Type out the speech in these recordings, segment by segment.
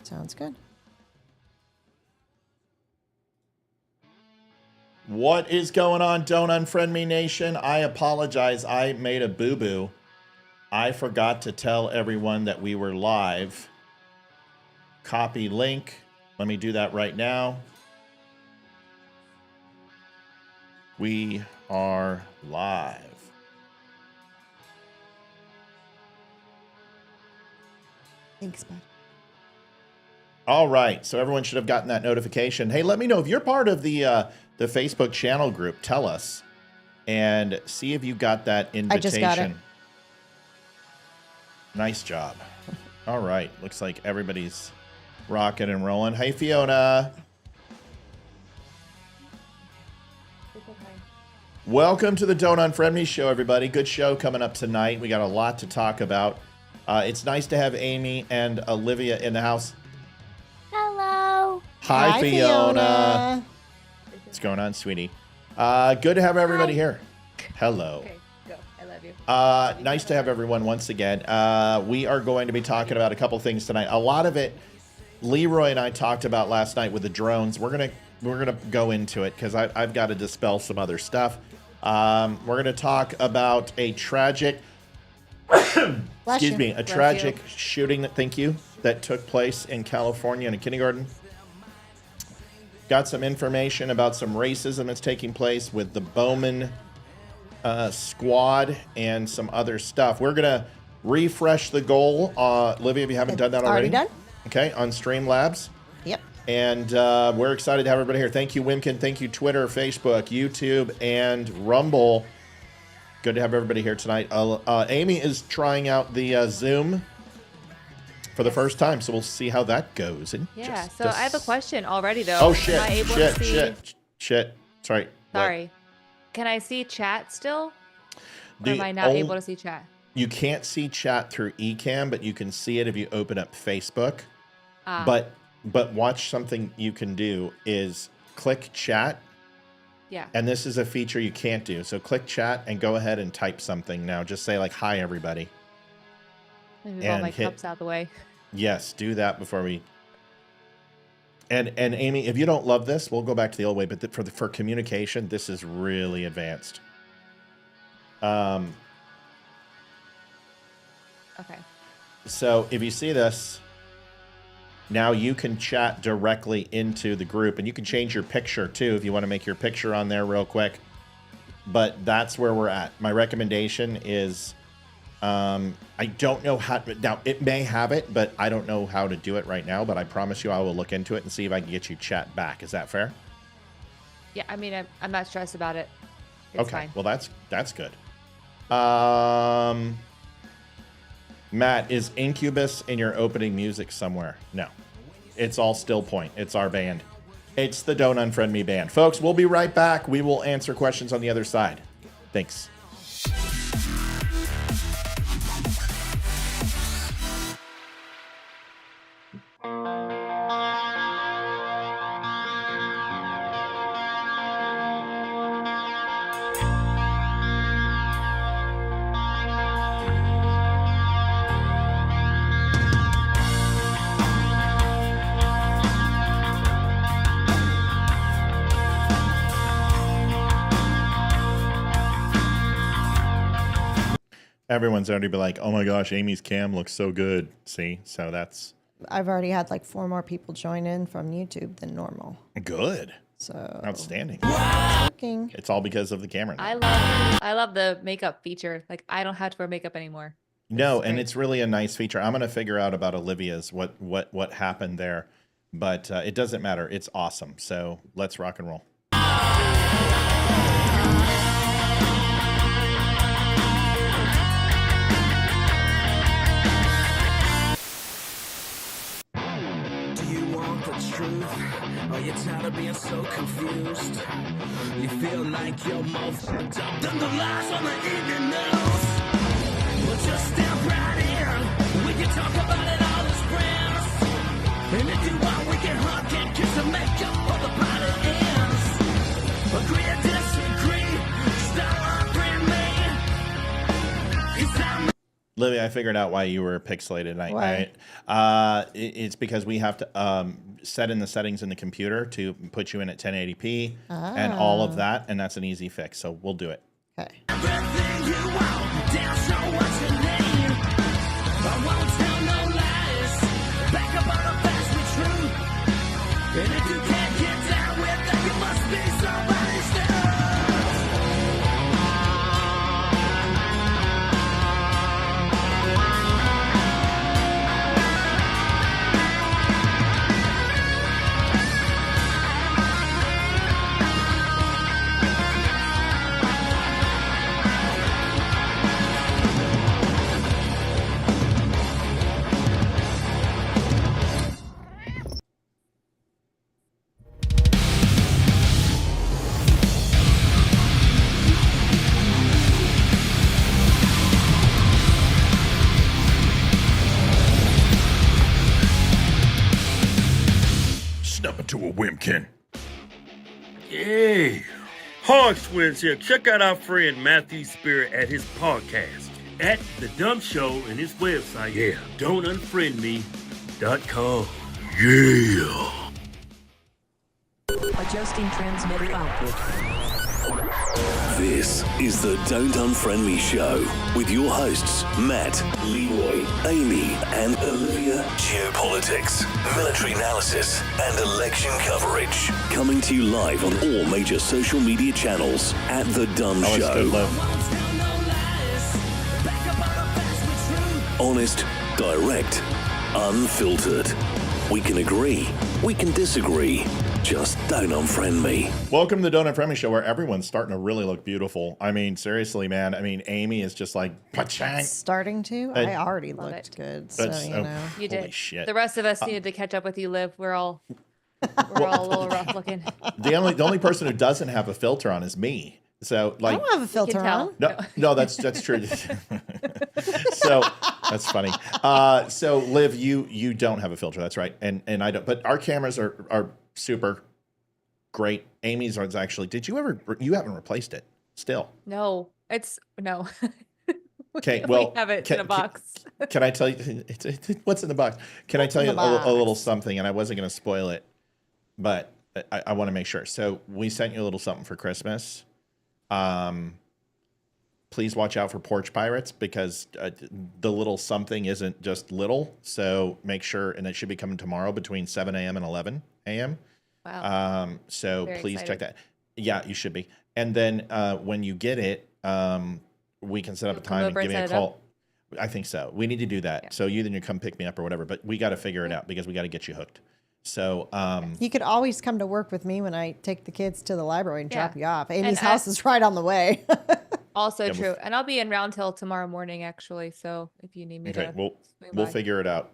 Sounds good. What is going on, Don't Unfriend Me Nation? I apologize. I made a boo-boo. I forgot to tell everyone that we were live. Copy link. Let me do that right now. We are live. Thanks, bud. All right, so everyone should have gotten that notification. Hey, let me know if you're part of the Facebook channel group. Tell us and see if you got that invitation. I just got it. Nice job. All right, looks like everybody's rocking and rolling. Hey, Fiona. Welcome to the Don't Unfriend Me show, everybody. Good show coming up tonight. We got a lot to talk about. It's nice to have Amy and Olivia in the house. Hello. Hi, Fiona. What's going on, sweetie? Good to have everybody here. Hello. Okay, go. I love you. Nice to have everyone once again. We are going to be talking about a couple things tonight. A lot of it, Leroy and I talked about last night with the drones. We're gonna go into it because I've got to dispel some other stuff. We're gonna talk about a tragic, tragic shooting that took place in California in a kindergarten. Got some information about some racism that's taking place with the Bowman squad and some other stuff. We're gonna refresh the goal. Olivia, if you haven't done that already. Already done. Okay, on Streamlabs. Yep. And we're excited to have everybody here. Thank you, Wimkin. Thank you, Twitter, Facebook, YouTube, and Rumble. Good to have everybody here tonight. Amy is trying out the Zoom for the first time, so we'll see how that goes. And Yeah, so I have a question already, though. Oh, shit, Am I able to see... shit. Sorry. Sorry. What? Can I see chat still? Or am I not able to see chat? You can't see chat through Ecamm, but you can see it if you open up Facebook. But watch, something you can do is click chat. Yeah. And this is a feature you can't do. So click chat and go ahead and type something now. Just say like, hi, everybody. Maybe move all my cups out of the way. Yes, do that before we... And Amy, if you don't love this, we'll go back to the old way. But for communication, this is really advanced. Okay. So if you see this, now you can chat directly into the group, and you can change your picture too if you want to make your picture on there real quick. But that's where we're at. My recommendation is, I don't know how to, now it may have it, but I don't know how to do it right now, but I promise you I will look into it and see if I can get you chat back. Is that fair? Yeah, I mean, I'm not stressed about it. It's fine. Well, that's good. Matt, is Incubus in your opening music somewhere? No. It's all Still Point. It's our band. It's the Don't Unfriend Me band. Folks, we'll be right back. We will answer questions on the other side. Thanks. Everyone's already be like, oh my gosh, Amy's cam looks so good. See? So that's... I've already had like 4 more people join in from YouTube than normal. Good. So outstanding. It's working. It's all because of the camera. I love the makeup feature. Like, I don't have to wear makeup anymore. No, and it's really a nice feature. I'm going to figure out about Olivia's what happened there, but it doesn't matter. It's awesome. So let's rock and roll. Are you tired of being so confused? You feel like you're more fucked up than the lies on the evening news. Well, just step right in. We can talk about it all as friends. And if you want, we can hug and kiss and make up for the party ends. Agree or disagree, stop offering me. Livia, I figured out why you were pixelated. Why? It's because we have to set in the settings in the computer to put you in at 1080p and all of that, and that's an easy fix. So we'll do it. Okay. Everything you want, damn, so what's your name? I won't tell no lies. Back up on the facts be true. And if you can't get down with that, you must be somebody's star. Snap into a Wimkin. Hey, Hogswins here. Check out our friend Matthew Spirit at his podcast at The DUM Show and his website. Yeah, don'tunfriendme.com. Yeah. Adjusting transmitter output. This is the Don't Unfriend Me Show with your hosts, Matt, Leroy, Amy, and Olivia. Geopolitics, military analysis, and election coverage. Coming to you live on all major social media channels at The DUM Show. Honest, direct, unfiltered. We can agree, we can disagree. Just don't unfriend me. Welcome to the Don't Unfriend Me Show, where everyone's starting to really look beautiful. I mean, seriously, man. I mean, Amy is just like, pachang. Starting to? I already looked it. good, so That's- you oh. know. You Holy did. shit. The rest of us needed to catch up with you, Liv. We're all a little rough looking. The only person who doesn't have a filter on is me. So I like, don't have a You filter can tell. on. no, that's true. So that's funny. So Liv, you don't have a filter. That's right, and I don't. But our cameras are super great. Amy's is actually. You haven't replaced it still? No, no. Okay, We well, have it in a box. Can I tell you what's in the box? Can I tell in you the a little box? something? And I wasn't going to spoil it, but I want to make sure. So we sent you a little something for Christmas. Please watch out for porch pirates because the little something isn't just little. So make sure, and it should be coming tomorrow between 7 a.m. and 11 a.m. Wow. So Very please check excited. that. Yeah, you should be. And then when you get it, we can set up a You'll come time and over and give me a set it up? call. I think so. We need to do that. Yeah. So you then you come pick me up or whatever, but we got to figure it out because we got to get you hooked. So You could always come to work with me when I take the kids to the library and Yeah. drop you off. Amy's And house is right on the way. Also Yeah, true. And I'll be in Round Hill tomorrow morning, actually. So if you need me okay, to swing we'll by. figure it out.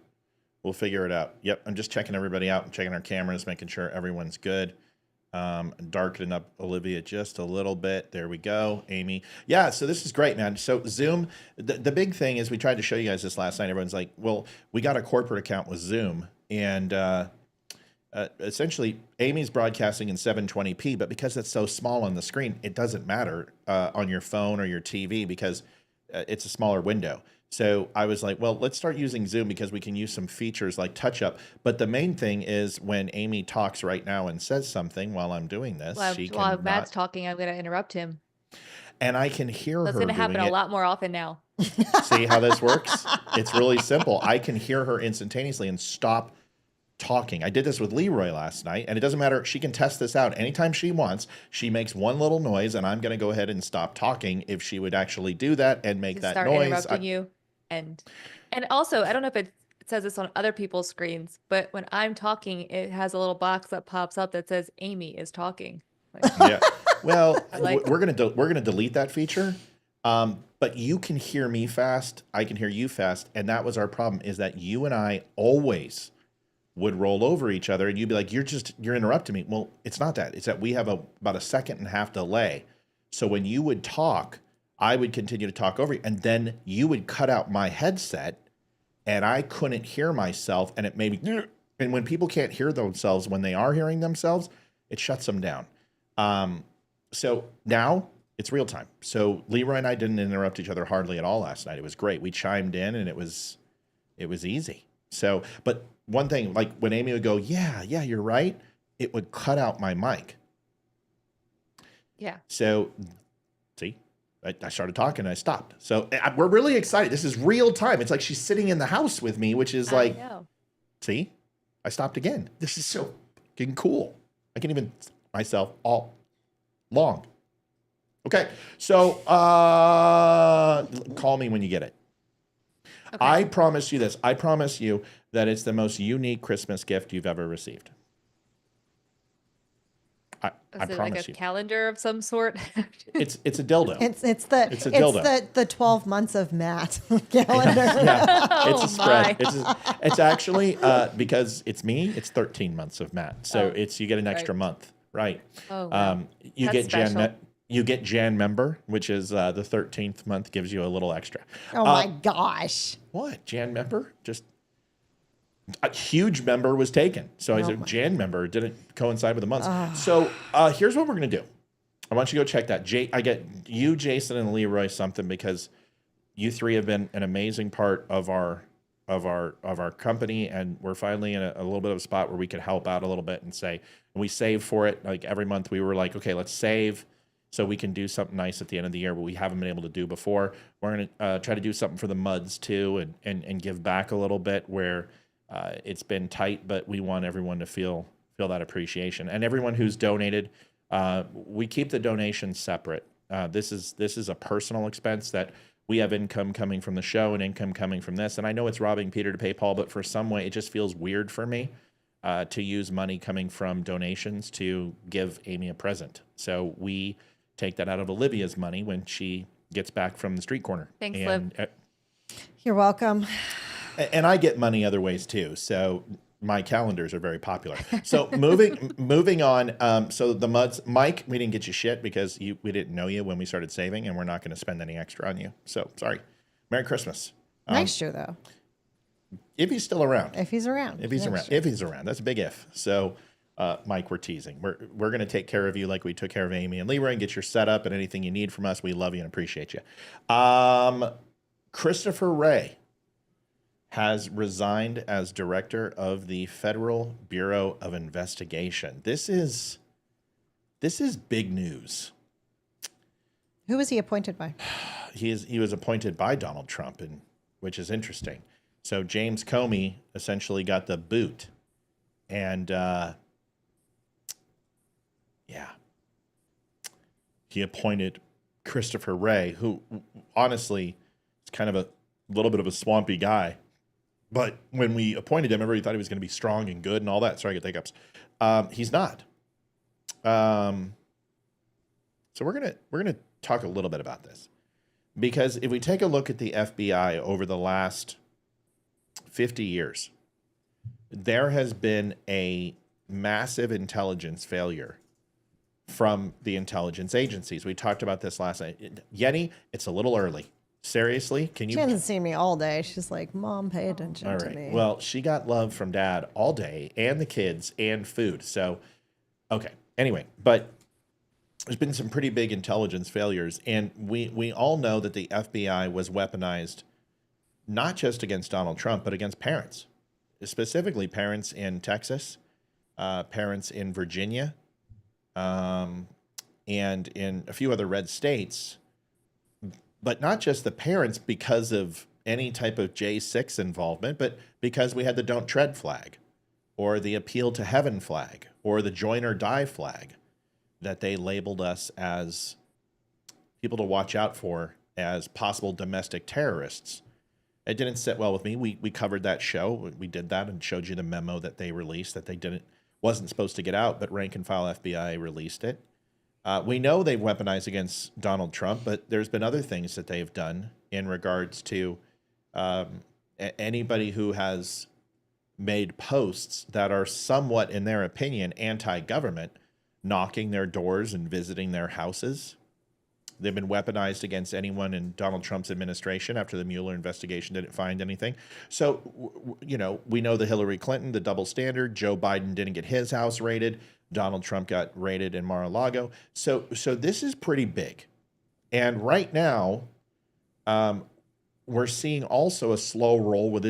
We'll figure it out. Yep, I'm just checking everybody out and checking our cameras, making sure everyone's good. Darkening up Olivia just a little bit. There we go, Amy. Yeah, so this is great, man. So Zoom, the big thing is we tried to show you guys this last night. Everyone's like, well, we got a corporate account with Zoom, and essentially Amy's broadcasting in 720p, but because it's so small on the screen, it doesn't matter on your phone or your TV because it's a smaller window. So I was like, well, let's start using Zoom because we can use some features like touch up. But the main thing is when Amy talks right now and says something while I'm doing this, she While can Matt's talking, I'm going to interrupt him. and I can hear That's her going to happen doing a it. lot more often now. See how this works? It's really simple. I can hear her instantaneously and stop talking. I did this with Leroy last night, and it doesn't matter. She can test this out anytime she wants. She makes one little noise, and I'm going to go ahead and stop talking if she would actually do that and make Just that start noise. interrupting you. And also, I don't know if it says this on other people's screens, but when I'm talking, it has a little box that pops up that says Amy is talking. Like, Yeah. Well, like- we're gonna delete that feature. But you can hear me fast. I can hear you fast, and that was our problem. Is that you and I always would roll over each other, and you'd be like, "You're interrupting me." Well, it's not that. It's that we have about a second and a half delay. So when you would talk, I would continue to talk over you, and then you would cut out my headset, and I couldn't hear myself, and it made me. And when people can't hear themselves when they are hearing themselves, it shuts them down. So now It's real time. So Leroy and I didn't interrupt each other hardly at all last night. It was great. We chimed in and it was easy. So, but one thing, like when Amy would go, yeah, you're right, it would cut out my mic. Yeah. So, see, I started talking and I stopped. So we're really excited. This is real time. It's like she's sitting in the house with me, which is like, see, I stopped again. This is so fucking cool. I can't even myself all long. Okay, so call me when you get it. Okay. I promise you this. I promise you that it's the most unique Christmas gift you've ever received. I promise like a calendar of some sort? It's a dildo. It's the 12 months of Matt calendar. It's a spread. It's actually because it's me. It's 13 months of Matt, so you get an extra month, right? Oh, wow. You get Jan member, which is the 13th month gives you a little extra. Oh my gosh! What Jan member? Just a huge member was taken. So I said Jan member didn't coincide with the months. So here's what we're gonna do. I want you to go check that. I get you, Jason, and Leroy something because you three have been an amazing part of our company, and we're finally in a little bit of a spot where we could help out a little bit and we save for it. Like every month we were like, okay, let's save so we can do something nice at the end of the year, but we haven't been able to do before. We're gonna try to do something for the Muds too, and give back a little bit where it's been tight, but we want everyone to feel that appreciation. And everyone who's donated, we keep the donations separate. This is a personal expense that we have income coming from the show and income coming from this. And I know it's robbing Peter to pay Paul, but for some way it just feels weird for me to use money coming from donations to give Amy a present. So we take that out of Olivia's money when she gets back from the street corner. Thanks, Liv. You're welcome. And I get money other ways too. So my calendars are very popular. So moving on. So the Muds, Mike, we didn't get you shit because we didn't know you when we started saving, and we're not going to spend any extra on you. So sorry. Merry Christmas. Nice show though. If he's still around. If he's around. If he's around. Sure. If he's around. That's a big if. So Mike, we're teasing. We're going to take care of you like we took care of Amy and Leroy and get your setup and anything you need from us. We love you and appreciate you. Christopher Wray has resigned as director of the Federal Bureau of Investigation. This is big news. Who was he appointed by? He was appointed by Donald Trump, which is interesting. So James Comey essentially got the boot, and he appointed Christopher Wray, who honestly is kind of a little bit of a swampy guy. But when we appointed him, everybody thought he was going to be strong and good and all that. Sorry, I get hiccups. He's not. So we're gonna talk a little bit about this, because if we take a look at the FBI over the last 50 years, there has been a massive intelligence failure from the intelligence agencies. We talked about this last night. Yeti, it's a little early. Seriously, can you? She hasn't seen me all day. She's like, Mom, pay attention to me. Well, she got love from Dad all day, and the kids, and food. So, okay. Anyway, but there's been some pretty big intelligence failures, and we all know that the FBI was weaponized not just against Donald Trump, but against parents, specifically parents in Texas, parents in Virginia, and in a few other red states. But not just the parents because of any type of J6 involvement, but because we had the Don't Tread flag, or the Appeal to Heaven flag, or the Join or Die flag, that they labeled us as people to watch out for as possible domestic terrorists. It didn't sit well with me. We covered that show. We did that and showed you the memo that they released that wasn't supposed to get out, but rank and file FBI released it. We know they've weaponized against Donald Trump, but there's been other things that they've done in regards to anybody who has made posts that are somewhat, in their opinion, anti-government, knocking their doors and visiting their houses. They've been weaponized against anyone in Donald Trump's administration after the Mueller investigation didn't find anything. So, we know the Hillary Clinton, the double standard. Joe Biden didn't get his house raided. Donald Trump got raided in Mar-a-Lago. So this is pretty big. And right now, we're seeing also a slow roll with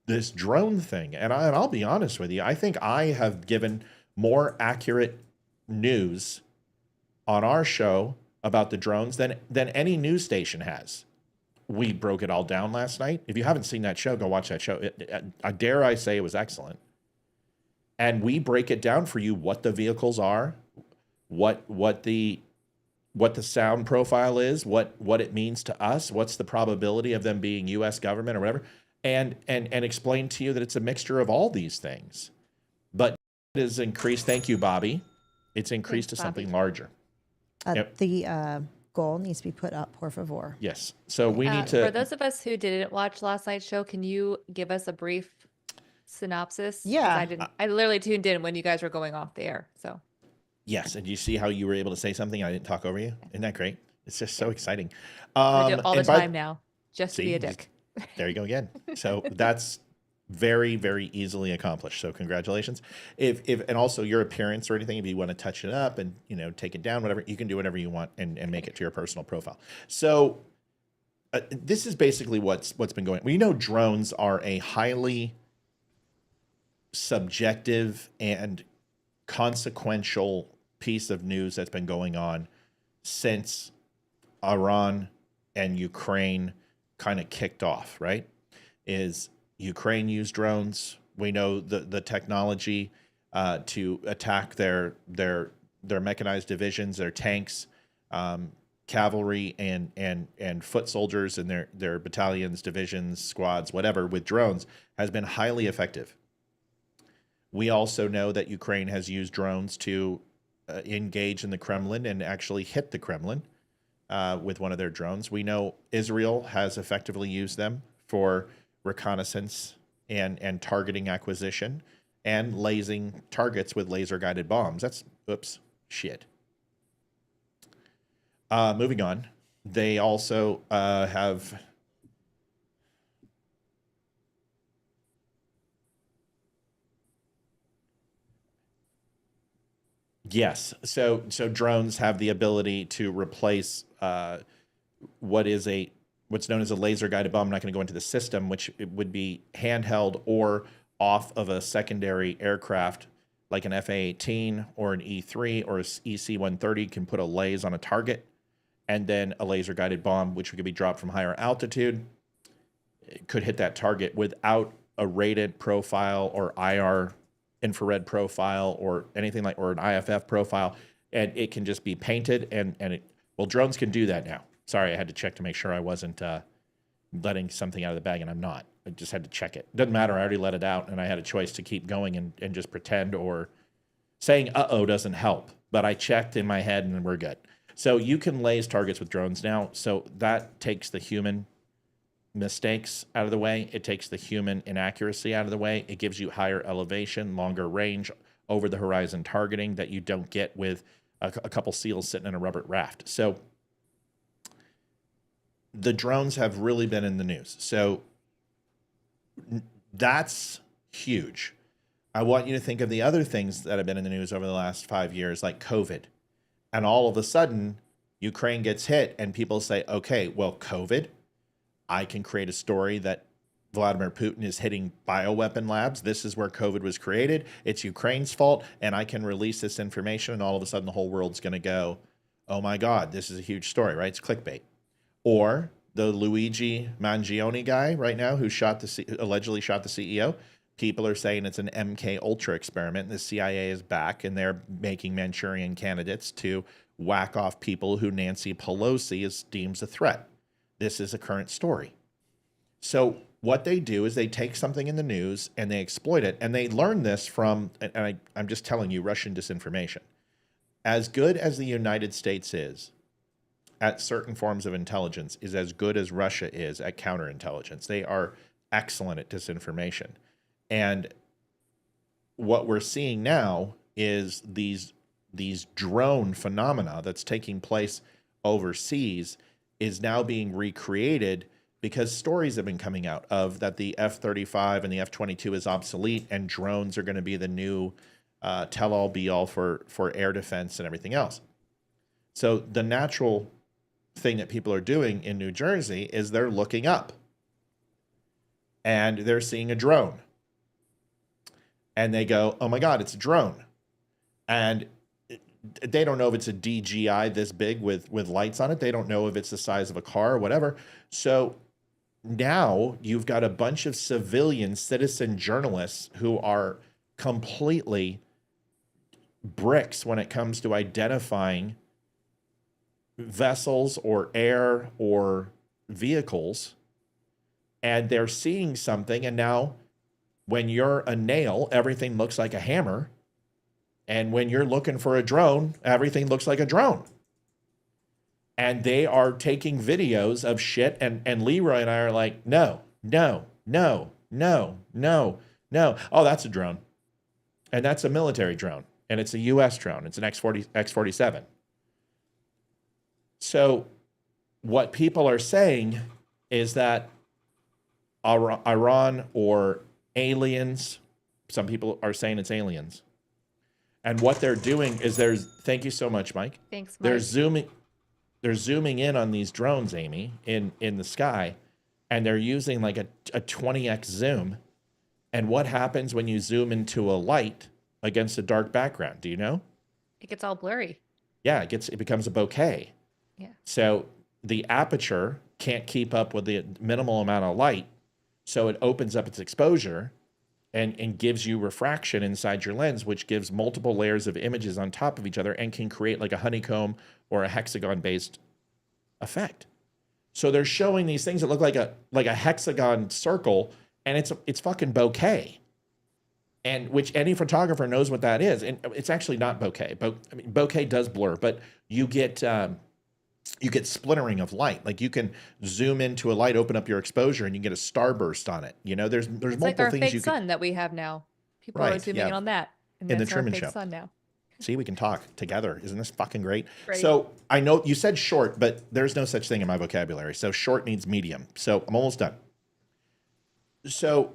this drone thing. And I'll be honest with you, I think I have given more accurate news on our show about the drones than any news station has. We broke it all down last night. If you haven't seen that show, go watch that show. I dare I say it was excellent. And we break it down for you, what the vehicles are, what the sound profile is, what it means to us, what's the probability of them being U.S. government or whatever, and explain to you that it's a mixture of all these things. But it is increased. Thank you, Bobby. It's increased to something larger. Yep. The goal needs to be put up, por favor. Yes. So we need to. For those of us who didn't watch last night's show, can you give us a brief synopsis? 'Cause Yeah. I literally tuned in when you guys were going off the air. So. Yes. And you see how you were able to say something and I didn't talk over you? Isn't that great? It's just so exciting. I do it all the and by- time now, just to be See, a dick. There you go again. So that's very, very easily accomplished. So congratulations. If and also your appearance or anything, if you want to touch it up and take it down, whatever, you can do whatever you want and make it to your personal profile. So this is basically what's been going. We know drones are a highly subjective and consequential piece of news that's been going on since Iran and Ukraine kind of kicked off, right? Is Ukraine used drones. We know the technology to attack their mechanized divisions, their tanks, cavalry, and foot soldiers, and their battalions, divisions, squads, whatever, with drones has been highly effective. We also know that Ukraine has used drones to engage in the Kremlin and actually hit the Kremlin with one of their drones. We know Israel has effectively used them for reconnaissance and targeting acquisition and lasing targets with laser guided bombs. That's shit. Moving on. They also have yes. So drones have the ability to replace what's known as a laser guided bomb. I'm not going to go into the system, which it would be handheld or off of a secondary aircraft like an FA-18 or an E-3 or an EC-130 can put a laser on a target, and then a laser guided bomb, which could be dropped from higher altitude, could hit that target without a rated profile or IR infrared profile or anything or an IFF profile, and it can just be painted drones can do that now. Sorry, I had to check to make sure I wasn't letting something out of the bag, and I'm not. I just had to check it. Doesn't matter. I already let it out, and I had a choice to keep going and just pretend, or saying uh-oh doesn't help. But I checked in my head, and we're good. So you can laze targets with drones now. So that takes the human mistakes out of the way. It takes the human inaccuracy out of the way. It gives you higher elevation, longer range, over-the-horizon targeting that you don't get with a couple seals sitting in a rubber raft. So the drones have really been in the news. So that's huge. I want you to think of the other things that have been in the news over the last 5 years, like COVID. And all of a sudden, Ukraine gets hit and people say, okay, well, COVID, I can create a story that Vladimir Putin is hitting bioweapon labs. This is where COVID was created. It's Ukraine's fault. And I can release this information. And all of a sudden, the whole world's going to go, oh my God, this is a huge story, right? It's clickbait. Or the Luigi Mangione guy right now who allegedly shot the CEO. People are saying it's an MK Ultra experiment. The CIA is back and they're making Manchurian candidates to whack off people who Nancy Pelosi deems a threat. This is a current story. So what they do is they take something in the news and they exploit it. And they learn this from, and I'm just telling you, Russian disinformation. As good as the United States is at certain forms of intelligence is as good as Russia is at counterintelligence. They are excellent at disinformation. And what we're seeing now is these drone phenomena that's taking place overseas is now being recreated because stories have been coming out of that the F-35 and the F-22 is obsolete and drones are going to be the new tell-all be-all for air defense and everything else. So the natural thing that people are doing in New Jersey is they're looking up and they're seeing a drone. And they go, oh my God, it's a drone. And they don't know if it's a DJI this big with lights on it. They don't know if it's the size of a car or whatever. So now you've got a bunch of civilian citizen journalists who are completely bricks when it comes to identifying vessels or air or vehicles. And they're seeing something. And now when you're a nail, everything looks like a hammer. And when you're looking for a drone, everything looks like a drone. And they are taking videos of shit. And Leroy and I are like, no. Oh, that's a drone. And that's a military drone. And it's a U.S. drone. It's an X-47. So what people are saying is that Iran or aliens, some people are saying it's aliens. And what they're doing is thank you so much, Mike. Thanks, Mike. They're zooming in on these drones, Amy, in the sky, and they're using like a 20x zoom. And what happens when you zoom into a light against a dark background? Do you know? It gets all blurry. Yeah, it becomes a bokeh. Yeah. So the aperture can't keep up with the minimal amount of light, so it opens up its exposure and gives you refraction inside your lens, which gives multiple layers of images on top of each other and can create like a honeycomb or a hexagon-based effect. So they're showing these things that look like a hexagon circle, and it's fucking bokeh. And which any photographer knows what that is. And it's actually not bokeh. Bokeh does blur, but you get splintering of light. Like you can zoom into a light, open up your exposure, and you get a starburst on it. You know, there's It's multiple like our things fake sun that we have now. People are Right, zooming yeah. in on that. And In the that's our Truman fake Show. sun now. See, we can talk together. Isn't this fucking great? Great. So I know you said short, but there's no such thing in my vocabulary. So short needs medium. So I'm almost done. So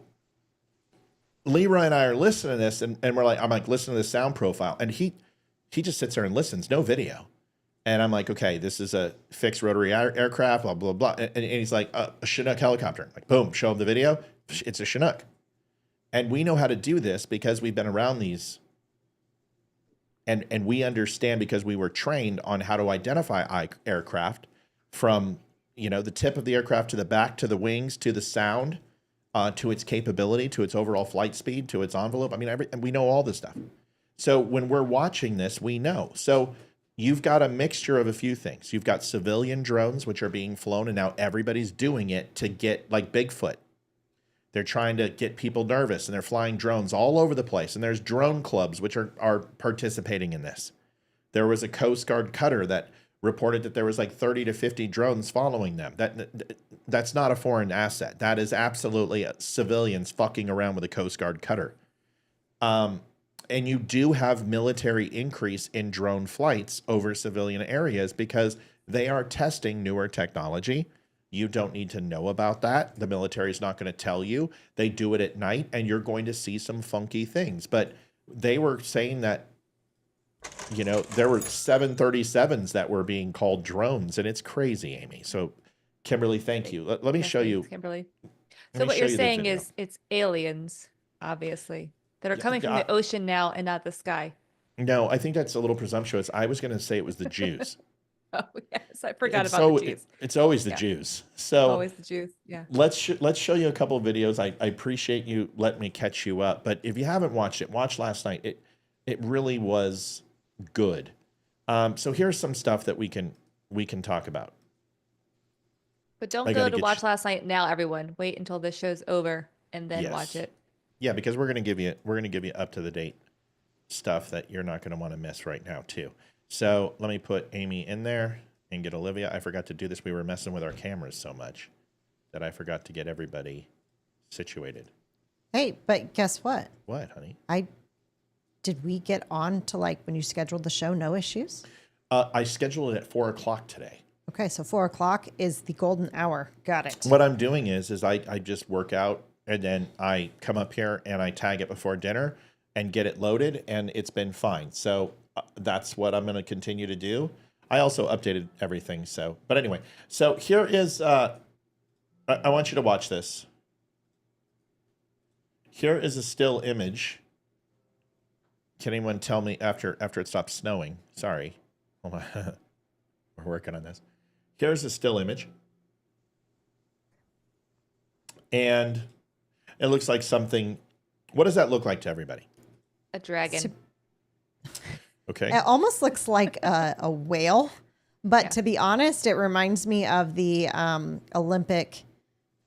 Leroy and I are listening to this, and I'm like, listen to the sound profile. And he just sits there and listens, no video. And I'm like, okay, this is a fixed rotary aircraft, blah, blah, blah. And he's like, a Chinook helicopter. I'm like, boom, show him the video. It's a Chinook. And we know how to do this because we've been around these. And we understand because we were trained on how to identify aircraft from, the tip of the aircraft to the back, to the wings, to the sound, to its capability, to its overall flight speed, to its envelope. I mean, we know all this stuff. So when we're watching this, we know. So you've got a mixture of a few things. You've got civilian drones, which are being flown, and now everybody's doing it to get like Bigfoot. They're trying to get people nervous, and they're flying drones all over the place. And there's drone clubs, which are participating in this. There was a Coast Guard cutter that reported that there was like 30 to 50 drones following them. That's not a foreign asset. That is absolutely civilians fucking around with a Coast Guard cutter. And you do have military increase in drone flights over civilian areas because they are testing newer technology. You don't need to know about that. The military is not going to tell you. They do it at night, and you're going to see some funky things. But they were saying that, there were 737s that were being called drones, and it's crazy, Amy. So, Kimberly, thank you. Let me show you. Thanks, Kimberly. Let So me what show you're you the saying video. is it's aliens, obviously, that are Yeah, coming from the ocean now and not the sky. No, I think that's a little presumptuous. I was going to say it was the Jews. Oh, yes. I forgot It's about the Jews. It's always the Yeah. Jews. So Always the Jews. Yeah. let's show you a couple of videos. I appreciate you letting me catch you up. But if you haven't watched it, watch last night. It really was good. So here's some stuff that we can talk about. But don't I go gotta to get watch last night now, everyone. Wait until this show's over and then Yes. watch it. Yeah, because we're gonna give you up to the date stuff that you're not gonna want to miss right now too. So let me put Amy in there and get Olivia. I forgot to do this. We were messing with our cameras so much that I forgot to get everybody situated. Hey, but guess what? What, honey? Did we get on to like when you scheduled the show? No issues? I scheduled it at 4:00 today. Okay, so 4:00 is the golden hour. Got it. What I'm doing is I just work out and then I come up here and I tag it before dinner and get it loaded, and it's been fine. So that's what I'm going to continue to do. I also updated everything. So, but anyway, so here is, I want you to watch this. Here is a still image. Can anyone tell me after it stops snowing? Sorry. Hold on. We're working on this. Here's a still image. And it looks like something. What does that look like to everybody? A dragon. Okay. It almost looks like a whale, but Yeah. to be honest, it reminds me of the Olympic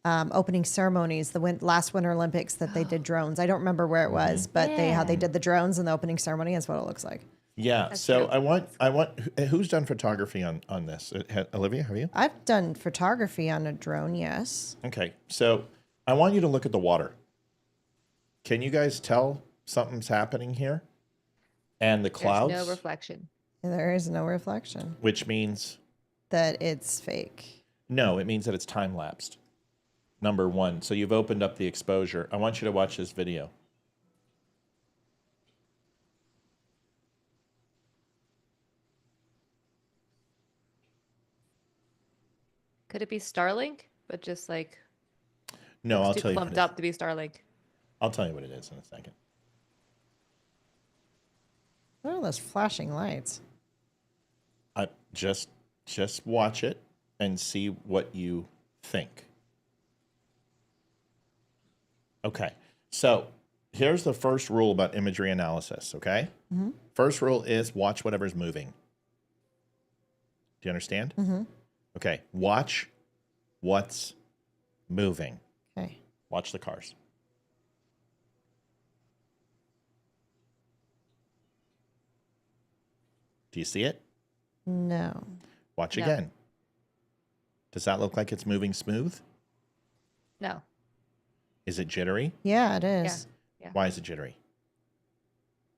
opening ceremonies, the last Winter Olympics that they did drones. I don't remember where it was, but how they did the drones in the opening ceremony is what it looks like. Yeah. That's So true. I want who's done photography on this? Olivia, have you? I've done photography on a drone, yes. Okay. So I want you to look at the water. Can you guys tell something's happening here? And the clouds, There's no reflection. There is no reflection. which means That it's fake. no, it means that it's time lapsed. Number one. So you've opened up the exposure. I want you to watch this video. Could it be Starlink? But just like No, I'll too tell you. What clumped it is. up to be Starlink. I'll tell you what it is in a second. What are those flashing lights? I just watch it and see what you think. Okay. So here's the first rule about imagery analysis. Okay. First rule is watch whatever's moving. Do you understand? Okay. Watch what's moving. Okay. Watch the cars. Do you see it? No. Watch No. again. Does that look like it's moving smooth? No. Is it jittery? Yeah, it is. Why is it jittery?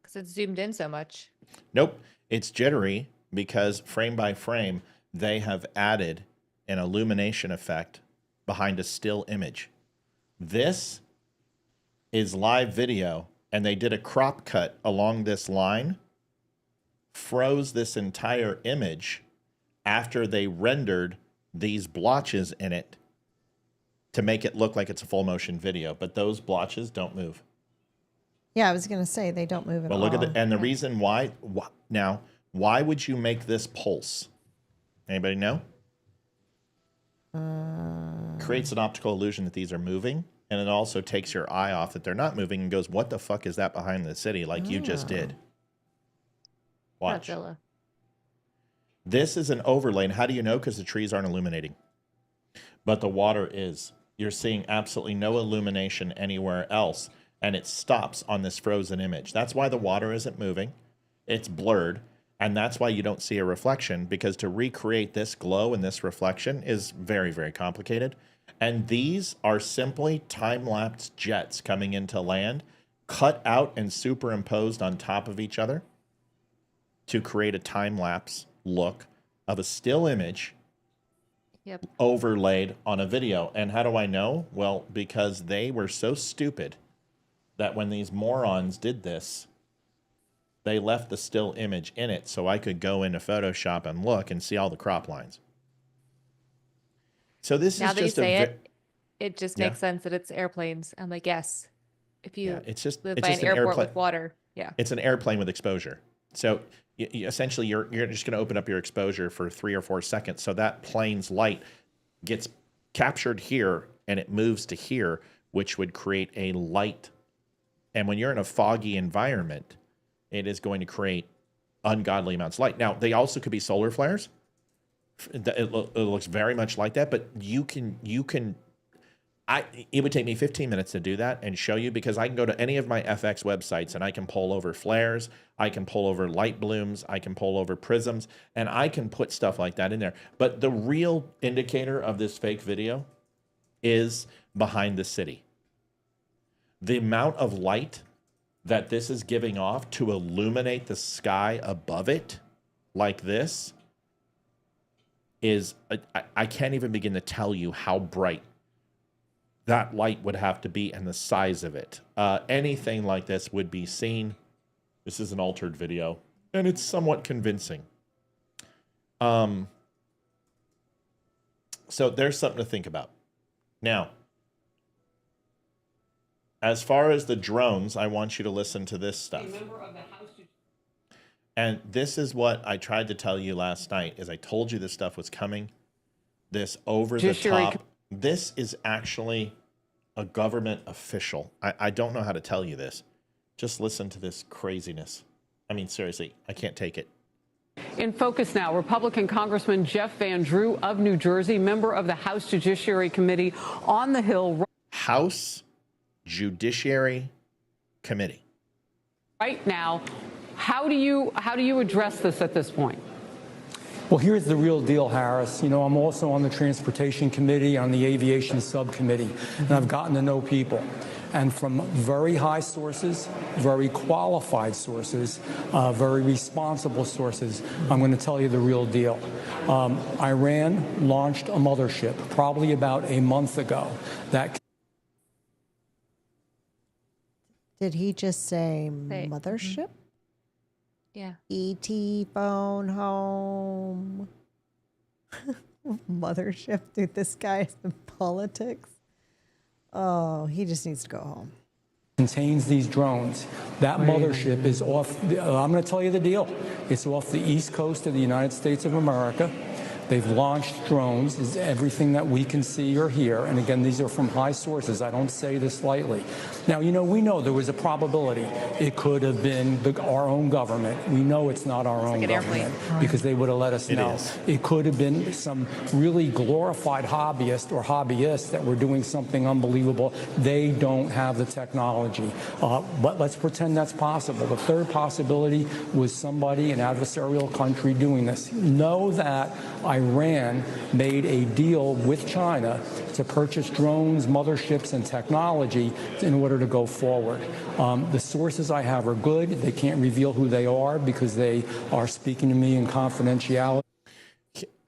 Because it's zoomed in so much. Nope. It's jittery because frame by frame, they have added an illumination effect behind a still image. This is live video, and they did a crop cut along this line, froze this entire image after they rendered these blotches in it to make it look like it's a full motion video, but those blotches don't move. Yeah, I was going to say they don't move at But all. look at it, and the reason why now, why would you make this pulse? Anybody know? Creates an optical illusion that these are moving, and it also takes your eye off that they're not moving and goes, "What the fuck is that behind the city?" Like you just did. Watch. Godzilla. This is an overlay, and how do you know? Because the trees aren't illuminating, but the water is. You're seeing absolutely no illumination anywhere else, and it stops on this frozen image. That's why the water isn't moving. It's blurred, and that's why you don't see a reflection, because to recreate this glow and this reflection is very, very complicated. And these are simply time-lapse jets coming into land, cut out and superimposed on top of each other to create a time-lapse look of a still image Yep. overlaid on a video. And how do I know? Well, because they were so stupid that when these morons did this, they left the still image in it so I could go into Photoshop and look and see all the crop lines. So this Now is that you just say a it, it just Yeah. makes sense that it's airplanes. I'm like, yes. If you yeah, it's just live it's by just an an airport airplane. with water, yeah. It's an airplane with exposure. So essentially, you're just going to open up your exposure for 3 or 4 seconds. So that plane's light gets captured here and it moves to here, which would create a light. And when you're in a foggy environment, it is going to create ungodly amounts of light. Now, they also could be solar flares. It looks very much like that, but it would take me 15 minutes to do that and show you, because I can go to any of my FX websites and I can pull over flares, I can pull over light blooms, I can pull over prisms, and I can put stuff like that in there. But the real indicator of this fake video is behind the city. The amount of light that this is giving off to illuminate the sky above it like this is, I can't even begin to tell you how bright that light would have to be and the size of it. Anything like this would be seen. This is an altered video, and it's somewhat convincing. So there's something to think about. Now, as far as the drones, I want you to listen to this stuff. And this is what I tried to tell you last night, is I told you this stuff was coming. This over the top. This is actually a government official. I don't know how to tell you this. Just listen to this craziness. I mean, seriously, I can't take it. In focus now, Republican Congressman Jeff Van Drew of New Jersey, member of the House Judiciary Committee on the Hill. House Judiciary Committee. Right now, how do you address this at this point? Well, here's the real deal, Harris. You know, I'm also on the Transportation Committee, on the Aviation Subcommittee, and I've gotten to know people. And from very high sources, very qualified sources, very responsible sources, I'm going to tell you the real deal. Iran launched a mothership probably about a month ago. Did he just say mothership? Yeah. ET phone home. Mothership. Dude, this guy's in politics. Oh, he just needs to go home. Contains these drones. That mothership is off. I'm going to tell you the deal. It's off the east coast of the United States of America. They've launched drones, is everything that we can see or hear. And again, these are from high sources. I don't say this lightly. Now, you know, we know there was a probability it could have been our own government. We know it's not our own government because they would have let us know. It could have been some really glorified hobbyist or hobbyists that were doing something unbelievable. They don't have the technology. But let's pretend that's possible. The third possibility was somebody, an adversarial country, doing this. Know that Iran made a deal with China to purchase drones, motherships, and technology in order to go forward. The sources I have are good. They can't reveal who they are because they are speaking to me in confidentiality.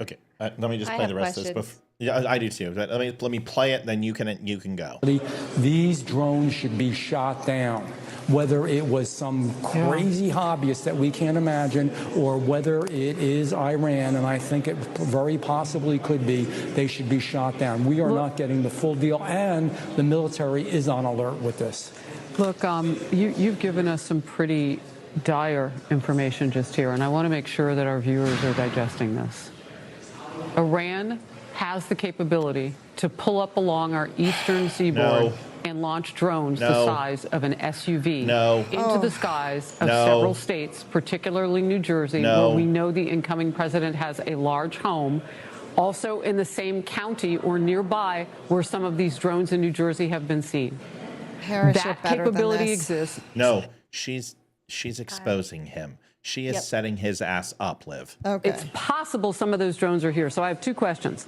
Okay, let me just play the rest of this. Yeah, I do too. Let me play it, then you can go. These drones should be shot down. Whether it was some crazy hobbyist that we can't imagine, or whether it is Iran, and I think it very possibly could be, they should be shot down. We are not getting the full deal, and the military is on alert with this. Look, you've given us some pretty dire information just here, and I want to make sure that our viewers are digesting this. Iran has the capability to pull up along our eastern seaboard and launch drones the size of an SUV into the skies of several states, particularly New Jersey, where we know the incoming president has a large home. Also in the same county or nearby where some of these drones in New Jersey have been seen. Harris, that capability exists. No, she's exposing him. She is setting his ass up, Liv. Okay. It's possible some of those drones are here. So I have two questions.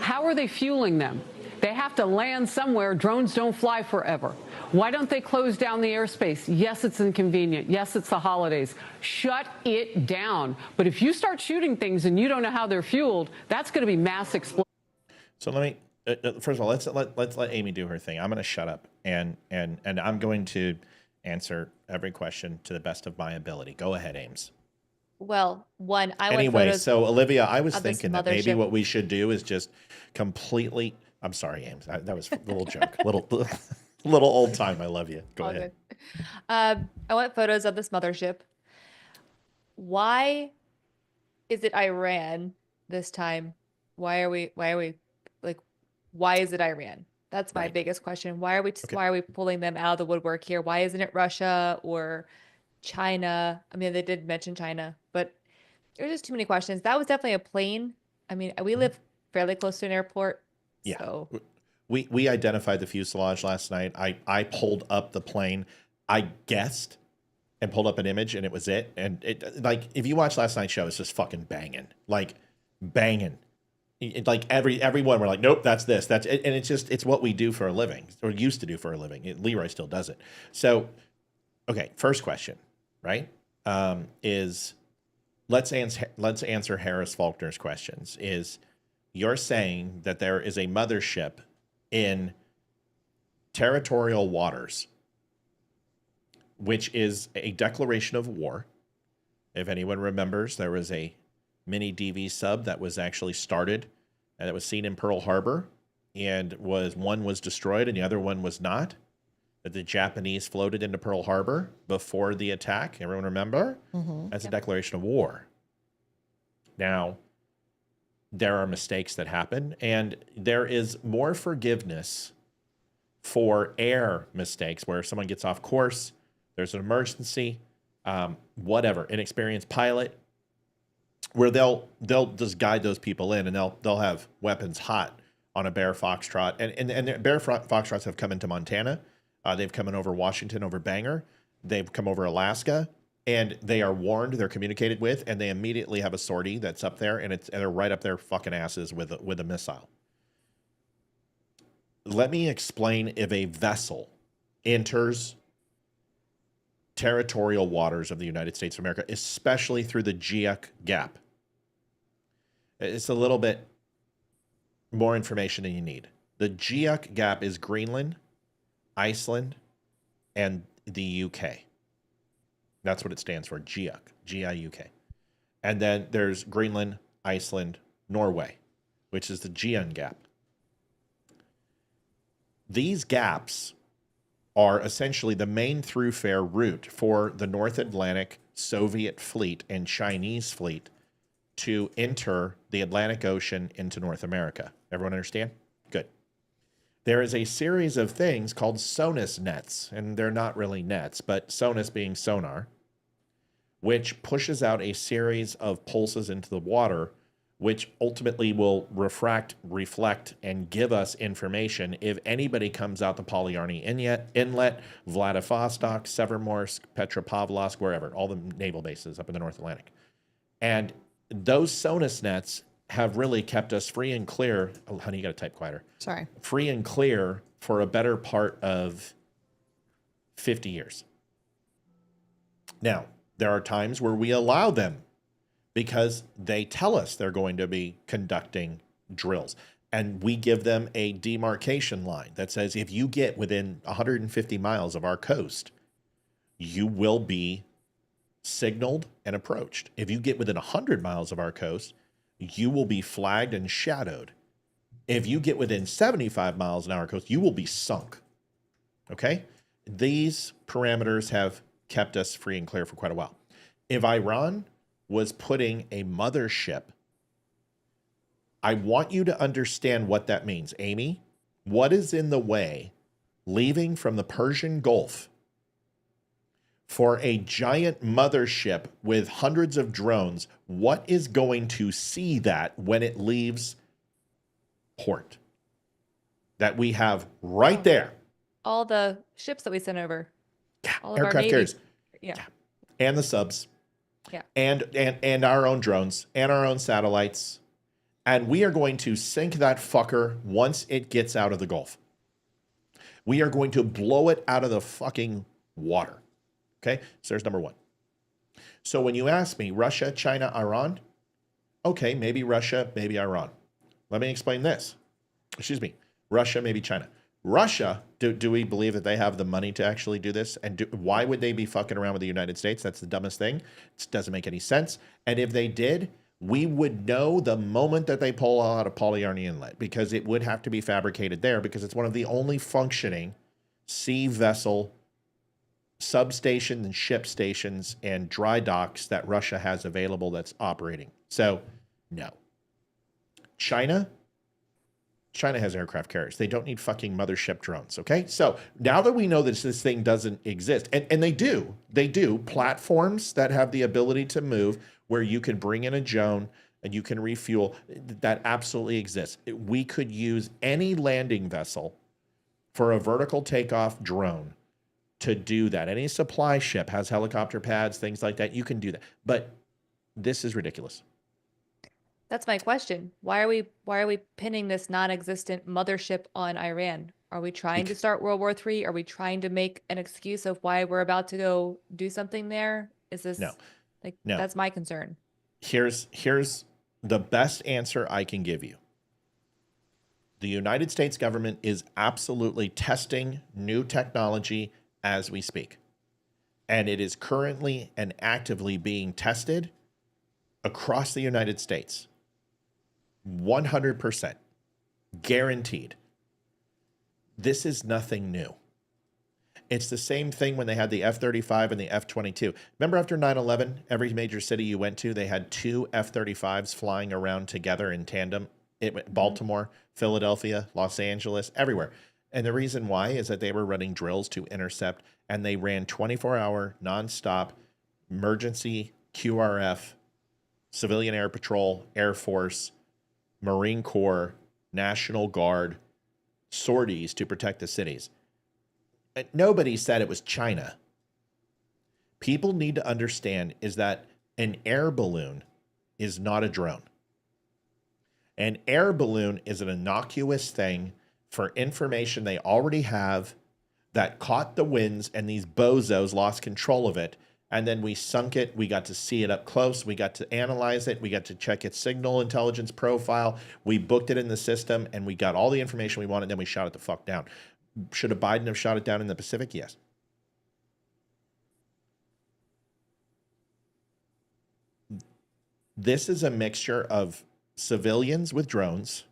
How are they fueling them? They have to land somewhere. Drones don't fly forever. Why don't they close down the airspace? Yes, it's inconvenient. Yes, it's the holidays. Shut it down. But if you start shooting things and you don't know how they're fueled, that's going to be mass explosion. So let me first of all, let's let Amy do her thing. I'm going to shut up and I'm going to answer every question to the best of my ability. Go ahead, Ames. Well, anyway, so Olivia, I was thinking that maybe mothership. what we should do is just completely. I'm sorry, Ames. That was a little joke, little old time. I love you. Go ahead. I want photos of this mothership. Why is it Iran this time? Why is it Iran? That's my biggest question. Why are we pulling them out of the woodwork here? Why isn't it Russia or China? I mean, they did mention China, but there's just too many questions. That was definitely a plane. I mean, we live fairly close to an airport. Yeah. So. We identified the fuselage last night. I pulled up the plane. I guessed and pulled up an image, and it was it. And it, like, if you watch last night's show, it's just fucking banging. Like, banging. Like everyone, we're like, nope, that's this, that's it. And it's what we do for a living, or used to do for a living. Leroy still does it. So, okay, first question, right? Is let's answer Harris Faulkner's questions. Is you're saying that there is a mothership in territorial waters, which is a declaration of war. If anyone remembers, there was a mini DV sub that was actually started and that was seen in Pearl Harbor, and one was destroyed and the other one was not. That the Japanese floated into Pearl Harbor before the attack. Everyone remember? As a declaration of war. Now, there are mistakes that happen, and there is more forgiveness for air mistakes where someone gets off course, there's an emergency, whatever, inexperienced pilot, where they'll just guide those people in, and they'll have weapons hot on a Bear Foxtrot, and Bear Foxtrots have come into Montana. They've come in over Washington, over Bangor. They've come over Alaska, and they are warned. They're communicated with, and they immediately have a sortie that's up there, and they're right up their fucking asses with a missile. Let me explain if a vessel enters territorial waters of the United States of America, especially through the Giuk Gap. It's a little bit more information than you need. The Giuk Gap is Greenland, Iceland, and the UK. That's what it stands for, Giuk, G-I-U-K. And then there's Greenland, Iceland, Norway, which is the Giun Gap. These gaps are essentially the main thoroughfare route for the North Atlantic Soviet fleet and Chinese fleet to enter the Atlantic Ocean into North America. Everyone understand? Good. There is a series of things called SONAS nets, and they're not really nets, but SONAS being sonar, which pushes out a series of pulses into the water, which ultimately will reflect, and give us information if anybody comes out the Polyarny Inlet, Vladivostok, Severomorsk, Petropavlovsk, wherever, all the naval bases up in the North Atlantic. And those SONAS nets have really kept us free and clear. Oh, honey, you got to type quieter. Sorry. Free and clear for a better part of 50 years. Now, there are times where we allow them because they tell us they're going to be conducting drills. And we give them a demarcation line that says, if you get within 150 miles of our coast, you will be signaled and approached. If you get within 100 miles of our coast, you will be flagged and shadowed. If you get within 75 miles an hour coast, you will be sunk. Okay? These parameters have kept us free and clear for quite a while. If Iran was putting a mothership, I want you to understand what that means. Amy, what is in the way leaving from the Persian Gulf for a giant mothership with hundreds of drones? What is going to see that when it leaves port that we have right there? All the ships that we sent over. Yeah, all of our aircraft Navy. carriers. Yeah. And the subs. Yeah. And our own drones and our own satellites. And we are going to sink that fucker once it gets out of the Gulf. We are going to blow it out of the fucking water. Okay? So there's number one. So when you ask me, Russia, China, Iran, okay, maybe Russia, maybe Iran. Let me explain this. Excuse me. Russia, maybe China. Russia, do we believe that they have the money to actually do this? And why would they be fucking around with the United States? That's the dumbest thing. It doesn't make any sense. And if they did, we would know the moment that they pull out of Polyarny Inlet, because it would have to be fabricated there, because it's one of the only functioning sea vessel substations and ship stations and dry docks that Russia has available that's operating. So, no. China has aircraft carriers. They don't need fucking mothership drones, okay? So now that we know that this thing doesn't exist, and they do platforms that have the ability to move where you can bring in a drone and you can refuel, that absolutely exists. We could use any landing vessel for a vertical takeoff drone to do that. Any supply ship has helicopter pads, things like that. You can do that. But this is ridiculous. That's my question. Why are we pinning this non-existent mothership on Iran? Are we trying to start World War III? Are we trying to make an excuse of why we're about to go do something there? Is this no? That's my concern. Here's the best answer I can give you. The United States government is absolutely testing new technology as we speak. And it is currently and actively being tested across the United States. 100%. Guaranteed. This is nothing new. It's the same thing when they had the F-35 and the F-22. Remember after 9/11, every major city you went to, they had 2 F-35s flying around together in tandem. It went Baltimore, Philadelphia, Los Angeles, everywhere. And the reason why is that they were running drills to intercept, and they ran 24-hour, nonstop emergency QRF, Civilian Air Patrol, Air Force, Marine Corps, National Guard sorties to protect the cities. And nobody said it was China. People need to understand is that an air balloon is not a drone. An air balloon is an innocuous thing for information they already have that caught the winds, and these bozos lost control of it. And then we sunk it. We got to see it up close. We got to analyze it. We got to check its signal intelligence profile. We booked it in the system, and we got all the information we wanted. Then we shot it the fuck down. Should a Biden have shot it down in the Pacific? Yes. This is a mixture of civilians with drones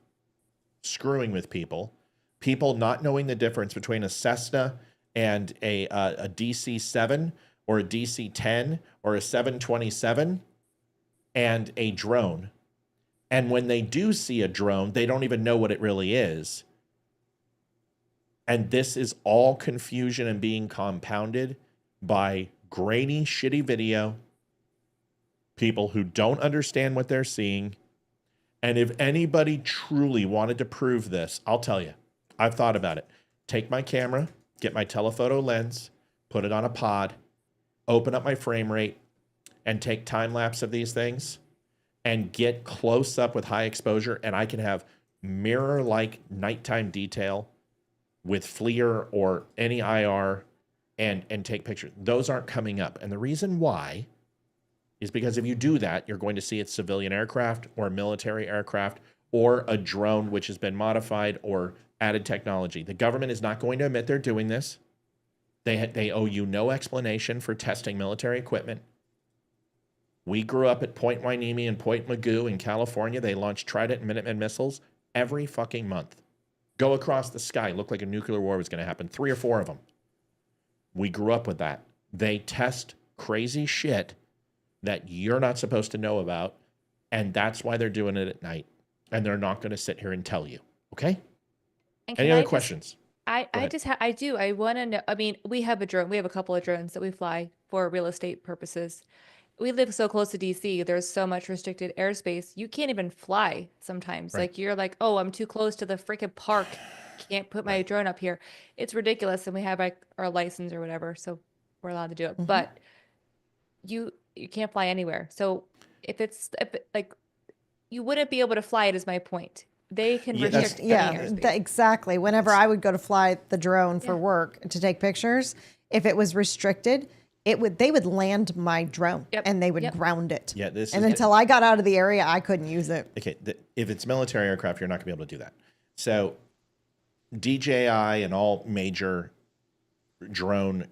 screwing with people, people not knowing the difference between a Cessna and a DC-7 or a DC-10 or a 727 and a drone. And when they do see a drone, they don't even know what it really is. And this is all confusion and being compounded by grainy, shitty video, people who don't understand what they're seeing. And if anybody truly wanted to prove this, I'll tell you, I've thought about it. Take my camera, get my telephoto lens, put it on a pod, open up my frame rate, and take time lapse of these things and get close up with high exposure. And I can have mirror-like nighttime detail with FLIR or any IR and take pictures. Those aren't coming up. And the reason why is because if you do that, you're going to see it's civilian aircraft or military aircraft or a drone which has been modified or added technology. The government is not going to admit they're doing this. They owe you no explanation for testing military equipment. We grew up at Point Hueneme and Point Mugu in California. They launched Trident and Minuteman missiles every fucking month. Go across the sky, looked like a nuclear war was going to happen. 3 or 4 of them. We grew up with that. They test crazy shit that you're not supposed to know about, and that's why they're doing it at night. And they're not going to sit here and tell you. Okay? Any other questions? I do. I want to know. I mean, we have a drone. We have a couple of drones that we fly for real estate purposes. We live so close to DC. There's so much restricted airspace. You can't even fly sometimes. Right. Like you're like, oh, I'm too close to the freaking park. Can't put my drone up here. It's ridiculous. And we have like our license or whatever, so we're allowed to do it. Mhm. But you can't fly anywhere. So if like you wouldn't be able to fly it is my point. They can Yeah, restrict that's- any Yeah, airspace. exactly. Whenever I would go to fly the drone for Yeah. work to take pictures, if it was restricted, they would land my drone Yep. and they would Yep. ground it. Yeah, this And is until I got out of the area, I couldn't use it. okay. If it's military aircraft, you're not going to be able to do that. So DJI and all major drone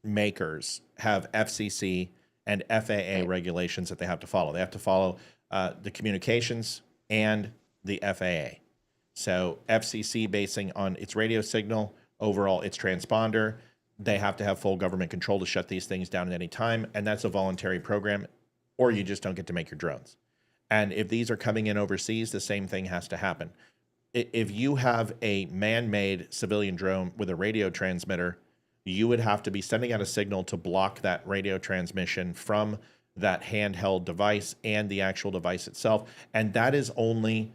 makers have FCC and FAA regulations that they have to follow. They have to follow the communications and the FAA. So FCC basing on its radio signal, overall its transponder. They have to have full government control to shut these things down at any time. And that's a voluntary program, or you just don't get to make your drones. And if these are coming in overseas, the same thing has to happen. If you have a man-made civilian drone with a radio transmitter, you would have to be sending out a signal to block that radio transmission from that handheld device and the actual device itself. And that is only,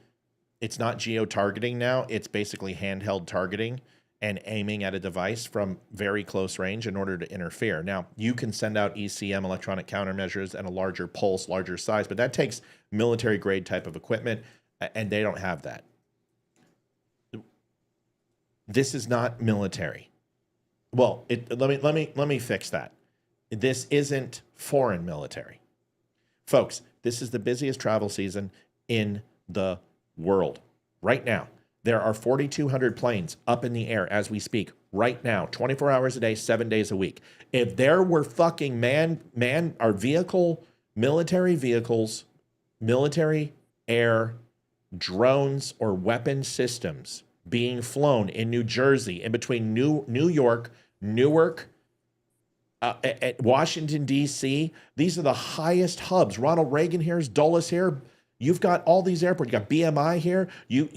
it's not geo-targeting now. It's basically handheld targeting and aiming at a device from very close range in order to interfere. Now, you can send out ECM, electronic countermeasures, and a larger pulse, larger size, but that takes military-grade type of equipment, and they don't have that. This is not military. Well, let me fix that. This isn't foreign military. Folks, this is the busiest travel season in the world right now. There are 4,200 planes up in the air as we speak right now, 24 hours a day, 7 days a week. If there were fucking vehicle military vehicles, military air, drones, or weapon systems being flown in New Jersey, in between New York, Newark, at Washington, D.C. These are the highest hubs. Ronald Reagan here is Dulles here. You've got all these airports. You got BMI here. You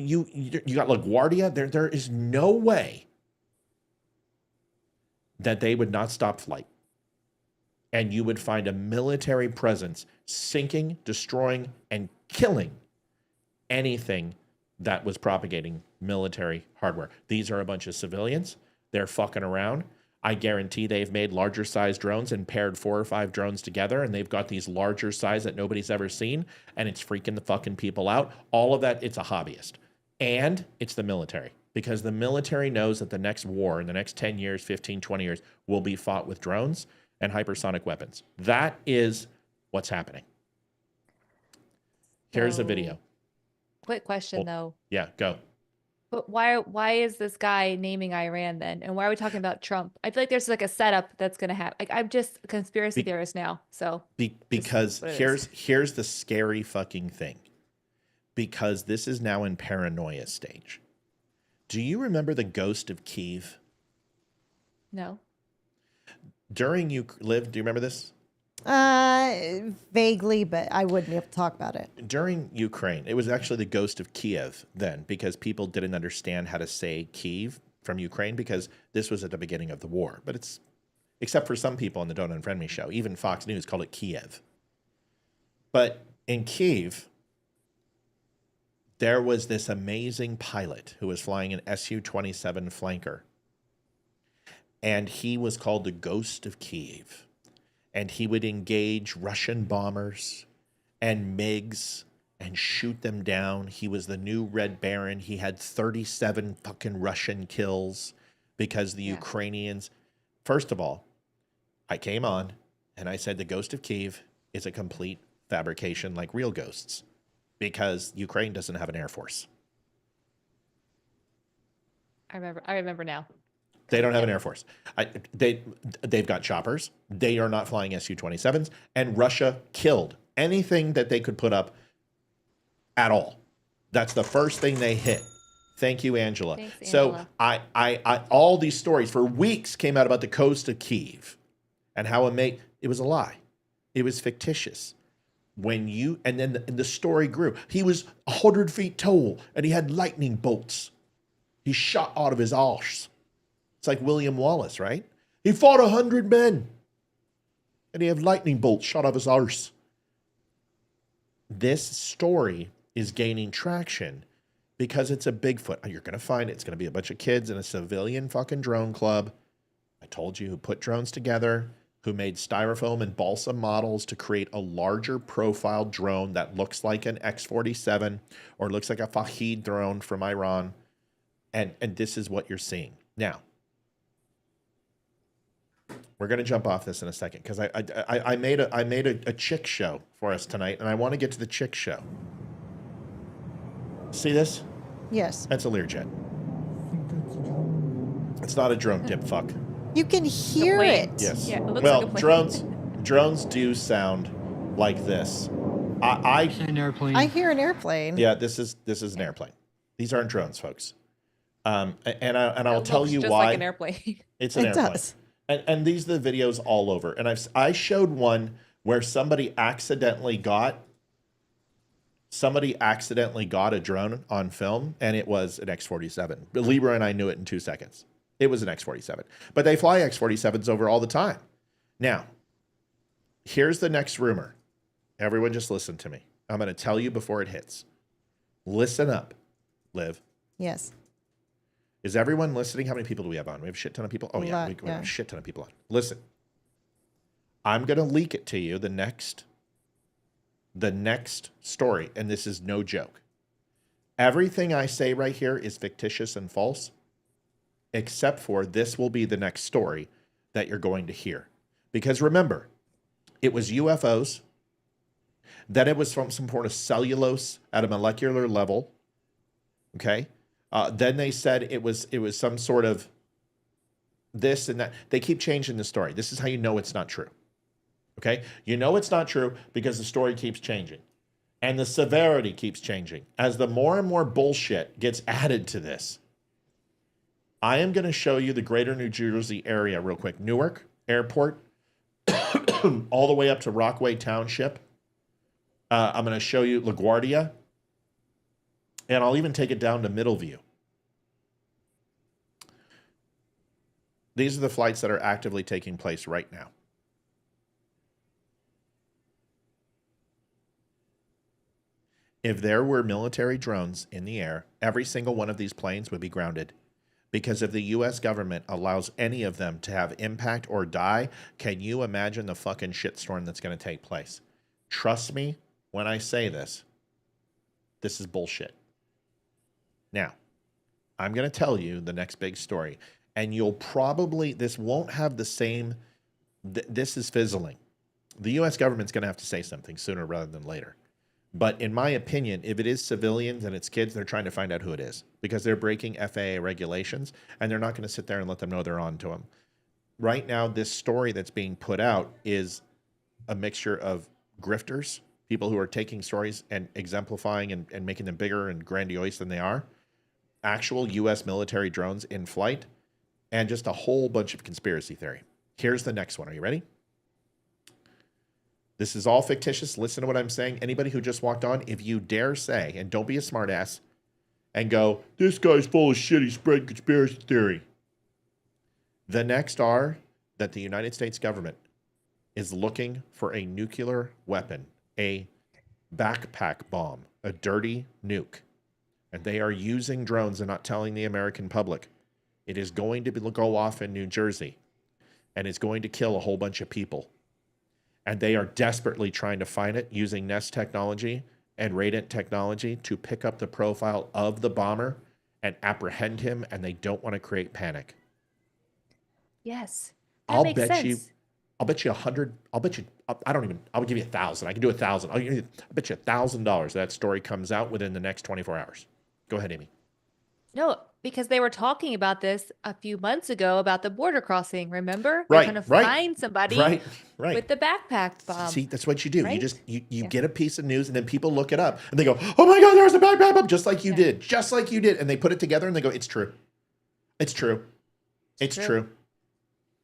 got LaGuardia. There is no way that they would not stop flight. And you would find a military presence sinking, destroying, and killing anything that was propagating military hardware. These are a bunch of civilians. They're fucking around. I guarantee they've made larger size drones and paired 4 or 5 drones together, and they've got these larger size that nobody's ever seen, and it's freaking the fucking people out. All of that, it's a hobbyist. And it's the military, because the military knows that the next war in the next 10 years, 15, 20 years will be fought with drones and hypersonic weapons. That is what's happening. Here's a video. Quick question, though. Yeah, go. But why is this guy naming Iran then? And why are we talking about Trump? I feel like there's like a setup that's going to happen. Like, I'm just a conspiracy theorist now. So because here's the scary fucking thing. Because this is now in paranoia stage. Do you remember the ghost of Kiev? No. During Liv, do you remember this? Vaguely, but I wouldn't be able to talk about it. During Ukraine, it was actually the ghost of Kiev then, because people didn't understand how to say Kiev from Ukraine, because this was at the beginning of the war. But it's, except for some people on the Don't Unfriend Me show, even Fox News called it Kiev. But in Kiev, there was this amazing pilot who was flying an Su-27 flanker. And he was called the Ghost of Kiev. And he would engage Russian bombers and MiGs and shoot them down. He was the new Red Baron. He had 37 fucking Russian kills because the Ukrainians... First of all, I came on and I said the Ghost of Kiev is a complete fabrication like real ghosts, because Ukraine doesn't have an air force. I remember now. They don't have an air force. They've got choppers. They are not flying Su-27s. And Russia killed anything that they could put up at all. That's the first thing they hit. Thank you, Angela. Thanks, Angela. So I all these stories for weeks came out about the coast of Kiev and how it was a lie. It was fictitious. And then the story grew. He was 100 feet tall and he had lightning bolts. He shot out of his arse. It's like William Wallace, right? He fought 100 men. And he had lightning bolts shot off his arse. This story is gaining traction because it's a Bigfoot. You're going to find it's going to be a bunch of kids in a civilian fucking drone club. I told you, who put drones together, who made styrofoam and balsa models to create a larger profile drone that looks like an X-47 or looks like a Fahid drone from Iran. And this is what you're seeing. Now, we're going to jump off this in a second because I made a chick show for us tonight, and I want to get to the chick show. See this? Yes. That's a Learjet. It's not a drone, dip fuck. You can hear it. Yes. Yeah, it looks well, like a plane. drones do sound like this. An airplane. I hear an airplane. Yeah, this is an airplane. These aren't drones, folks. And I'll tell you just why. Like an airplane. It's an airplane. Does. And these are the videos all over. And I showed one where somebody accidentally got a drone on film, and it was an X-47. Libra and I knew it in 2 seconds. It was an X-47. But they fly X-47s over all the time. Now, here's the next rumor. Everyone just listen to me. I'm going to tell you before it hits. Listen up, Liv. Yes. Is everyone listening? How many people do we have on? We have a shit ton of people? Oh, yeah. We have a shit ton of people on. Listen. I'm going to leak it to you, the next story, and this is no joke. Everything I say right here is fictitious and false, except for this will be the next story that you're going to hear. Because remember, it was UFOs, then it was from some sort of cellulose at a molecular level, okay? Then they said it was some sort of this and that. They keep changing the story. This is how you know it's not true. Okay? You know it's not true because the story keeps changing. And the severity keeps changing. As the more and more bullshit gets added to this, I am going to show you the greater New Jersey area real quick. Newark Airport, all the way up to Rockaway Township. I'm going to show you LaGuardia. And I'll even take it down to Middleview. These are the flights that are actively taking place right now. If there were military drones in the air, every single one of these planes would be grounded. Because if the U.S. government allows any of them to have impact or die, can you imagine the fucking shitstorm that's going to take place? Trust me when I say this. This is bullshit. Now, I'm going to tell you the next big story. And you'll probably, this won't have the same, this is fizzling. The U.S. government's going to have to say something sooner rather than later. But in my opinion, if it is civilians and it's kids, they're trying to find out who it is because they're breaking FAA regulations and they're not going to sit there and let them know they're on to them. Right now, this story that's being put out is a mixture of grifters, people who are taking stories and exemplifying and making them bigger and grandiose than they are, actual U.S. military drones in flight, and just a whole bunch of conspiracy theory. Here's the next one. Are you ready? This is all fictitious. Listen to what I'm saying. Anybody who just walked on, if you dare say, and don't be a smartass, and go, this guy's full of shit, he's spreading conspiracy theory. The next are that the United States government is looking for a nuclear weapon, a backpack bomb, a dirty nuke. And they are using drones and not telling the American public. It is going to go off in New Jersey, and it's going to kill a whole bunch of people. And they are desperately trying to find it using Nest technology and Radiant technology to pick up the profile of the bomber and apprehend him, and they don't want to create panic. Yes. I'll bet you 100. I'll give you 1,000. I can do 1,000. I bet you $1,000 that story comes out within the next 24 hours. Go ahead, Amy. No, because they were talking about this a few months ago about the border crossing. Remember? Right, They're trying to right, find somebody right. with the backpack bomb. See, that's what you do. right? You just get a piece of news and then people look it up and they go, "Oh my God, there's a backpack bomb," just like you did, and they put it together and they go, "It's true, it's true, it's true."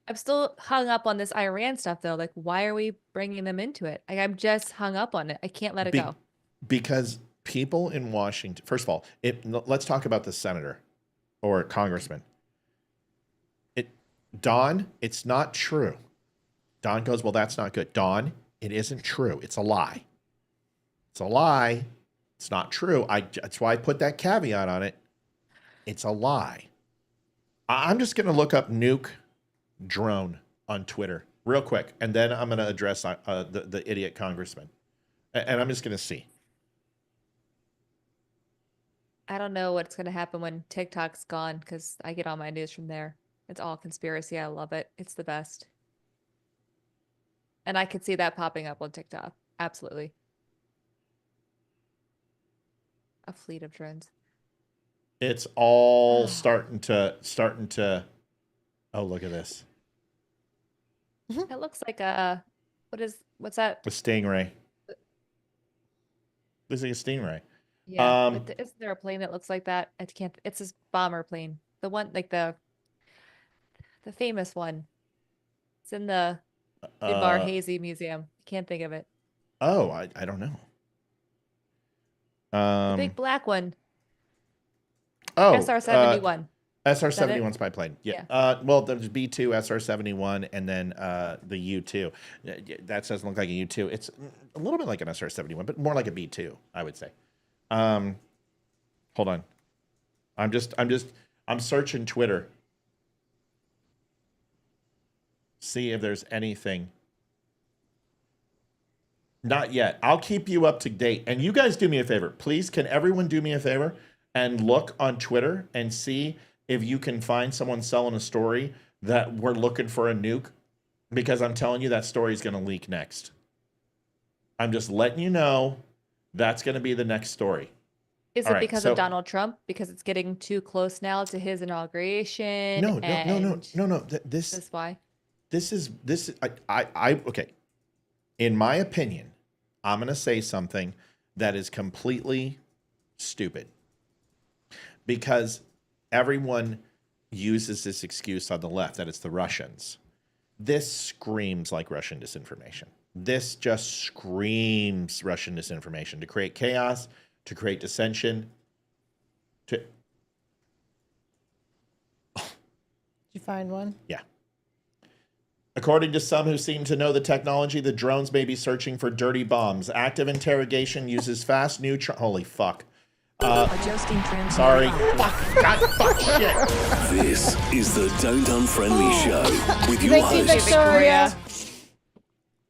I'm still hung up on this Iran stuff though. Like, why are we bringing them into it? Like, I'm just hung up on it. I can't let it go. Because people in Washington, first of all, let's talk about the senator or congressman. Don, it's not true. Don goes, "Well, that's not good." Don, it isn't true. It's a lie. It's a lie. It's not true. That's why I put that caveat on it. It's a lie. I'm just going to look up nuke drone on Twitter real quick, and then I'm going to address the idiot congressman. And I'm just going to see. I don't know what's going to happen when TikTok's gone because I get all my news from there. It's all conspiracy. I love it. It's the best. And I could see that popping up on TikTok. Absolutely. A fleet of drones. It's all starting to. Oh, look at this. That looks like what's that? A stingray. Looks like a stingray. Yeah. Isn't there a plane that looks like that? It's this bomber plane. The one, like the famous one. It's in the Hazy Museum. Can't think of it. Oh, I don't know. The big black one. Oh, SR-71. SR-71 spy plane. Yeah. Well, there's B-2, SR-71, and then the U-2. That doesn't look like a U-2. It's a little bit like an SR-71, but more like a B-2, I would say. Hold on. I'm searching Twitter. See if there's anything. Not yet. I'll keep you up to date. And you guys do me a favor. Please, can everyone do me a favor and look on Twitter and see if you can find someone selling a story that we're looking for a nuke? Because I'm telling you that story is going to leak next. I'm just letting you know that's going to be the next story. Is it because of Donald Trump? Because it's getting too close now to his inauguration? No. This is why. This is okay. In my opinion, I'm going to say something that is completely stupid because everyone uses this excuse on the left that it's the Russians. This screams like Russian disinformation. This just screams Russian disinformation to create chaos, to create dissension, to... Did you find one? Yeah. According to some who seem to know the technology, the drones may be searching for dirty bombs. Active interrogation uses fast neutron... Holy fuck. Adjusting transmitter Sorry. output. Fuck. God, fuck, shit. This is the Don't Unfriend Me Show with your Thank you, hosts, Victoria.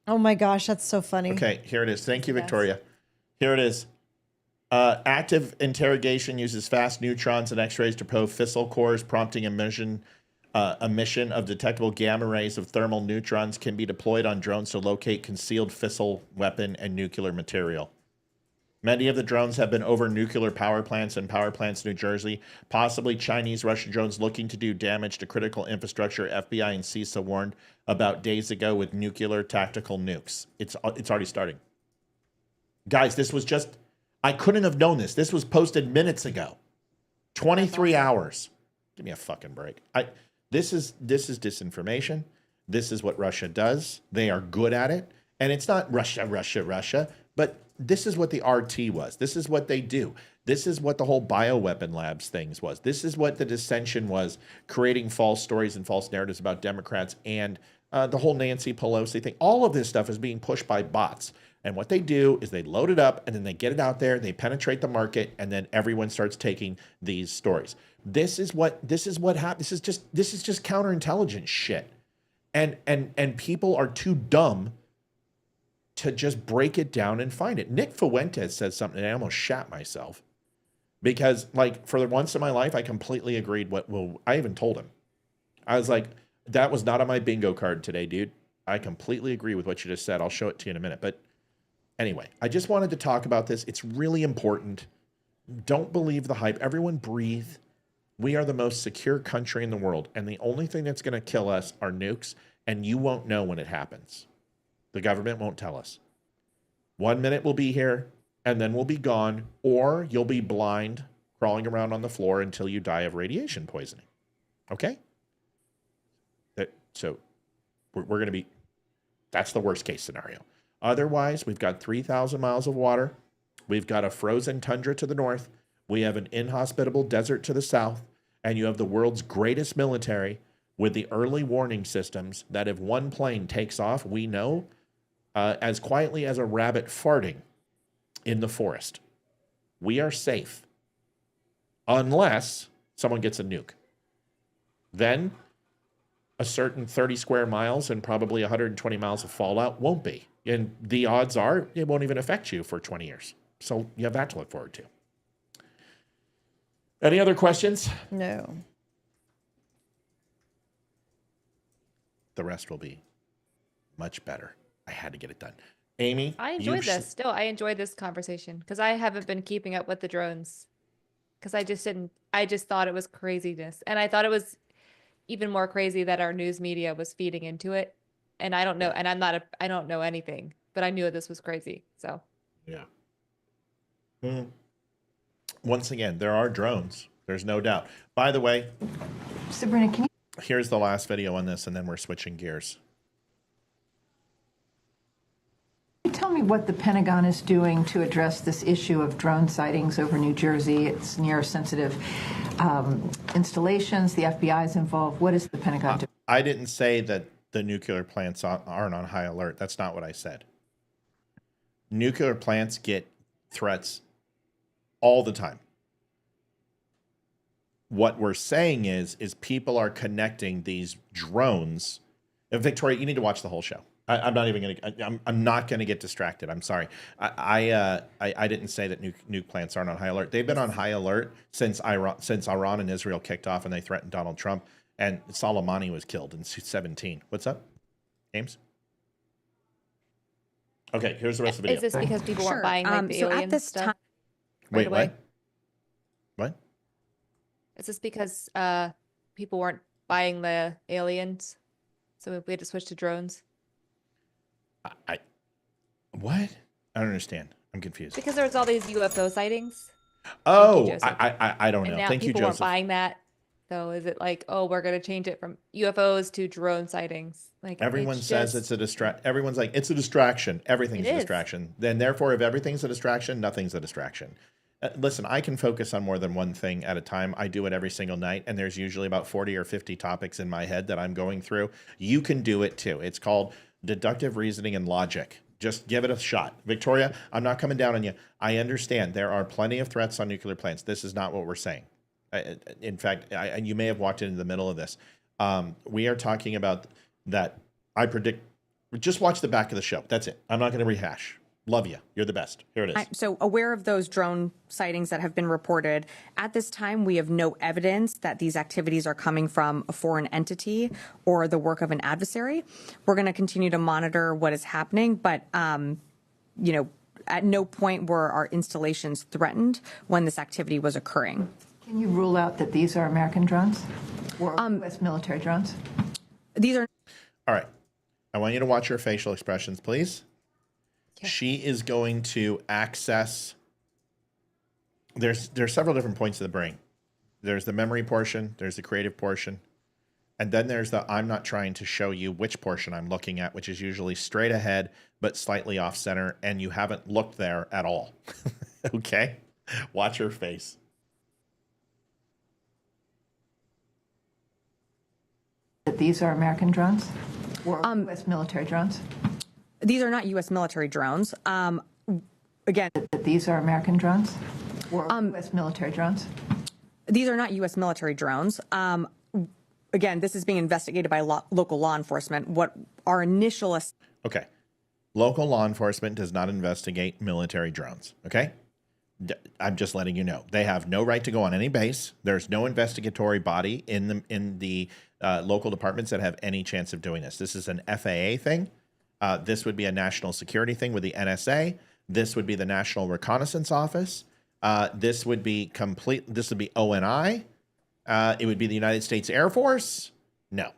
Oh my gosh, that's so funny. Okay, here it is. Thank you, Victoria. Here it is. Active interrogation uses fast neutrons and X-rays to probe fissile cores, prompting emission of detectable gamma rays of thermal neutrons can be deployed on drones to locate concealed fissile weapon and nuclear material. Many of the drones have been over nuclear power plants in New Jersey, possibly Chinese Russian drones looking to do damage to critical infrastructure. FBI and CISA warned about days ago with nuclear tactical nukes. It's already starting. Guys, this was just, I couldn't have known this. This was posted minutes ago. 23 hours. Give me a fucking break. This is disinformation. This is what Russia does. They are good at it. And it's not Russia, but this is what the RT was. This is what they do. This is what the whole bioweapon labs things was. This is what the dissension was, creating false stories and false narratives about Democrats and the whole Nancy Pelosi thing. All of this stuff is being pushed by bots. And what they do is they load it up and then they get it out there, they penetrate the market, and then everyone starts taking these stories. This is what happens. This is just counterintelligence shit. And people are too dumb to just break it down and find it. Nick Fuentes said something and I almost shat myself because, like, for the once in my life, I completely agreed. I even told him. I was like, that was not on my bingo card today, dude. I completely agree with what you just said. I'll show it to you in a minute. But anyway, I just wanted to talk about this. It's really important. Don't believe the hype. Everyone breathe. We are the most secure country in the world. And the only thing that's going to kill us are nukes. And you won't know when it happens. The government won't tell us. 1 minute we'll be here and then we'll be gone, or you'll be blind, crawling around on the floor until you die of radiation poisoning. Okay? So we're going to be, that's the worst case scenario. Otherwise, we've got 3,000 miles of water. We've got a frozen tundra to the north. We have an inhospitable desert to the south. And you have the world's greatest military with the early warning systems that if one plane takes off, we know as quietly as a rabbit farting in the forest. We are safe unless someone gets a nuke. Then a certain 30 square miles and probably 120 miles of fallout won't be. And the odds are it won't even affect you for 20 years. So you have that to look forward to. Any other questions? No. The rest will be much better. I had to get it done. Amy? I enjoyed this. Still, I enjoyed this conversation because I haven't been keeping up with the drones because I just thought it was craziness. And I thought it was even more crazy that our news media was feeding into it. And I don't know. And I don't know anything, but I knew this was crazy. So. Yeah. Once again, there are drones. There's no doubt. By the way, Sabrina, can you? Here's the last video on this, and then we're switching gears. Tell me what the Pentagon is doing to address this issue of drone sightings over New Jersey. It's near sensitive installations. The FBI is involved. What is the Pentagon doing? I didn't say that the nuclear plants aren't on high alert. That's not what I said. Nuclear plants get threats all the time. What we're saying is people are connecting these drones. And Victoria, you need to watch the whole show. I'm not even going to. I'm not going to get distracted. I'm sorry. I didn't say that nuke plants aren't on high alert. They've been on high alert since Iran and Israel kicked off and they threatened Donald Trump and Soleimani was killed in 2017. What's up, James? Okay, here's the rest of the video. Is this because people weren't buying like the alien at this stuff? time, Wait, away? What? Is this because people weren't buying the aliens, so we had to switch to drones? What? I don't understand. I'm confused. Because there was all these UFO sightings. Oh, Joseph. I don't And know. now Thank you, people weren't Joseph. buying that. So is it like, oh, we're going to change it from UFOs to drone sightings? Like Everyone says it's a distraction. Everyone's like, it's a distraction. Everything's It a is. distraction. Then therefore, if everything's a distraction, nothing's a distraction. Listen, I can focus on more than one thing at a time. I do it every single night, and there's usually about 40 or 50 topics in my head that I'm going through. You can do it too. It's called deductive reasoning and logic. Just give it a shot. Victoria, I'm not coming down on you. I understand there are plenty of threats on nuclear plants. This is not what we're saying. In fact, you may have walked into the middle of this. We are talking about that. I predict. Just watch the back of the show. That's it. I'm not going to rehash. Love you. You're the best. Here it is. So aware of those drone sightings that have been reported. At this time, we have no evidence that these activities are coming from a foreign entity or the work of an adversary. We're going to continue to monitor what is happening, but at no point were our installations threatened when this activity was occurring. Can you rule out that these are American drones or U.S. military drones? These are. All right. I want you to watch her facial expressions, please. Okay. She is going to access. There's several different points of the brain. There's the memory portion. There's the creative portion. And then there's the I'm not trying to show you which portion I'm looking at, which is usually straight ahead, but slightly off center. And you haven't looked there at all. Okay. Watch her face. That these are American drones or U.S. military drones? These are not U.S. military drones. Again, that these are American drones or U.S. military drones? These are not U.S. military drones. Again, this is being investigated by local law enforcement. What our initial... Okay. Local law enforcement does not investigate military drones, okay? I'm just letting you know. They have no right to go on any base. There's no investigatory body in the local departments that have any chance of doing this. This is an FAA thing. This would be a national security thing with the NSA. This would be the National Reconnaissance Office. This would be ONI. It would be the United States Air Force. No.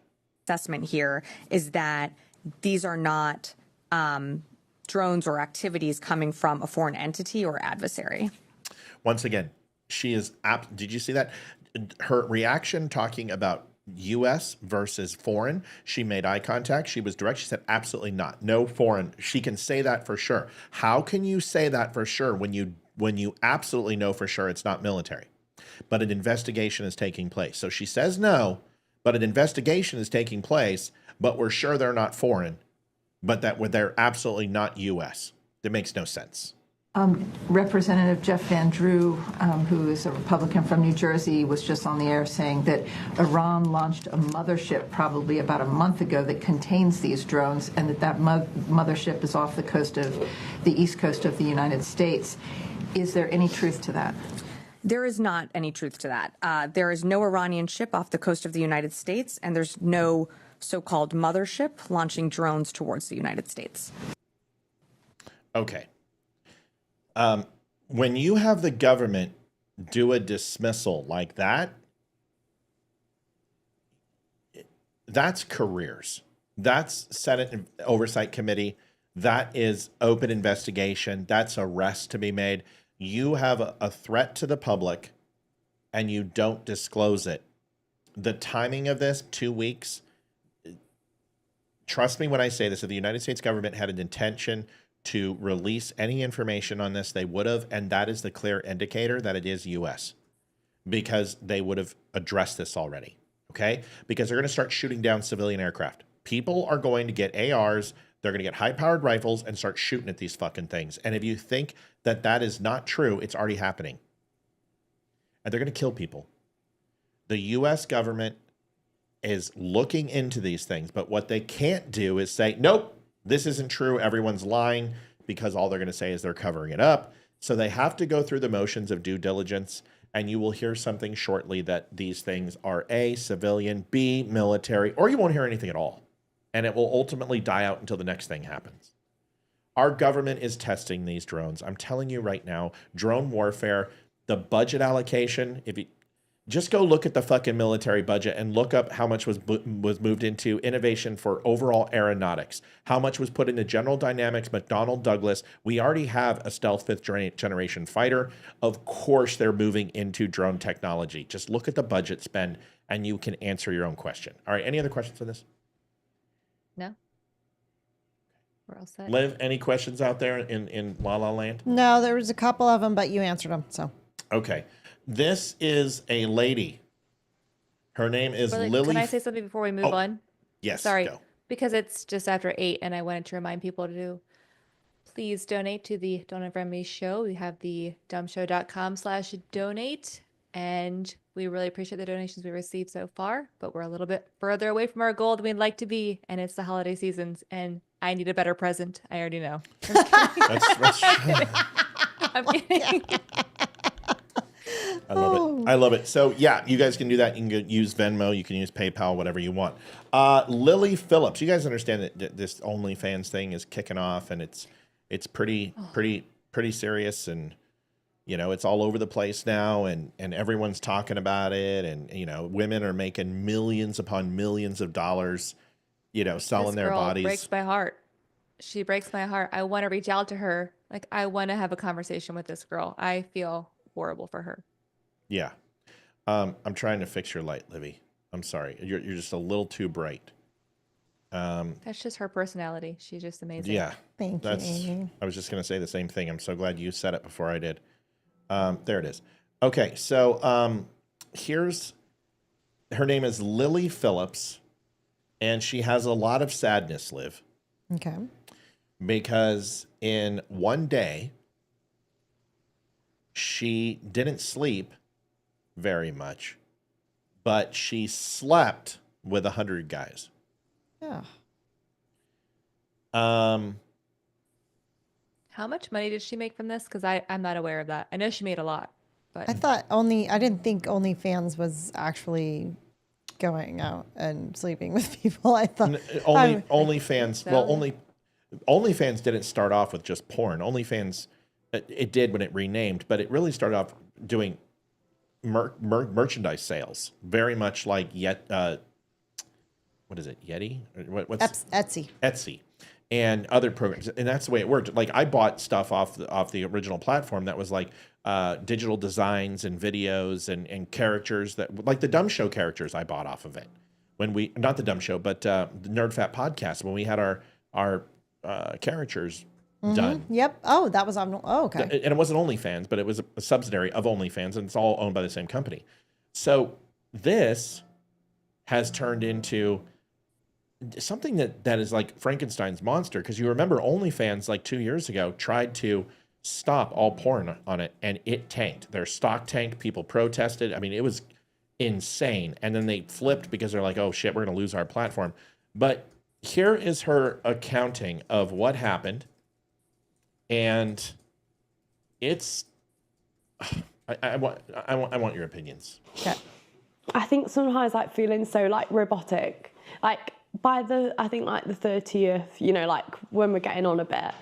Assessment here is that these are not drones or activities coming from a foreign entity or adversary. Once again, she is did you see that? Her reaction talking about U.S. versus foreign, she made eye contact. She was direct. She said, absolutely not. No foreign. She can say that for sure. How can you say that for sure when you absolutely know for sure it's not military? But an investigation is taking place. So she says no, but an investigation is taking place, but we're sure they're not foreign, but that they're absolutely not U.S. That makes no sense. Representative Jeff Van Drew, who is a Republican from New Jersey, was just on the air saying that Iran launched a mothership probably about a month ago that contains these drones, and that mothership is off the coast of the east coast of the United States. Is there any truth to that? There is not any truth to that. There is no Iranian ship off the coast of the United States, and there's no so-called mothership launching drones towards the United States. Okay. When you have the government do a dismissal like that, that's careers. That's Senate Oversight Committee. That is open investigation. That's arrest to be made. You have a threat to the public and you don't disclose it. The timing of this, 2 weeks, trust me when I say this, if the United States government had an intention to release any information on this, they would have, and that is the clear indicator that it is U.S. because they would have addressed this already, okay? Because they're going to start shooting down civilian aircraft. People are going to get ARs, they're going to get high-powered rifles and start shooting at these fucking things. And if you think that that is not true, it's already happening. And they're going to kill people. The U.S. government is looking into these things, but what they can't do is say, nope, this isn't true, everyone's lying, because all they're going to say is they're covering it up. So they have to go through the motions of due diligence, and you will hear something shortly that these things are A, civilian, B, military, or you won't hear anything at all. And it will ultimately die out until the next thing happens. Our government is testing these drones. I'm telling you right now, drone warfare, the budget allocation, just go look at the fucking military budget and look up how much was moved into innovation for overall aeronautics. How much was put into General Dynamics, McDonnell Douglas. We already have a stealth 5th generation fighter. Of course, they're moving into drone technology. Just look at the budget spend and you can answer your own question. All right, any other questions on this? No? We're all set. Liv, any questions out there in La La Land? No, there was a couple of them, but you answered them. So Okay. This is a lady. Her name is Really, Lily. can I say something before we move on? Yes. Sorry, Go. because it's just after 8 and I wanted to remind people to please donate to the Don't Unfriend Me show. We have the dumbshow.com/donate, and we really appreciate the donations we received so far, but we're a little bit further away from our goal than we'd like to be, and it's the holiday seasons, and I need a better present. I already know. That's I'm kidding. I love it. I love it. So yeah, you guys can do that. You can use Venmo. You can use PayPal, whatever you want. Lily Phillips. You guys understand that this OnlyFans thing is kicking off, and it's pretty serious, and you know it's all over the place now, and everyone's talking about it, and you know women are making millions upon millions of dollars, you know, selling This their girl bodies. breaks my heart. She breaks my heart. I want to reach out to her. Like, I want to have a conversation with this girl. I feel horrible for her. Yeah. I'm trying to fix your light, Livy. I'm sorry. You're just a little too bright. That's just her personality. She's just amazing. Yeah. Thank you, Amy. I was just going to say the same thing. I'm so glad you said it before I did. There it is. Okay. So her name is Lily Phillips, and she has a lot of sadness, Liv. Okay. Because in one day, she didn't sleep very much, but she slept with 100 guys. Yeah. How much money did she make from this? Because I'm not aware of that. I know she made a lot, but I didn't think OnlyFans was actually going out and sleeping with people. I thought OnlyFans. so. Well, OnlyFans didn't start off with just porn. OnlyFans, it did when it renamed, but it really started off doing merchandise sales, very much like what is it, Yeti? What's Etsy. Etsy, and other programs, and that's the way it worked. Like I bought stuff off the original platform that was like digital designs and videos and characters that like the Dumb Show characters I bought off of it when we not the Dumb Show but the Nerd Fat podcast when we had our characters done. Yep. Oh, that was on. Oh, okay. And it wasn't OnlyFans, but it was a subsidiary of OnlyFans, and it's all owned by the same company. So this has turned into something that is like Frankenstein's monster, because you remember OnlyFans like 2 years ago tried to stop all porn on it, and it tanked. Their stock tanked. People protested. I mean, it was insane. And then they flipped because they're like, oh shit, we're going to lose our platform. But here is her accounting of what happened. And it's, I want your opinions. Okay. I think sometimes like feeling so like robotic, like by the 30th, you know, like when we're getting on a bit,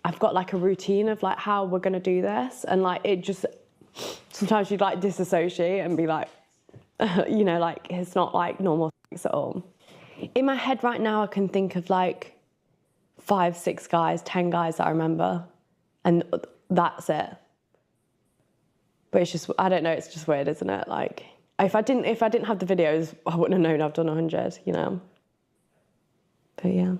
I've got like a routine of like how we're going to do this. And like, it just, sometimes you'd like disassociate and be like, you know, like it's not like normal sex at all. In my head right now, I can think of like 5, 6 guys, 10 guys that I remember, and that's it. But it's just, I don't know, it's just weird, isn't it? Like, if I didn't have the videos, I wouldn't have known I've done 100, you know? But yeah.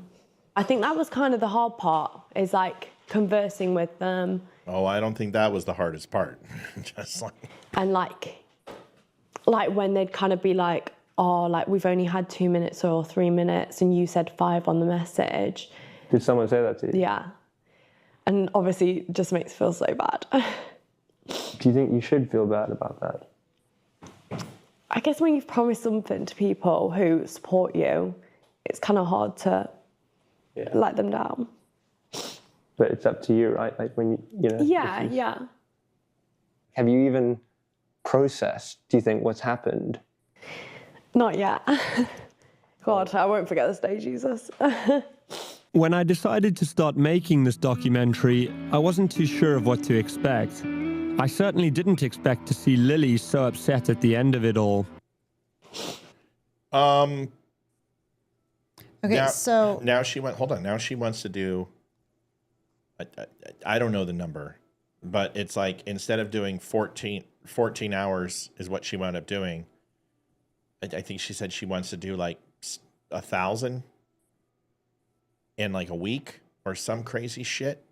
I think that was kind of the hard part, is like conversing with them. Oh, I don't think that was the hardest part. Just like... And like when they'd kind of be like, oh, like we've only had 2 minutes or 3 minutes and you said 5 on the message. Did someone say that to you? Yeah. And obviously it just makes me feel so bad. Do you think you should feel bad about that? I guess when you've promised something to people who support you, it's kind of hard to let them down. But it's up to you, right? Like when you know. Yeah, yeah. Have you even processed, do you think, what's happened? Not yet. God, I won't forget this day, Jesus. When I decided to start making this documentary, I wasn't too sure of what to expect. I certainly didn't expect to see Lily so upset at the end of it all. Okay, now she went. Hold on. Now she wants to do. I don't know the number, but it's like instead of doing 14 hours is what she wound up doing. I think she said she wants to do like 1,000 in like a week or some crazy shit.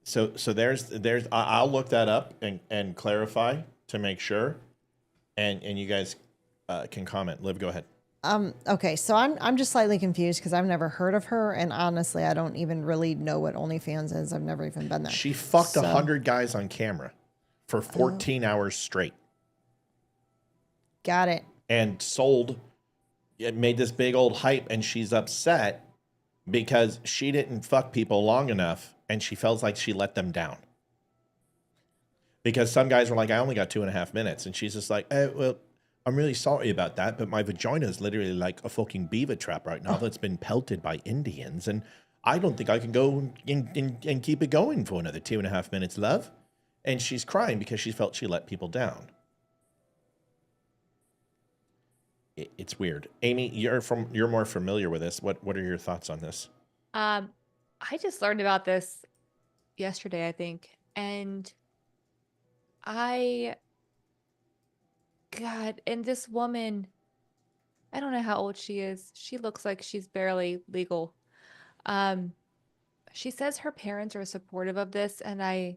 So there's I'll look that up and clarify to make sure, and you guys can comment. Liv, go ahead. Okay, so I'm just slightly confused because I've never heard of her, and honestly, I don't even really know what OnlyFans is. I've never even been there. She fucked 100 guys on camera for 14 hours straight. Got it. And it made this big old hype, and she's upset because she didn't fuck people long enough, and she feels like she let them down. Because some guys were like, I only got 2.5 minutes, and she's just like, well, I'm really sorry about that, but my vagina is literally like a fucking beaver trap right now that's been pelted by Indians, and I don't think I can go and keep it going for another 2.5 minutes, love. And she's crying because she felt she let people down. It's weird. Amy, you're more familiar with this. What are your thoughts on this? I just learned about this yesterday, I think, and God, and this woman, I don't know how old she is. She looks like she's barely legal. She says her parents are supportive of this, and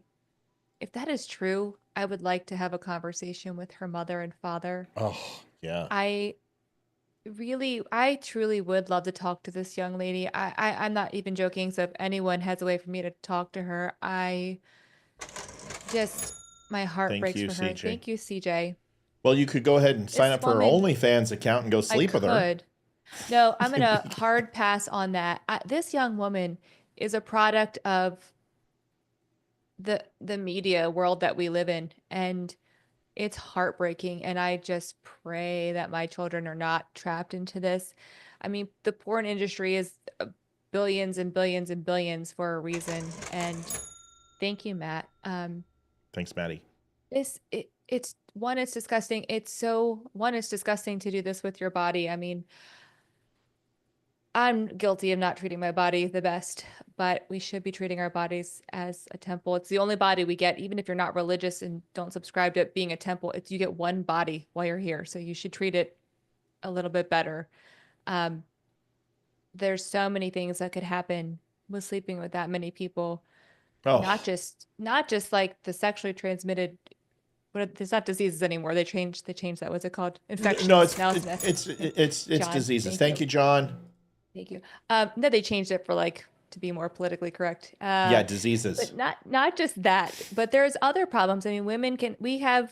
if that is true, I would like to have a conversation with her mother and father. Oh, yeah. I truly would love to talk to this young lady. I'm not even joking. So if anyone has a way for me to talk to her, my heart Thank breaks you, for her. CJ. Thank you, CJ. Well, you could go ahead and sign up for her OnlyFans account and go sleep with her. I could. No, I'm going to hard pass on that. This young woman is a product of the media world that we live in, and it's heartbreaking. And I just pray that my children are not trapped into this. I mean, the porn industry is billions and billions and billions for a reason. And thank you, Matt. Thanks, Maddie. It's disgusting. It's disgusting to do this with your body. I mean, I'm guilty of not treating my body the best, but we should be treating our bodies as a temple. It's the only body we get, even if you're not religious and don't subscribe to it being a temple. You get one body while you're here, so you should treat it a little bit better. There's so many things that could happen with sleeping with that many people. Oh. Not just like the sexually transmitted. It's not diseases anymore. They changed that. What's it called? Infections. No, it's John, diseases. Thank you, John. Thank you. No, they changed it for to be more politically correct. Yeah, diseases. But not just that, but there's other problems. I mean, we have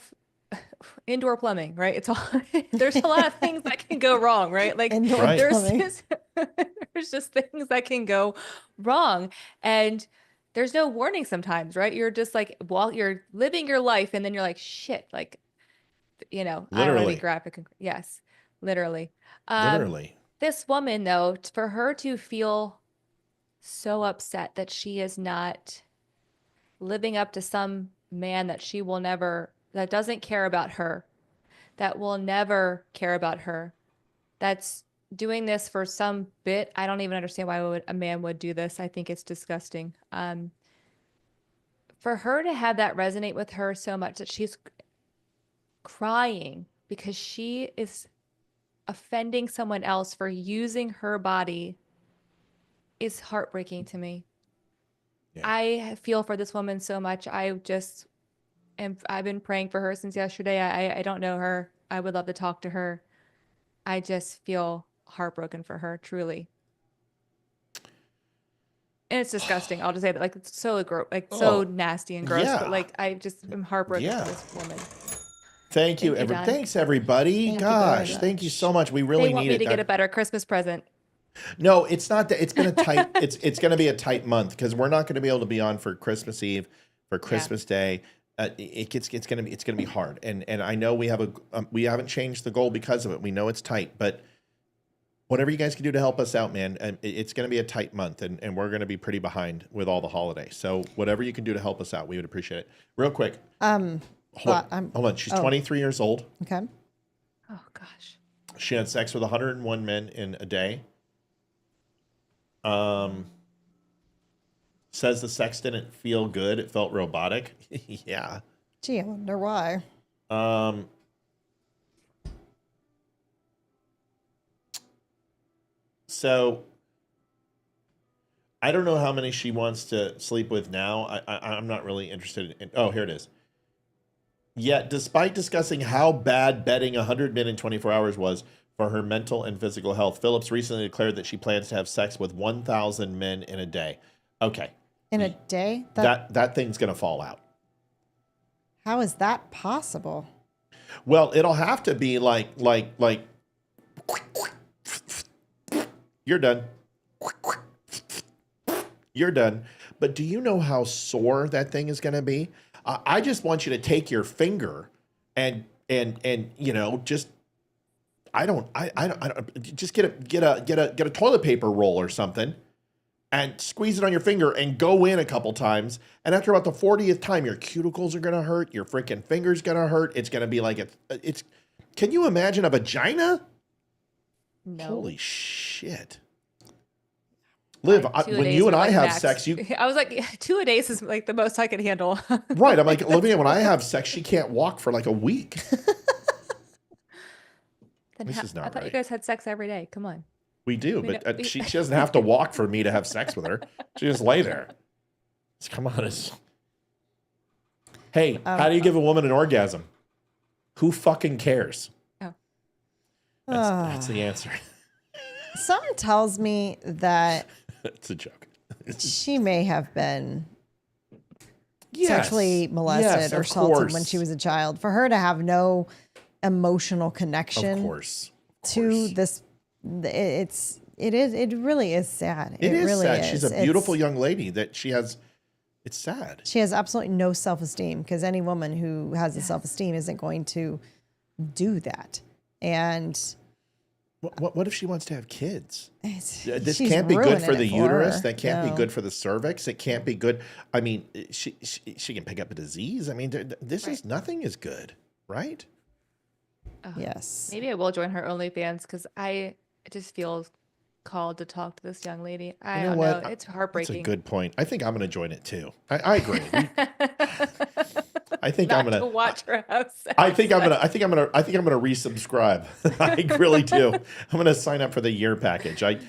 indoor plumbing, right? It's all there's a lot of things that can go wrong, right? Like there's just things that can go wrong, and there's no warning sometimes, right? You're just like, while you're living your life, and then you're like, shit, like, I don't want to be graphic. Yes, literally. Literally. This woman, though, for her to feel so upset that she is not living up to some man that that doesn't care about her, that will never care about her, that's doing this for some bit. I don't even understand why a man would do this. I think it's disgusting. For her to have that resonate with her so much that she's crying because she is offending someone else for using her body is heartbreaking to me. Yeah. I feel for this woman so much. I've been praying for her since yesterday. I don't know her. I would love to talk to her. I just feel heartbroken for her, truly. And it's disgusting. I'll just say that, it's so so nasty and gross. Yeah. But I just am heartbroken for this woman. Thank you. Thanks, everybody. Gosh, thank you so much. We really need it. They want me to get a better Christmas present. No, it's not that. It's been a tight. it's going to be a tight month because we're not going to be able to be on for Christmas Eve, for Christmas Day. It's going to be hard. And I know we haven't changed the goal because of it. We know it's tight, but whatever you guys can do to help us out, man. And it's going to be a tight month, and we're going to be pretty behind with all the holidays. So whatever you can do to help us out, we would appreciate it. Real quick. Hold on. She's 23 years old. Okay. Oh gosh. She had sex with 101 men in a day. Says the sex didn't feel good. It felt robotic. Yeah. Gee, I wonder why. So I don't know how many she wants to sleep with now. I'm not really interested in. Oh, here it is. Yet, despite discussing how bad betting 100 men in 24 hours was for her mental and physical health, Phillips recently declared that she plans to have sex with 1,000 men in a day. Okay. In a day? That thing's going to fall out. How is that possible? Well, it'll have to be like you're done. You're done. But do you know how sore that thing is going to be? I just want you to take your finger and you know, just I don't just get a toilet paper roll or something and squeeze it on your finger and go in a couple times. And after about the 40th time, your cuticles are going to hurt. Your freaking finger's going to hurt. It's going to be like it's. Can you imagine a vagina? No. Holy shit. Liv, Like, when you and I like have max. sex, you I was like 2 a days is like the most I could handle. right. I'm like, Olivia, when I have sex, she can't walk for like a week. Then This is not I thought you right. guys had sex every day. Come on. We do, We but don't- we- she doesn't have to walk for me to have sex with her. She just lay there. Come on. Hey, how do you give a woman an orgasm? Who fucking cares? Oh. That's the answer. Something tells me that It's a joke. she may have been Yes. sexually molested Yes, or of assaulted course. when she was a child. For her to have no emotional connection Of course. to this, it really is sad. It is really sad. She's a beautiful It's- young lady that she has. It's sad. She has absolutely no self-esteem because any woman who has a self-esteem isn't going to do that. And What if she wants to have kids? This she's can't be good for ruining the it for uterus. her. That can't be No. good for the cervix. It can't be good. I mean, she can pick up a disease. I mean, this is nothing is good, right? Yes. Maybe I will join her OnlyFans because I just feel called to talk to this young lady. I You know don't what? know. It's That's heartbreaking. a good point. I think I'm going to join it too. I agree. I think I'm Not to going watch her have sex. I think I'm gonna resubscribe. I really do. I'm gonna sign up for the year package. I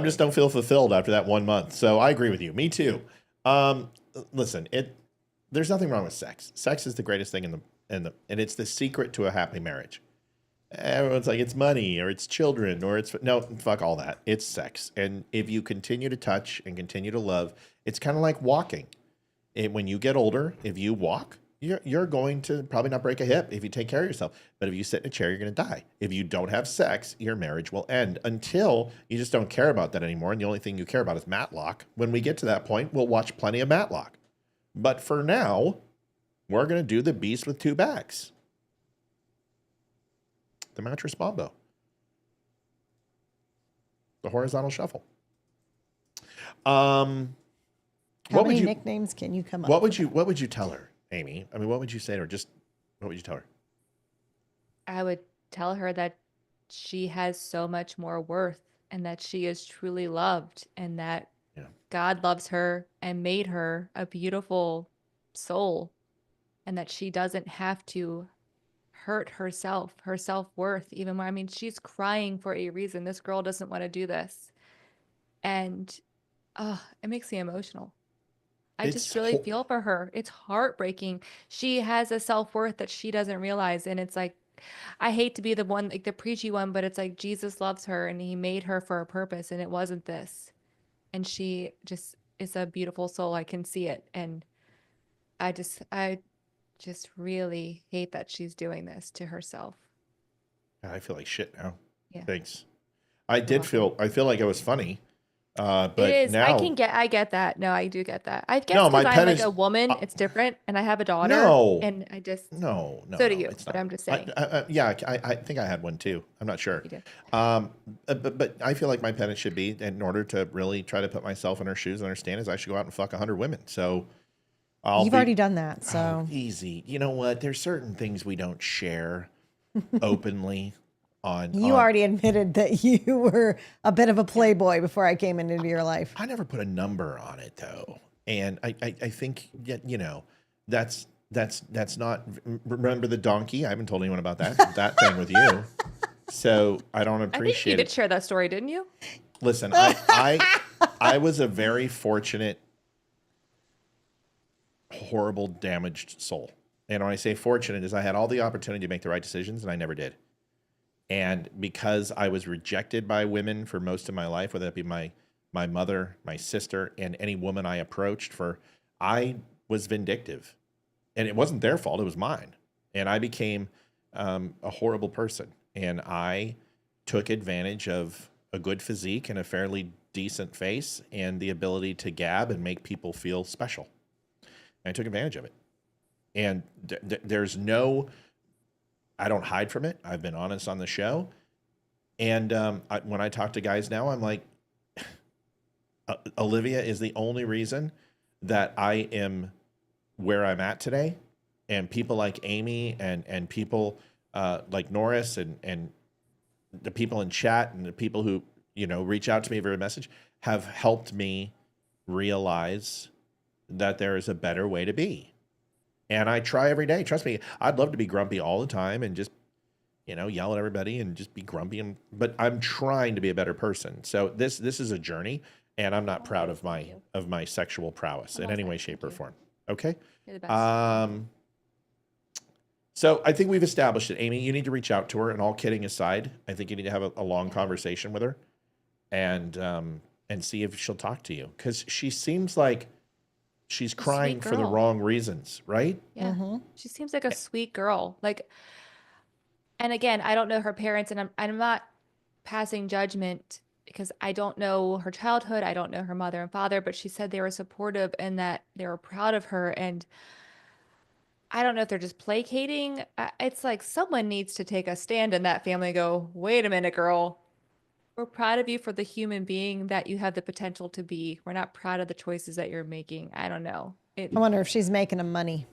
just don't feel fulfilled after that 1 month. So I agree with you. Me too. Listen, there's nothing wrong with sex. Sex is the greatest thing and it's the secret to a happy marriage. Everyone's like, it's money or it's children or it's no, fuck all that. It's sex. And if you continue to touch and continue to love, it's kind of like walking. When you get older, if you walk, you're going to probably not break a hip if you take care of yourself. But if you sit in a chair, you're going to die. If you don't have sex, your marriage will end until you just don't care about that anymore. And the only thing you care about is Matlock. When we get to that point, we'll watch plenty of Matlock. But for now, we're going to do the beast with two backs. The mattress bombo. The horizontal shuffle. How What many would you nicknames can you come up What with? would you tell her, Amy? I mean, what would you say to her? Just what would you tell her? I would tell her that she has so much more worth and that she is truly loved and that God loves her and made her a beautiful soul and that she doesn't have to hurt herself, her self-worth even more. I mean, she's crying for a reason. This girl doesn't want to do this. And it makes me emotional. I just really feel for her. It's heartbreaking. She has a self-worth that she doesn't realize. And it's like, I hate to be the one, like the preachy one, but it's like Jesus loves her and he made her for a purpose and it wasn't this. And she just is a beautiful soul. I can see it. And I just really hate that she's doing this to herself. I feel like shit now. Yeah. Thanks. I feel like it was funny. But It is. now, I get that. No, I do get that. I guess no, my because I'm pen like is a woman, it's different, and I have a daughter. no, And I just no, so do you. it's But not. I'm just saying. Yeah, I think I had one too. I'm not sure. You did. But I feel like my penance should be, in order to really try to put myself in her shoes and understand, is I should go out and fuck 100 women. So You've already done that, so easy. You know what? There's certain things we don't share openly on. you already admitted that you were a bit of a playboy before I came into your life. I never put a number on it though, and I think that's not. Remember the donkey? I haven't told anyone about that thing with you, so I don't I think appreciate you it. did share that story, didn't you? Listen, I was a very fortunate, horrible, damaged soul. And when I say fortunate, is I had all the opportunity to make the right decisions, and I never did. And because I was rejected by women for most of my life, whether that be my mother, my sister, and any woman I approached, I was vindictive. And it wasn't their fault, it was mine. And I became a horrible person. And I took advantage of a good physique and a fairly decent face and the ability to gab and make people feel special. And I took advantage of it. And there's no, I don't hide from it. I've been honest on the show. And when I talk to guys now, I'm like, Olivia is the only reason that I am where I'm at today. And people like Amy and people like Norris and the people in chat and the people who, reach out to me via message have helped me realize that there is a better way to be. And I try every day. Trust me, I'd love to be grumpy all the time and just, yell at everybody and just be grumpy. But I'm trying to be a better person. So this is a journey, and I'm not proud of my sexual prowess in any way, shape, or form. Okay. You're the best. So I think we've established it. Amy, you need to reach out to her. And all kidding aside, I think you need to have a long conversation with her, and see if she'll talk to you, because she seems like she's crying for the wrong reasons, right? Yeah. She seems like a sweet girl. And again, I don't know her parents, and I'm not passing judgment because I don't know her childhood. I don't know her mother and father, but she said they were supportive and that they were proud of her. And I don't know if they're just placating. It's like someone needs to take a stand in that family and go, wait a minute, girl. We're proud of you for the human being that you have the potential to be. We're not proud of the choices that you're making. I don't know. I wonder if she's making them money.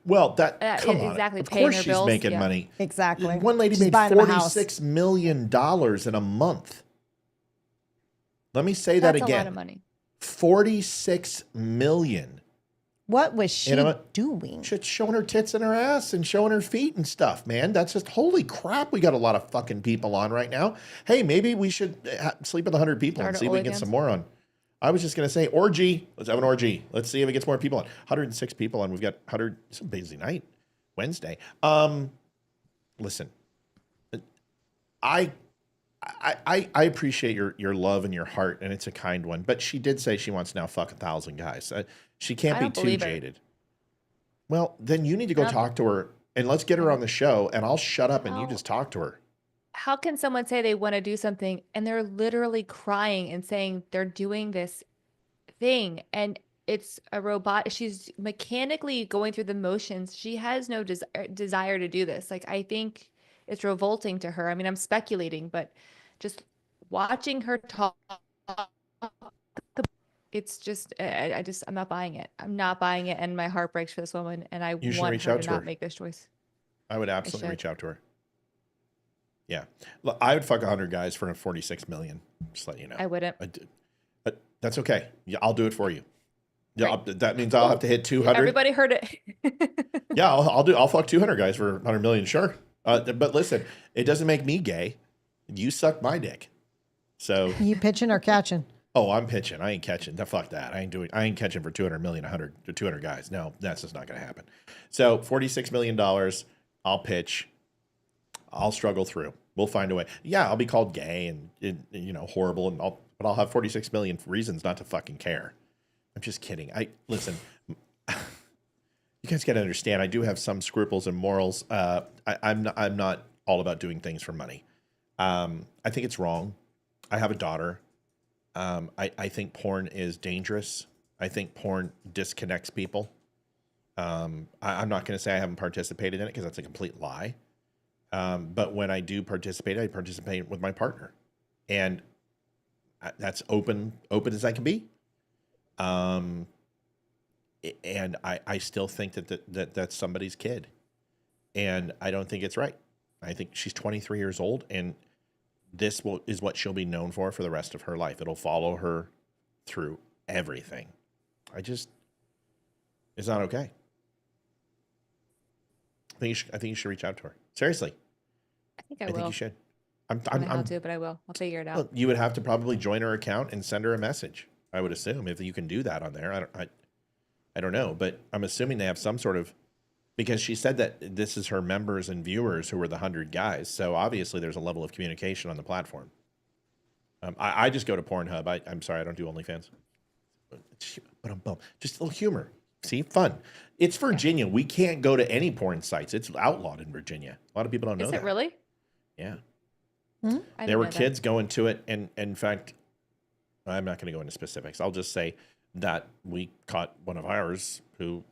Well, come on. Exactly. Of Paying course her she's bills. making money. Exactly. One lady She's made buying them a house. $46 million in a month. Let me say that again. That's a lot of money. $46 million. What was she doing? She's showing her tits and her ass and showing her feet and stuff, man. That's just, holy crap. We got a lot of fucking people on right now. Hey, maybe we should sleep with 100 people and see if we can get some more on. I was just going to say orgy. Let's have an orgy. Let's see if it gets more people on. 106 people on. We've got 100. It's a busy night. Wednesday. Listen, I appreciate your love and your heart, and it's a kind one. But she did say she wants to now fuck 1,000 guys. She can't be too jaded. Well, then you need to go talk to her, and let's get her on the show, and I'll shut up and you just talk to her. How can someone say they want to do something and they're literally crying and saying they're doing this thing, and it's a robot? She's mechanically going through the motions. She has no desire to do this. I think it's revolting to her. I mean, I'm speculating, but just watching her talk, it's just, I'm not buying it. I'm not buying it, and my heart breaks for this woman, and I want her to not make this choice. I would absolutely reach out to her. Yeah. Look, I would fuck 100 guys for $46 million. Just let you know. I wouldn't. But that's okay. Yeah, I'll do it for you. Yeah, Right. that means I'll have to hit 200. Everybody heard it. Yeah, I'll fuck 200 guys for 100 million. Sure. But listen, it doesn't make me gay. You suck my dick. So you pitching or catching? Oh, I'm pitching. I ain't catching. Fuck that. I ain't catching for 200 million, 100 to 200 guys. No, that's just not going to happen. So $46 million, I'll pitch. I'll struggle through. We'll find a way. Yeah, I'll be called gay and horrible, but I'll have 46 million reasons not to fucking care. I'm just kidding. Listen. You guys got to understand. I do have some scruples and morals. I'm not all about doing things for money. I think it's wrong. I have a daughter. I think porn is dangerous. I think porn disconnects people. I'm not going to say I haven't participated in it because that's a complete lie. But when I do participate, I participate with my partner, and that's open as I can be. And I still think that's somebody's kid, and I don't think it's right. I think she's 23 years old, and this is what she'll be known for the rest of her life. It'll follow her through everything. It's not okay. I think you should reach out to her. Seriously. I think I think will. you should. I don't know how to, but I will. I'll figure it out. Well, you would have to probably join her account and send her a message. I would assume if you can do that on there. I don't know, but I'm assuming they have some sort of, because she said that this is her members and viewers who are the 100 guys. So obviously there's a level of communication on the platform. I just go to Pornhub. I'm sorry, I don't do OnlyFans. But just a little humor. See, fun. It's Virginia. We can't go to any porn sites. It's outlawed in Virginia. A lot of people don't know that. Is it really? Yeah. I There were didn't know that. kids going to it, and in fact, I'm not going to go into specifics. I'll just say that we caught one of ours who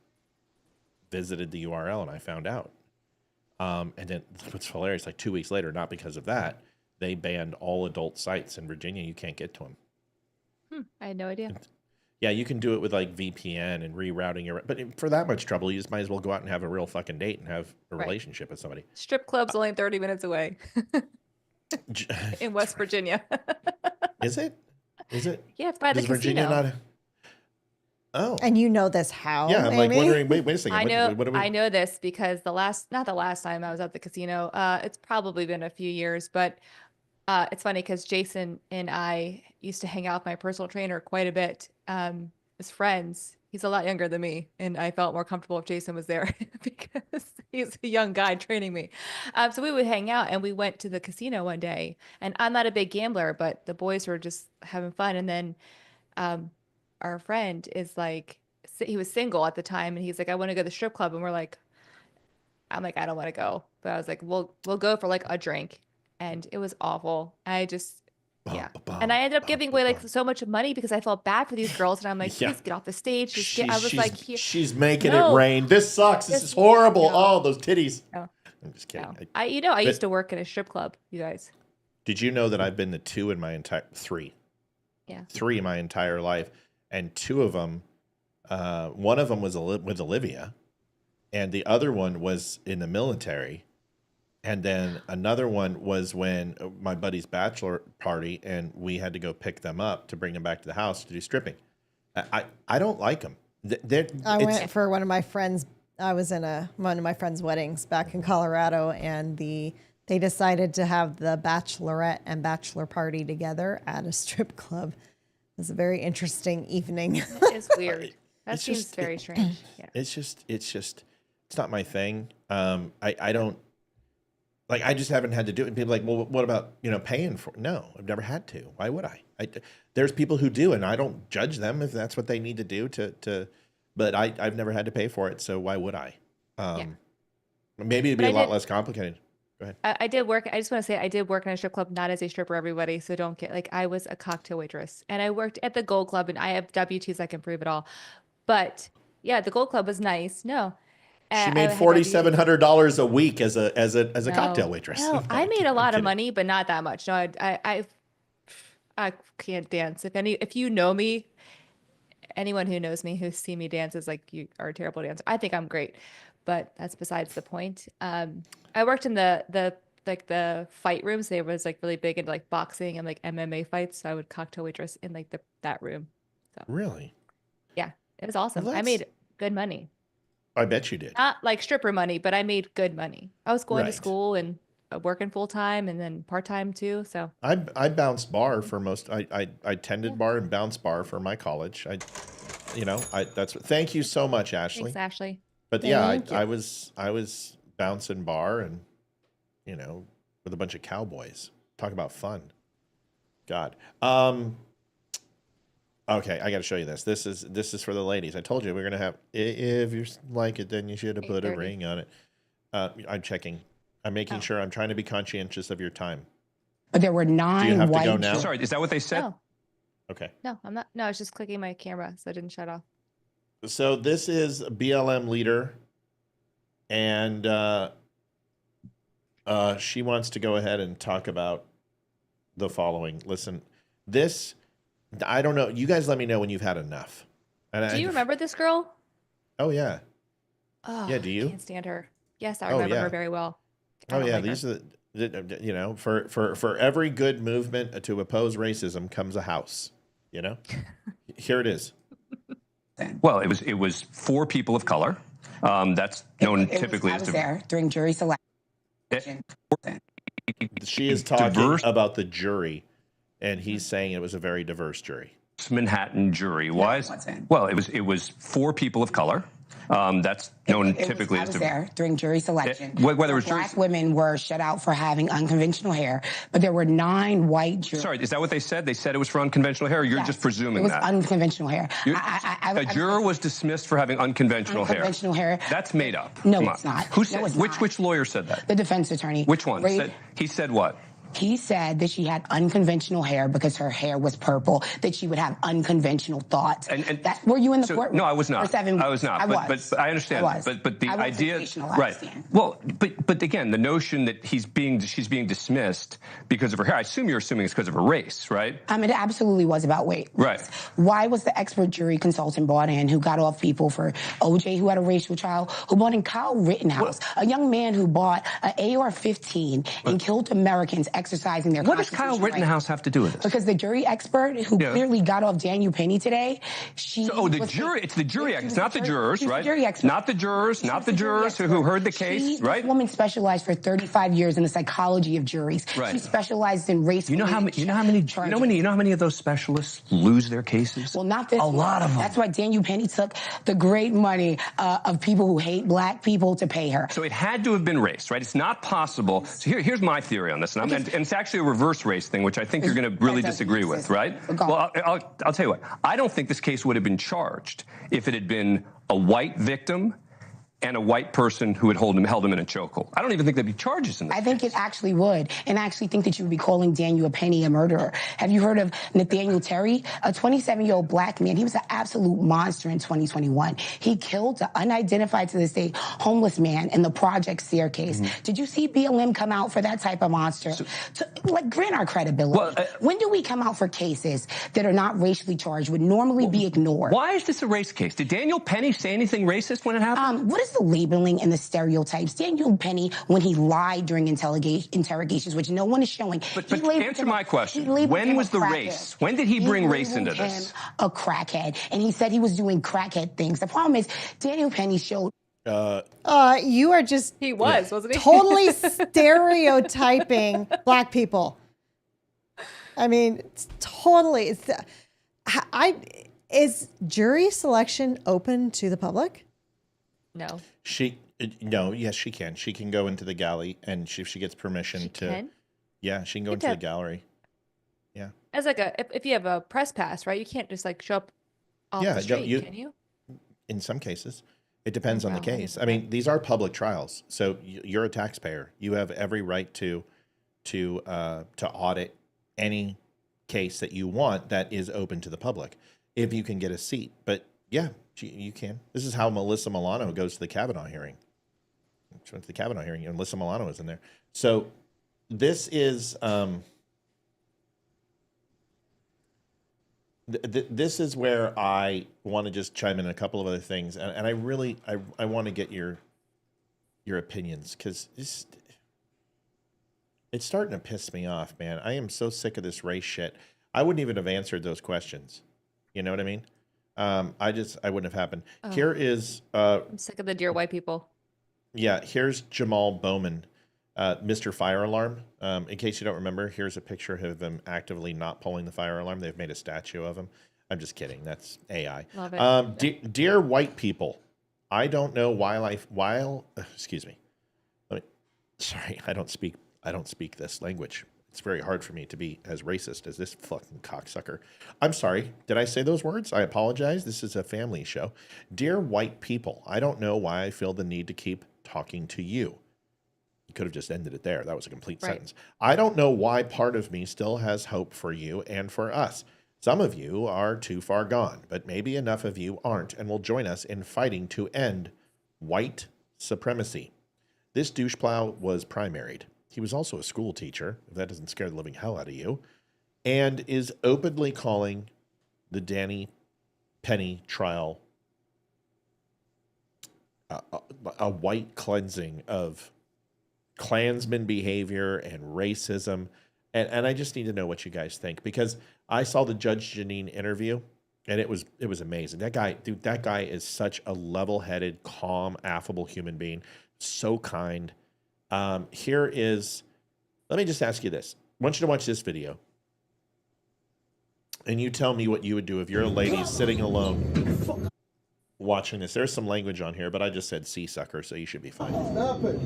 visited the URL, and I found out. And then what's hilarious, like 2 weeks later, not because of that, they banned all adult sites in Virginia. You can't get to them. I had no idea. Yeah, you can do it with like VPN and rerouting your, but for that much trouble, you just might as well go out and have a real fucking date and have a relationship with somebody. Strip club's only 30 minutes away in West Virginia. Is it? Is it? Yeah, it's by the Is Virginia casino. not? Oh. And you know this how? Yeah, I'm like Amy? wondering. Wait a second. I know. What do we? I know this because not the last time I was at the casino. It's probably been a few years, but it's funny because Jason and I used to hang out with my personal trainer quite a bit as friends. He's a lot younger than me, and I felt more comfortable if Jason was there because he's a young guy training me. So we would hang out, and we went to the casino one day. And I'm not a big gambler, but the boys were just having fun. And then our friend is like, he was single at the time, and he's like, I want to go to the strip club. And I'm like, I don't want to go. But I was like, we'll go for like a drink. And it was awful. Yeah. And I ended up giving away like so much money because I felt bad for these girls. And I'm like, please get off the stage. I was like, here. She's making it rain. This sucks. This is horrible. Oh, those titties. No. I'm just kidding. No. I used to work in a strip club, you guys. Did you know that I've been to three in my entire life, and two of them, one of them was with Olivia, and the other one was in the military. And then another one was when my buddy's bachelor party, and we had to go pick them up to bring them back to the house to do stripping. I don't like them. I went for one of my friends. I was in one of my friends' weddings back in Colorado, and they decided to have the bachelorette and bachelor party together at a strip club. It was a very interesting evening. It's weird. That seems very strange. Yeah. It's not my thing. I don't. Like, I just haven't had to do it. And people are like, well, what about, paying for it? No, I've never had to. Why would I? There's people who do, and I don't judge them if that's what they need to do but I've never had to pay for it. So why would I? Maybe it'd be a lot less complicated. Go ahead. I did work. I just want to say I did work in a strip club, not as a stripper, everybody. So don't get I was a cocktail waitress, and I worked at the Gold Club, and I have W-2s. I can prove it all. But yeah, the Gold Club was nice. No. She made $4,700 a week as a cocktail waitress. No, I made a lot of money, but not that much. No, I can't dance. If you know me, anyone who knows me who's seen me dance is like, you are a terrible dancer. I think I'm great, but that's besides the point. I worked in the fight rooms. They was like really big into like boxing and like MMA fights. So I would cocktail waitress in like that room. So really, yeah, it was awesome. Well, I made good money. I bet you did. Not like stripper money, but I made good money. I was going to school and working full time and then part time too. So I bounced bar for most. I tended bar and bounced bar for my college. Thank you so much, Ashley. Thanks, Ashley. But yeah, I was bouncing bar and with a bunch of cowboys. Talk about fun. God. Okay, I got to show you this. This is for the ladies. I told you we're gonna have. If you like it, then you should have put a ring on it. I'm checking. I'm making sure. I'm trying to be conscientious of your time. There were 9 Do you have white. to go now? Sorry, is that what they said? Oh. Okay. No, I'm not. No, I was just clicking my camera, so I didn't shut off. So this is a BLM leader, and she wants to go ahead and talk about the following. Listen, this, I don't know. You guys let me know when you've had enough. And Do you remember this girl? Oh, yeah. Oh, Yeah, do you? I can't stand her. Yes, I Oh, remember yeah. her very well. I Oh, don't yeah. like her. These are, you know, for every good movement to oppose racism comes a house, you know? Here it is. Well, it was for people of color. That's known typically as there during jury selection. She is talking about the jury, and he's saying it was a very diverse jury. Manhattan jury. Why? Well, it was for people of color. That's known typically as there during jury selection. Whether it was Black women were shut out for having unconventional hair, but there were 9 white jurors. Sorry, is that what they said? They said it was for unconventional hair, or you're just presuming it was that? unconventional hair. A juror was dismissed for having unconventional hair. That's made up. No, Come it's on. not. Who said? No, it's Which lawyer said that? The defense attorney. Which one? He said what? He said that she had unconventional hair because her hair was purple, that she would have unconventional thoughts. And that, were you in the courtroom? No, I was not. For 7 weeks? I was not. But I understand. But the idea, right? Well, but again, the notion that she's being dismissed because of her hair. I assume you're assuming it's because of her race, right? It absolutely was about weight. Right. Why was the expert jury consultant brought in who got off people for OJ, who had a racial trial, who brought in Kyle Rittenhouse, a young man who bought an AR-15 and killed Americans exercising their What does Kyle Rittenhouse have to do with this? Because the jury expert who clearly got off Daniel Penny today, it's the jury expert. It's not the jurors, right? Jury expert. Not the jurors who heard the case, right? This woman specialized for 35 years in the psychology of juries. Right. She specialized in race. You know how many of those specialists lose their cases? Well, not this. A lot of them. That's why Daniel Penny took the great money of people who hate black people to pay her. So it had to have been race, right? It's not possible. So here's my theory on this, and it's actually a reverse race thing, which I think you're going to really disagree with, right? Well, I'll tell you what. I don't think this case would have been charged if it had been a white victim and a white person who had held him in a chokehold. I don't even think there'd be charges in this. I think it actually would, and I actually think that you would be calling Daniel Penny a murderer. Have you heard of Nathaniel Terry, a 27-year-old black man? He was an absolute monster in 2021. He killed an unidentified to this day homeless man in the project staircase. Did you see BLM come out for that type of monster? Grant our credibility. When do we come out for cases that are not racially charged, would normally be ignored? Why is this a race case? Did Daniel Penny say anything racist when it happened? What is the labeling and the stereotypes? Daniel Penny, when he lied during interrogations, which no one is showing. But answer my question. When was the race? When did he bring race into this? A crackhead. And he said he was doing crackhead things. The problem is Daniel Penny showed... you are just... He was, wasn't he? Totally stereotyping black people. I mean, it's totally... Is jury selection open to the public? No. Yes, she can. She can go into the galley, and if she gets permission can? Yeah, she can go into the gallery. Yeah. As like if you have a press pass, right? You can't just like show up off the street, can you? In some cases. It depends on the case. I mean, these are public trials, so you're a taxpayer. You have every right to audit any case that you want that is open to the public, if you can get a seat. But yeah, you can. This is how Melissa Milano goes to the Kavanaugh hearing. She went to the Kavanaugh hearing, and Melissa Milano was in there. So this is this is where I want to just chime in a couple of other things, and I really I want to get your opinions, because it's starting to piss me off, man. I am so sick of this race shit. I wouldn't even have answered those questions. You know what I mean? I wouldn't have happened. Oh. Here is I'm sick of the dear white people. Yeah, here's Jamal Bowman, Mr. Fire Alarm. In case you don't remember, here's a picture of him actively not pulling the fire alarm. They've made a statue of him. I'm just kidding. That's AI. Love it. Dear white people, I don't know excuse me. Sorry, I don't speak this language. It's very hard for me to be as racist as this fucking cocksucker. I'm sorry. Did I say those words? I apologize. This is a family show. Dear white people, I don't know why I feel the need to keep talking to you. You could have just ended it there. That was a complete sentence. I don't know why part of me still has hope for you and for us. Some of you are too far gone, but maybe enough of you aren't and will join us in fighting to end white supremacy. This doucheplow was primaried. He was also a school teacher, if that doesn't scare the living hell out of you, and is openly calling the Danny Penny trial a white cleansing of Klansman behavior and racism. And I just need to know what you guys think, because I saw the Judge Jeanine interview and it was amazing. That guy is such a level-headed, calm, affable human being. So kind. Let me just ask you this. I want you to watch this video. And you tell me what you would do if you're a lady sitting alone watching this. There's some language on here, but I just said sea sucker, so you should be fine. Stop it.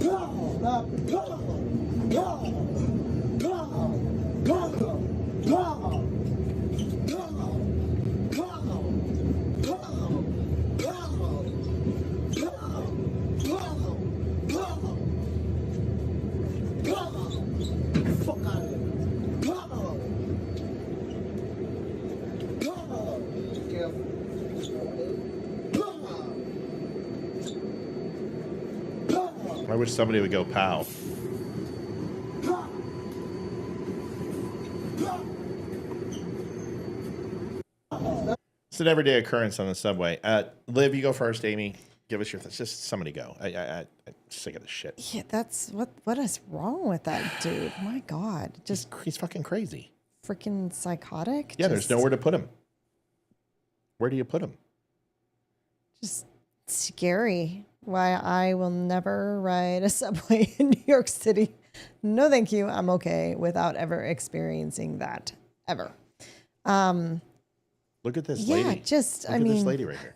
Stop it. Fuck out of here. I wish somebody would go pow. It's an everyday occurrence on the subway. Liv, you go first. Amy, give us your thoughts. Just somebody go. I'm sick of this shit. Yeah, that's what is wrong with that dude? My God, he's fucking crazy. Freaking psychotic. Yeah, there's nowhere to put him. Where do you put him? Just scary. Why I will never ride a subway in New York City. No, thank you. I'm okay without ever experiencing that ever. Look at this yeah, lady. Look at this lady right here.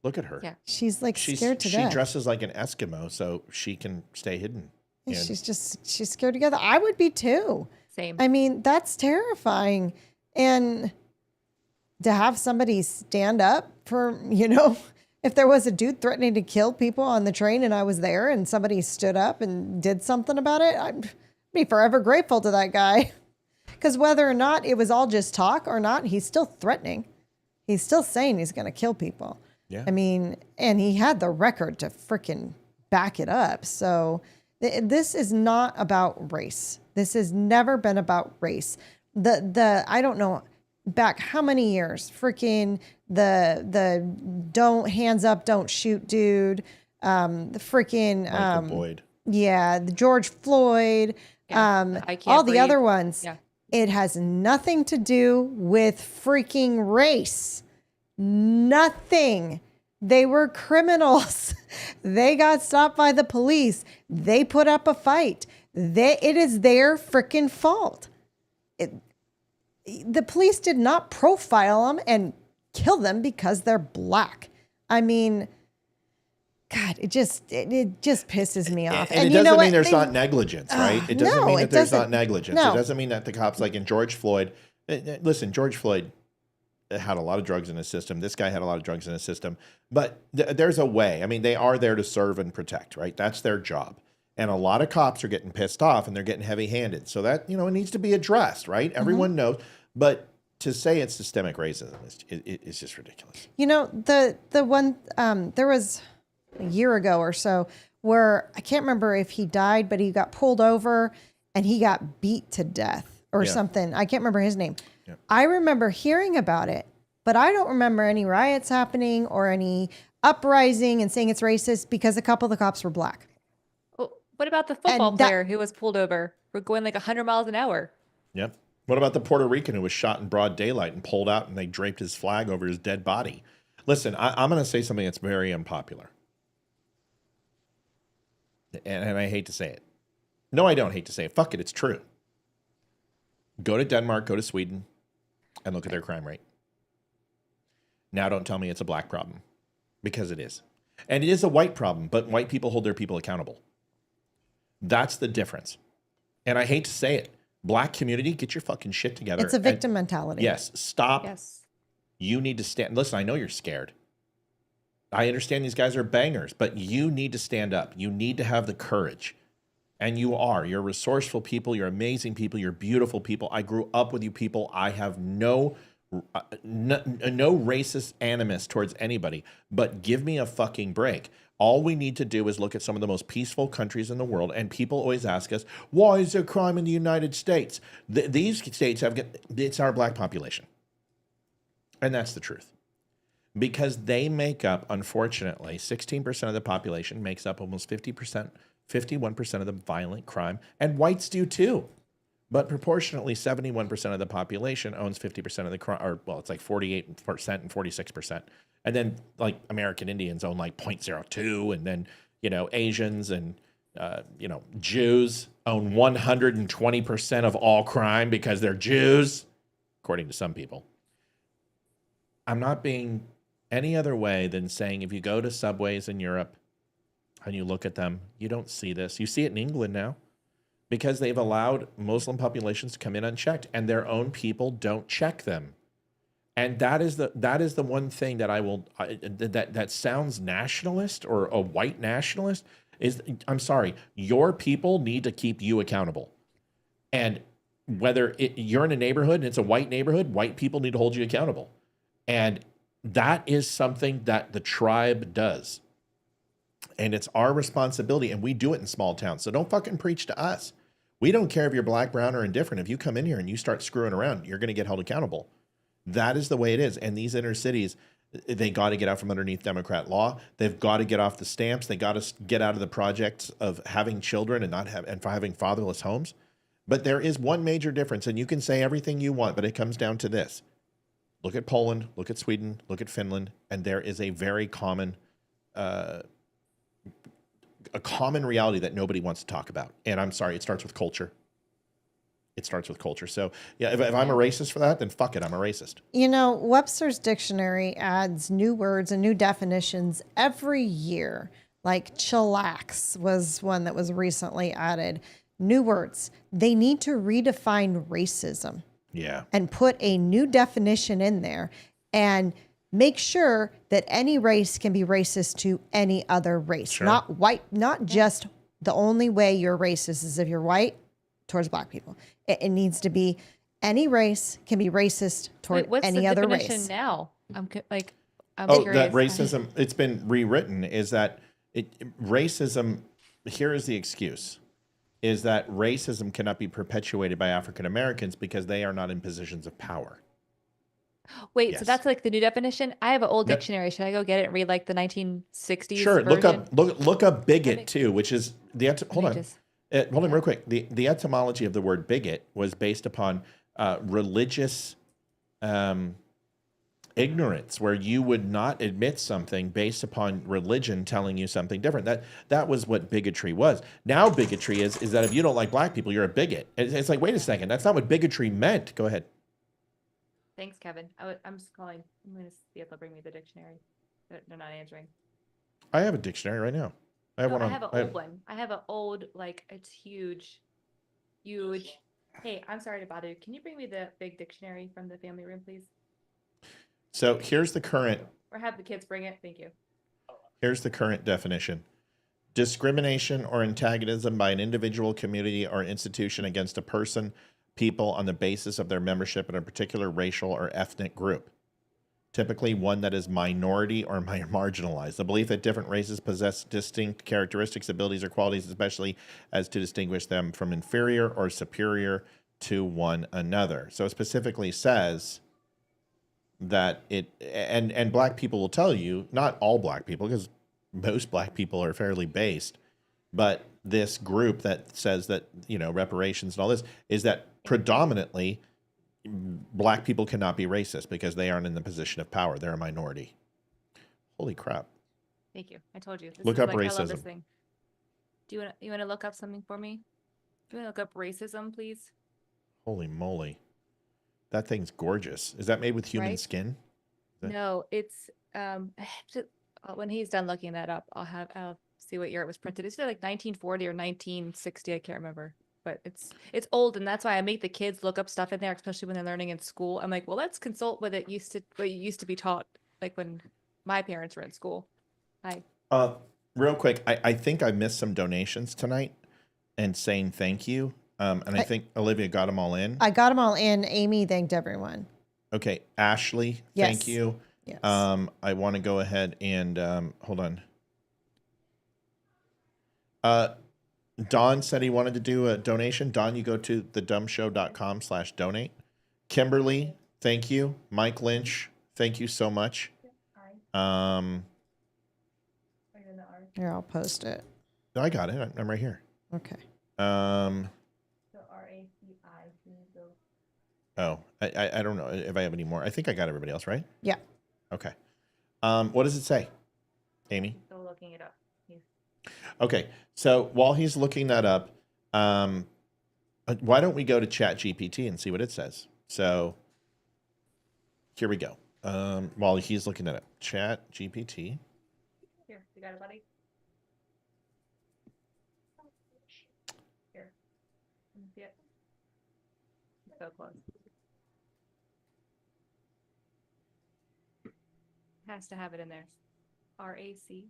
Look at her. Yeah, she's scared to death. She dresses like an Eskimo so she can stay hidden. Yeah, she's scared to death. I would be too. Same. I mean, that's terrifying. And to have somebody stand up for, if there was a dude threatening to kill people on the train and I was there and somebody stood up and did something about it, I'd be forever grateful to that guy. Because whether or not it was all just talk or not, he's still threatening. He's still saying he's going to kill people. Yeah. I mean, and he had the record to freaking back it up. So this is not about race. This has never been about race. I don't know back how many years, freaking the don't hands up, don't shoot dude, the freaking Michael Boyd. Yeah, the George Floyd, I can't all the breathe. other ones. Yeah. It has nothing to do with freaking race. Nothing. They were criminals. They got stopped by the police. They put up a fight. It is their freaking fault. The police did not profile them and kill them because they're black. I mean, God, it just pisses me off. And it doesn't mean there's not negligence, right? It doesn't mean that there's not negligence. No. It doesn't mean that the cops, like in George Floyd, listen, George Floyd had a lot of drugs in his system. This guy had a lot of drugs in his system. But there's a way. I mean, they are there to serve and protect, right? That's their job. And a lot of cops are getting pissed off and they're getting heavy-handed. So that, it needs to be addressed, right? Everyone knows. But to say it's systemic racism is just ridiculous. The one, there was a year ago or so where I can't remember if he died, but he got pulled over and he got beat to death or something. I can't remember his name. Yeah. I remember hearing about it, but I don't remember any riots happening or any uprising and saying it's racist because a couple of the cops were black. Well, what about the football player who was pulled over for going like 100 miles an hour? Yep. What about the Puerto Rican who was shot in broad daylight and pulled out and they draped his flag over his dead body? Listen, I'm going to say something that's very unpopular. And I hate to say it. No, I don't hate to say it. Fuck it, it's true. Go to Denmark, go to Sweden, and look at their crime rate. Now don't tell me it's a black problem, because it is. And it is a white problem, but white people hold their people accountable. That's the difference. And I hate to say it. Black community, get your fucking shit together. It's a victim mentality. Yes, stop. Yes. You need to stand. Listen, I know you're scared. I understand these guys are bangers, but you need to stand up. You need to have the courage And you are. You're resourceful people. You're amazing people. You're beautiful people. I grew up with you people. I have no racist animus towards anybody, but give me a fucking break. All we need to do is look at some of the most peaceful countries in the world, and people always ask us, why is there crime in the United States? These states it's our black population. And that's the truth. Because they make up, unfortunately, 16% of the population makes up almost 50%, 51% of the violent crime, and whites do too. But proportionately, 71% of the population owns 50% of the crime, or well, it's like 48% and 46%. And then like American Indians own like 0.02, and then, Asians and, Jews own 120% of all crime because they're Jews, according to some people. I'm not being any other way than saying if you go to subways in Europe and you look at them, you don't see this. You see it in England now because they've allowed Muslim populations to come in unchecked, and their own people don't check them. And that is the one thing that that sounds nationalist or a white nationalist is, I'm sorry, your people need to keep you accountable. And whether you're in a neighborhood and it's a white neighborhood, white people need to hold you accountable. And that is something that the tribe does. And it's our responsibility, and we do it in small towns. So don't fucking preach to us. We don't care if you're black, brown, or indifferent. If you come in here and you start screwing around, you're going to get held accountable. That is the way it is. And these inner cities, they got to get out from underneath Democrat law. They've got to get off the stamps. They got to get out of the projects of having children and having fatherless homes. But there is one major difference, and you can say everything you want, but it comes down to this. Look at Poland, look at Sweden, look at Finland, and there is a very common reality that nobody wants to talk about. And I'm sorry, it starts with culture. It starts with culture. So yeah, if I'm a racist for that, then fuck it, I'm a racist. Webster's dictionary adds new words and new definitions every year. Like chillax was one that was recently added. New words. They need to redefine racism. Yeah. And put a new definition in there and make sure that any race can be racist to any other race. Sure. Not white, not just the only way you're racist is if you're white towards black people. It needs to be any race can be racist toward any other race. What's the definition now? I'm curious. That racism, it's been rewritten, is that racism, here is the excuse, is that racism cannot be perpetuated by African Americans because they are not in positions of power. Wait, Yes. so that's like the new definition? I have an old dictionary. Should I go get it and read like the 1960s Sure, version? look up bigot too, which is hold on real quick. The etymology of the word bigot was based upon religious ignorance, where you would not admit something based upon religion telling you something different. That was what bigotry was. Now bigotry is that if you don't like black people, you're a bigot. It's like, wait a second, that's not what bigotry meant. Go ahead. Thanks, Kevin. I'm just calling. I'm going to see if they'll bring me the dictionary. They're not answering. I have a dictionary right now. I have I have an old one. I have an old, like, it's huge. Hey, I'm sorry to bother you. Can you bring me the big dictionary from the family room, please? So here's the current. Or have the kids bring it. Thank you. Here's the current definition. Discrimination or antagonism by an individual, community, or institution against a person, people on the basis of their membership in a particular racial or ethnic group. Typically one that is minority or marginalized. The belief that different races possess distinct characteristics, abilities, or qualities, especially as to distinguish them from inferior or superior to one another. So it specifically says that and black people will tell you, not all black people, because most black people are fairly based, but this group that says that, reparations and all this, is that predominantly black people cannot be racist because they aren't in the position of power. They're a minority. Holy crap. Thank you. I told you. Look up I love this racism. thing. Do you want to look up something for me? Do you want to look up racism, please? Holy moly. That thing's gorgeous. Is that made with human Right? skin? No, it's when he's done looking that up, I'll see what year it was printed. It's like 1940 or 1960. I can't remember, but it's old, and that's why I make the kids look up stuff in there, especially when they're learning in school. I'm like, well, let's consult what used to be taught, like when my parents were in school. Real quick, I think I missed some donations tonight. and saying thank you. And I think Olivia got them all in. I got them all in. Amy thanked everyone. Okay. Ashley, thank Yes. you. Yes. I want to go ahead and hold on. Don said he wanted to do a donation. Don, you go to thedumshow.com/donate. Kimberly, thank you. Mike Lynch, thank you so much. Here, I'll post it. I got it. I'm right here. Okay. Oh, I don't know if I have any more. I think I got everybody else, right? Yeah. Okay. What does it say, Amy? Still looking it up. Okay. So while he's looking that up, why don't we go to ChatGPT and see what it says? So here we go. While he's looking that up, ChatGPT. Here, you got it, buddy. Here. Let me see it. So close. Has to have it in there. RACIS.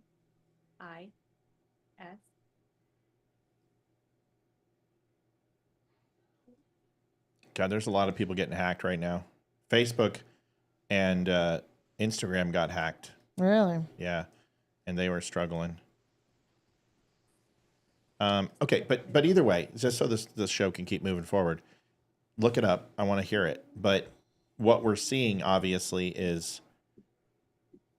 God, there's a lot of people getting hacked right now. Facebook and Instagram got hacked. Really? Yeah, and they were struggling. Okay, but either way, just so this show can keep moving forward, look it up. I want to hear it. But what we're seeing, obviously, is,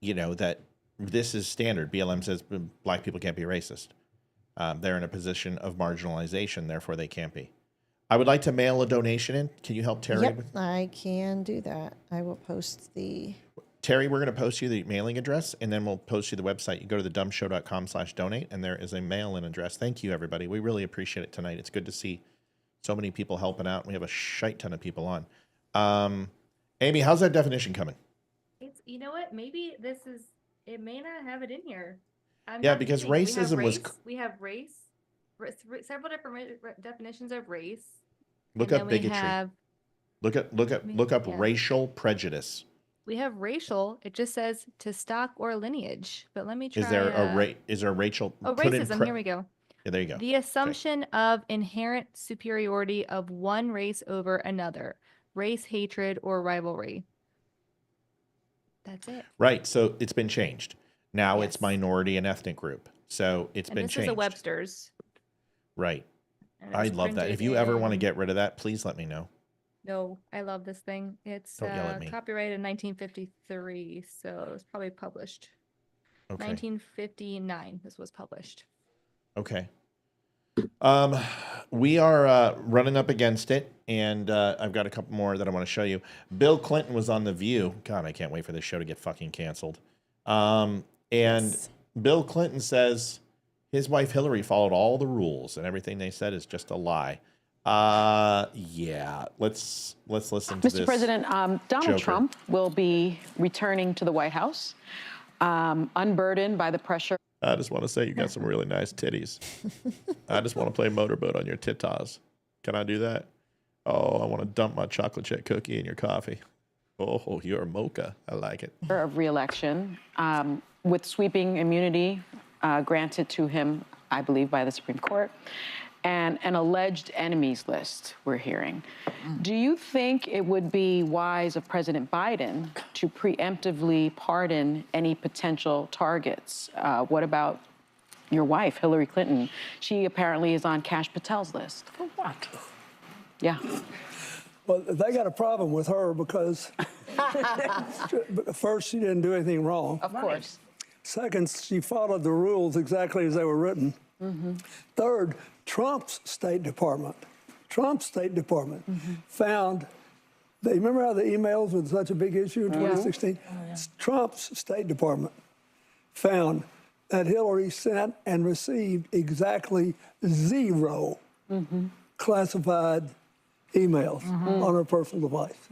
that this is standard. BLM says black people can't be racist. They're in a position of marginalization, therefore they can't be. I would like to mail a donation in. Can you help Terry? Yep, I can do that. I will post the... Terry, we're going to post you the mailing address, and then we'll post you the website. You go to thedumshow.com/donate, and there is a mail-in address. Thank you, everybody. We really appreciate it tonight. It's good to see so many people helping out. We have a shite ton of people on. Amy, how's that definition coming? It's, you know what? Maybe it may not have it in here. Yeah, because racism was... We have race, several different definitions of race. Look up bigotry. Look up racial prejudice. We have racial. It just says to stock or lineage. But let me try. Is there a racial? Oh, racism. Here we go. Yeah, there you go. The assumption of inherent superiority of one race over another, race hatred or rivalry. That's it. Right. So it's been changed. Now it's minority and ethnic group. So it's been changed. This is a Webster's. Right. I love that. If you ever want to get rid of that, please let me know. No, I love this thing. It's copyrighted in 1953, so it was probably published. Okay. 1959, this was published. Okay. We are running up against it, and I've got a couple more that I want to show you. Bill Clinton was on The View. God, I can't wait for this show to get fucking canceled. Yes. Bill Clinton says his wife Hillary followed all the rules, and everything they said is just a lie. Yeah, let's listen to this. Mr. President, Donald Trump will be returning to the White House, unburdened by the pressure. I just want to say you got some really nice titties. I just want to play motorboat on your tittas. Can I do that? Oh, I want to dump my chocolate chip cookie in your coffee. Oh, you're a mocha. I like it. Of re-election, with sweeping immunity granted to him, I believe, by the Supreme Court, and an alleged enemies list we're hearing. Do you think it would be wise of President Biden to preemptively pardon any potential targets? What about your wife, Hillary Clinton? She apparently is on Kash Patel's list. For what? Yeah. Well, they got a problem with her because first, she didn't do anything wrong. Of course. Second, she followed the rules exactly as they were written. Mm-hmm. Third, Trump's State Department found, they remember how the emails were such a big issue in 2016? Trump's State Department found that Hillary sent and received exactly 0 classified emails on her personal device.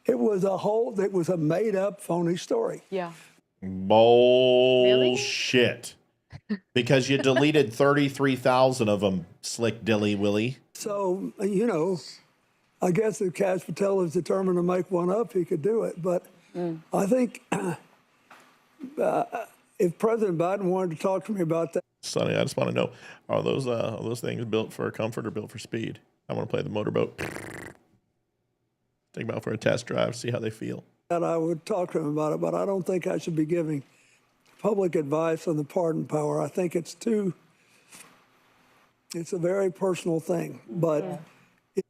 It was a made-up, phony story. Yeah. Bullshit. Because you deleted 33,000 of them, slick dilly willy. So, I guess if Kash Patel is determined to make one up, he could do it. But I think if President Biden wanted to talk to me about that. Sonny, I just want to know, are those things built for comfort or built for speed? I want to play the motorboat. Take them out for a test drive, see how they feel. And I would talk to him about it, but I don't think I should be giving public advice on the pardon power. I think it's a very personal thing, but.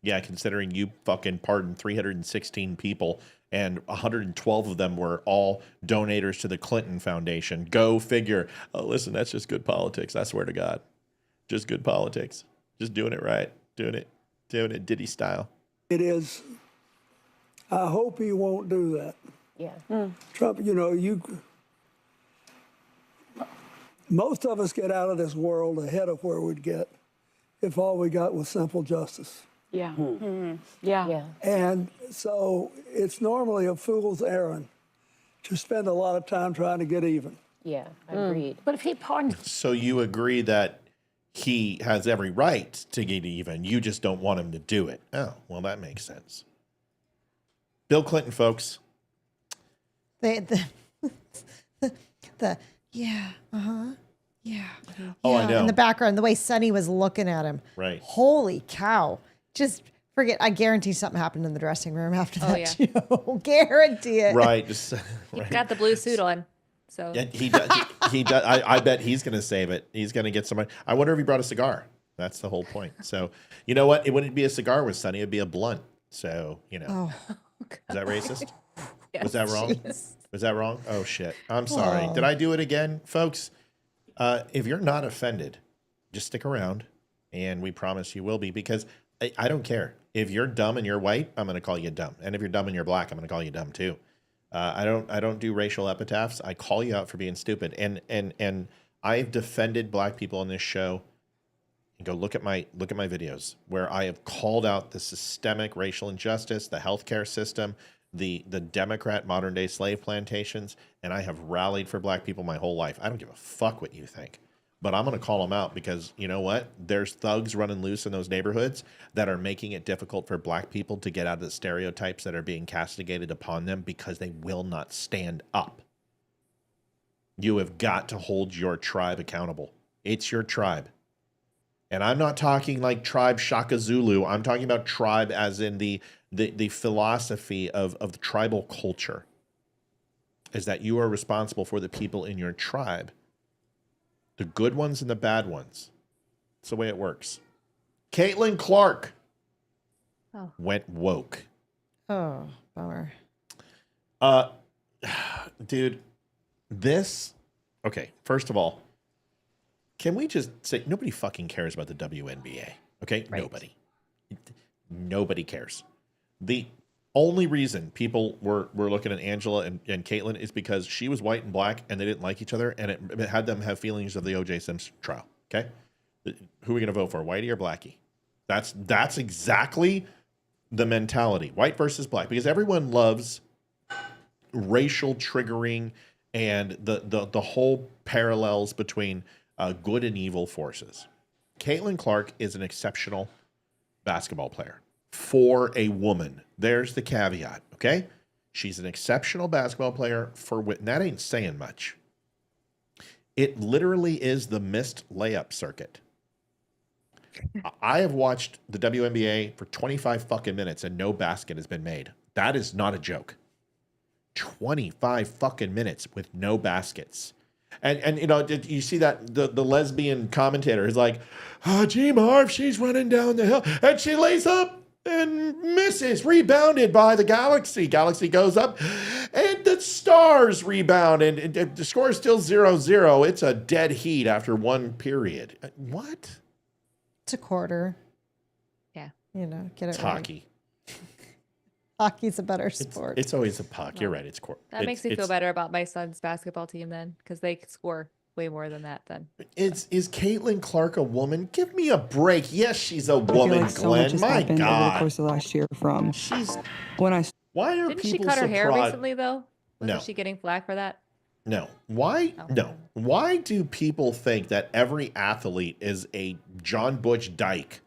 Yeah, considering you fucking pardoned 316 people and 112 of them were all donators to the Clinton Foundation. Go figure. Oh, listen, that's just good politics. I swear to God. Just good politics. Just doing it right. Doing it Diddy style. It is. I hope he won't do that. Yeah. Trump, most of us get out of this world ahead of where we'd get if all we got was simple justice. Yeah. Yeah. And so it's normally a fool's errand to spend a lot of time trying to get even. Yeah, agreed. But if he pardoned... So you agree that he has every right to get even. You just don't want him to do it. Oh, well, that makes sense. Bill Clinton, folks. Yeah. Oh, Yeah, I know. in the background, the way Sonny was looking at him. Right. Holy cow. Just forget. I guarantee something happened in the dressing room after that show. Guarantee it. Right. Just, He's got the blue suit on. So Yeah, he does. He does. I bet he's going to save it. He's going to get somebody. I wonder if he brought a cigar. That's the whole point. So, you know what? It wouldn't be a cigar with Sonny. It'd be a blunt. So, Oh. Is that racist? Yes. Was that wrong? Jeez. Was that wrong? Oh, shit. I'm sorry. Did I do it again? Folks, if you're not offended, just stick around, and we promise you will be, because I don't care. If you're dumb and you're white, I'm going to call you dumb. And if you're dumb and you're black, I'm going to call you dumb too. I don't do racial epitaphs. I call you out for being stupid. And I've defended black people on this show. And go look at my videos where I have called out the systemic racial injustice, the healthcare system, the Democrat modern day slave plantations, and I have rallied for black people my whole life. I don't give a fuck what you think. But I'm going to call them out because you know what? There's thugs running loose in those neighborhoods that are making it difficult for black people to get out of the stereotypes that are being castigated upon them because they will not stand up. You have got to hold your tribe accountable. It's your tribe. And I'm not talking like tribe Shaka Zulu. I'm talking about tribe as in the philosophy of the tribal culture is that you are responsible for the people in your tribe. The good ones and the bad ones. That's the way it works. Caitlin Clark went woke. Oh, bummer. Dude, okay, first of all, can we just say nobody fucking cares about the WNBA? Okay? Right. Nobody cares. The only reason people were looking at Angela and Caitlyn is because she was white and black and they didn't like each other, and it had them have feelings of the O.J. Simpson trial. Okay? Who are we going to vote for, whitey or blackie? That's exactly the mentality, white versus black, because everyone loves racial triggering and the whole parallels between good and evil forces. Caitlin Clark is an exceptional basketball player for a woman. There's the caveat, okay? She's an exceptional basketball player and that ain't saying much. It literally is the missed layup circuit. I have watched the WNBA for 25 fucking minutes and no basket has been made. That is not a joke. 25 fucking minutes with no baskets. And you know, you see that the lesbian commentator is like, gee, Marv, she's running down the hill and she lays up and misses, rebounded by the Galaxy. Galaxy goes up and the Stars rebound and the score is still 0-0. It's a dead heat after one period. What? It's a quarter. Yeah. You know, get it it's right. hockey. Hockey's a better sport. It's always a puck. You're right. It's court. That makes me feel better about my son's basketball team then, because they score way more than that then. Is Caitlin Clark a woman? Give me a break. Yes, she's a woman, Glenn. My God. Over the course of last year from when I... Why are Didn't she people cut her hair surprised? recently though? Wasn't No. she getting flack for that? No. Why? Oh. No. Why do people think that every athlete is a John Butch Dyke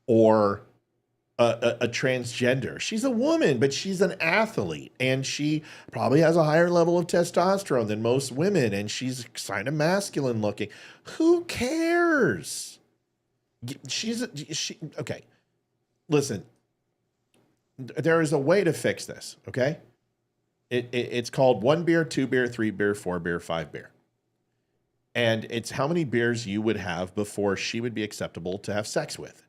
or a transgender. She's a woman, but she's an athlete, and she probably has a higher level of testosterone than most women, and she's kind of masculine looking. Who cares? Okay. Listen, there is a way to fix this, okay? It's called 1 beer, 2 beer, 3 beer, 4 beer, 5 beer. And it's how many beers you would have before she would be acceptable to have sex with.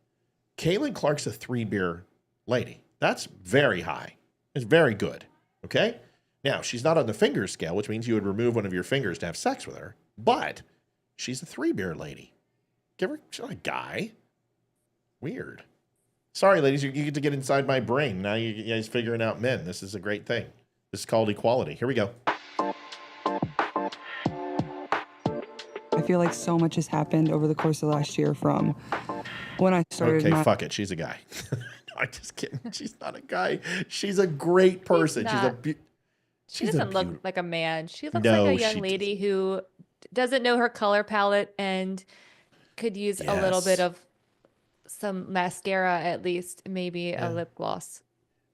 Caitlin Clark's a 3 beer lady. That's very high. It's very good. Okay? Now, she's not on the finger scale, which means you would remove one of your fingers to have sex with her, but she's a 3 beer lady. Give her, she's not a guy. Weird. Sorry, ladies, you get to get inside my brain. Now you guys figuring out men. This is a great thing. This is called equality. Here we go. I feel like so much has happened over the course of last year from when I started. Okay, fuck it. She's a guy. No, I'm just kidding. She's not a guy. She's a great person. She doesn't look like a man. She looks No, like a she young lady who doesn't know her color palette and could use a little Yes. bit of some mascara, at least, maybe a lip gloss.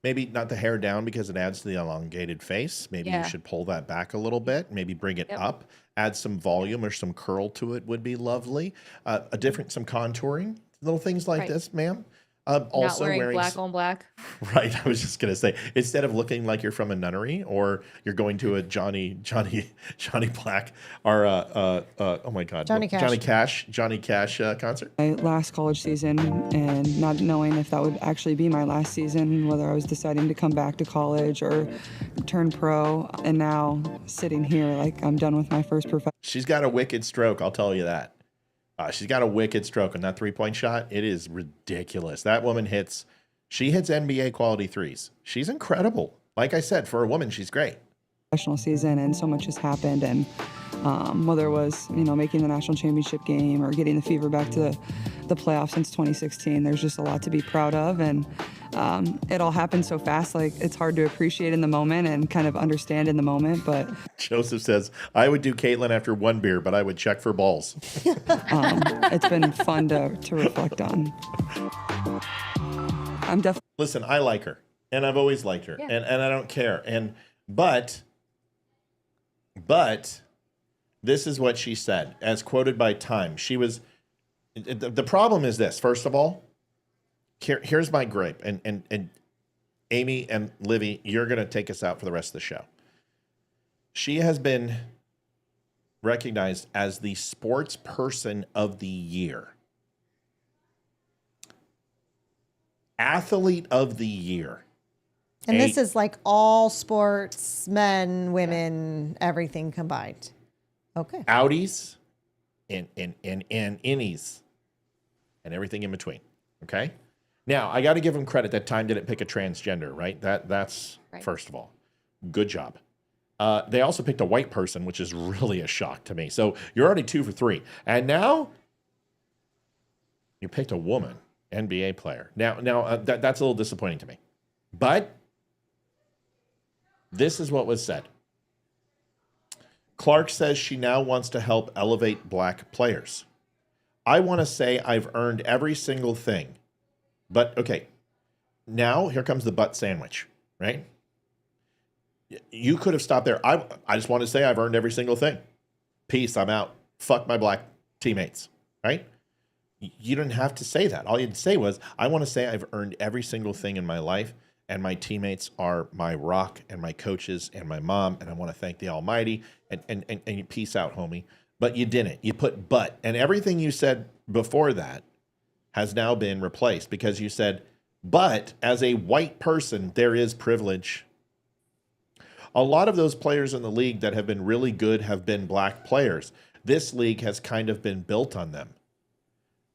Maybe not the hair down because it adds to the elongated face. Maybe Yeah. you should pull that back a little bit. Maybe bring it up. Add some volume or some curl to it would be lovely. Some contouring, little things like Right. this, ma'am. Not Also wearing black on black. Right. I was just gonna say, instead of looking like you're from a nunnery or you're going to a Johnny Black or oh my God, Johnny Cash concert. My last college season, and not knowing if that would actually be my last season, whether I was deciding to come back to college or turn pro, and now sitting here like I'm done with my first professional. She's got a wicked stroke, I'll tell you that. She's got a wicked stroke on that 3-point shot. It is ridiculous. That woman hits NBA quality threes. She's incredible. Like I said, for a woman, she's great. Season, and so much has happened, and whether it was making the national championship game or getting the Fever back to the playoffs since 2016, there's just a lot to be proud of, and it all happened so fast, like it's hard to appreciate in the moment and kind of understand in the moment. But Joseph says, I would do Caitlin after 1 beer, but I would check for balls. It's been fun to reflect on. I'm definitely. Listen, I like her, and I've always liked her, and I don't care. But this is what she said, as quoted by Time. She was, the problem is this. First of all, here's my gripe, and Amy and Livy, you're going to take us out for the rest of the show. She has been recognized as the sports person of the year. Athlete of the year. And this is like all sports, men, women, everything combined. Okay. Outies and innies and everything in between. Okay. Now I got to give him credit that Time didn't pick a transgender, right? That's right. First of all, good job. They also picked a white person, which is really a shock to me. So you're already 2 for 3. And now you picked a woman, NBA player. Now that's a little disappointing to me. But this is what was said. Clark says she now wants to help elevate black players. I want to say I've earned every single thing. But, okay, now here comes the butt sandwich, right? You could have stopped there. I just want to say I've earned every single thing. Peace, I'm out. Fuck my black teammates, right? You didn't have to say that. All you had to say was, I want to say I've earned every single thing in my life, and my teammates are my rock and my coaches and my mom, and I want to thank the Almighty, and you peace out, homie. But you didn't. You put but, and everything you said before that has now been replaced because you said, but as a white person, there is privilege. A lot of those players in the league that have been really good have been black players. This league has kind of been built on them.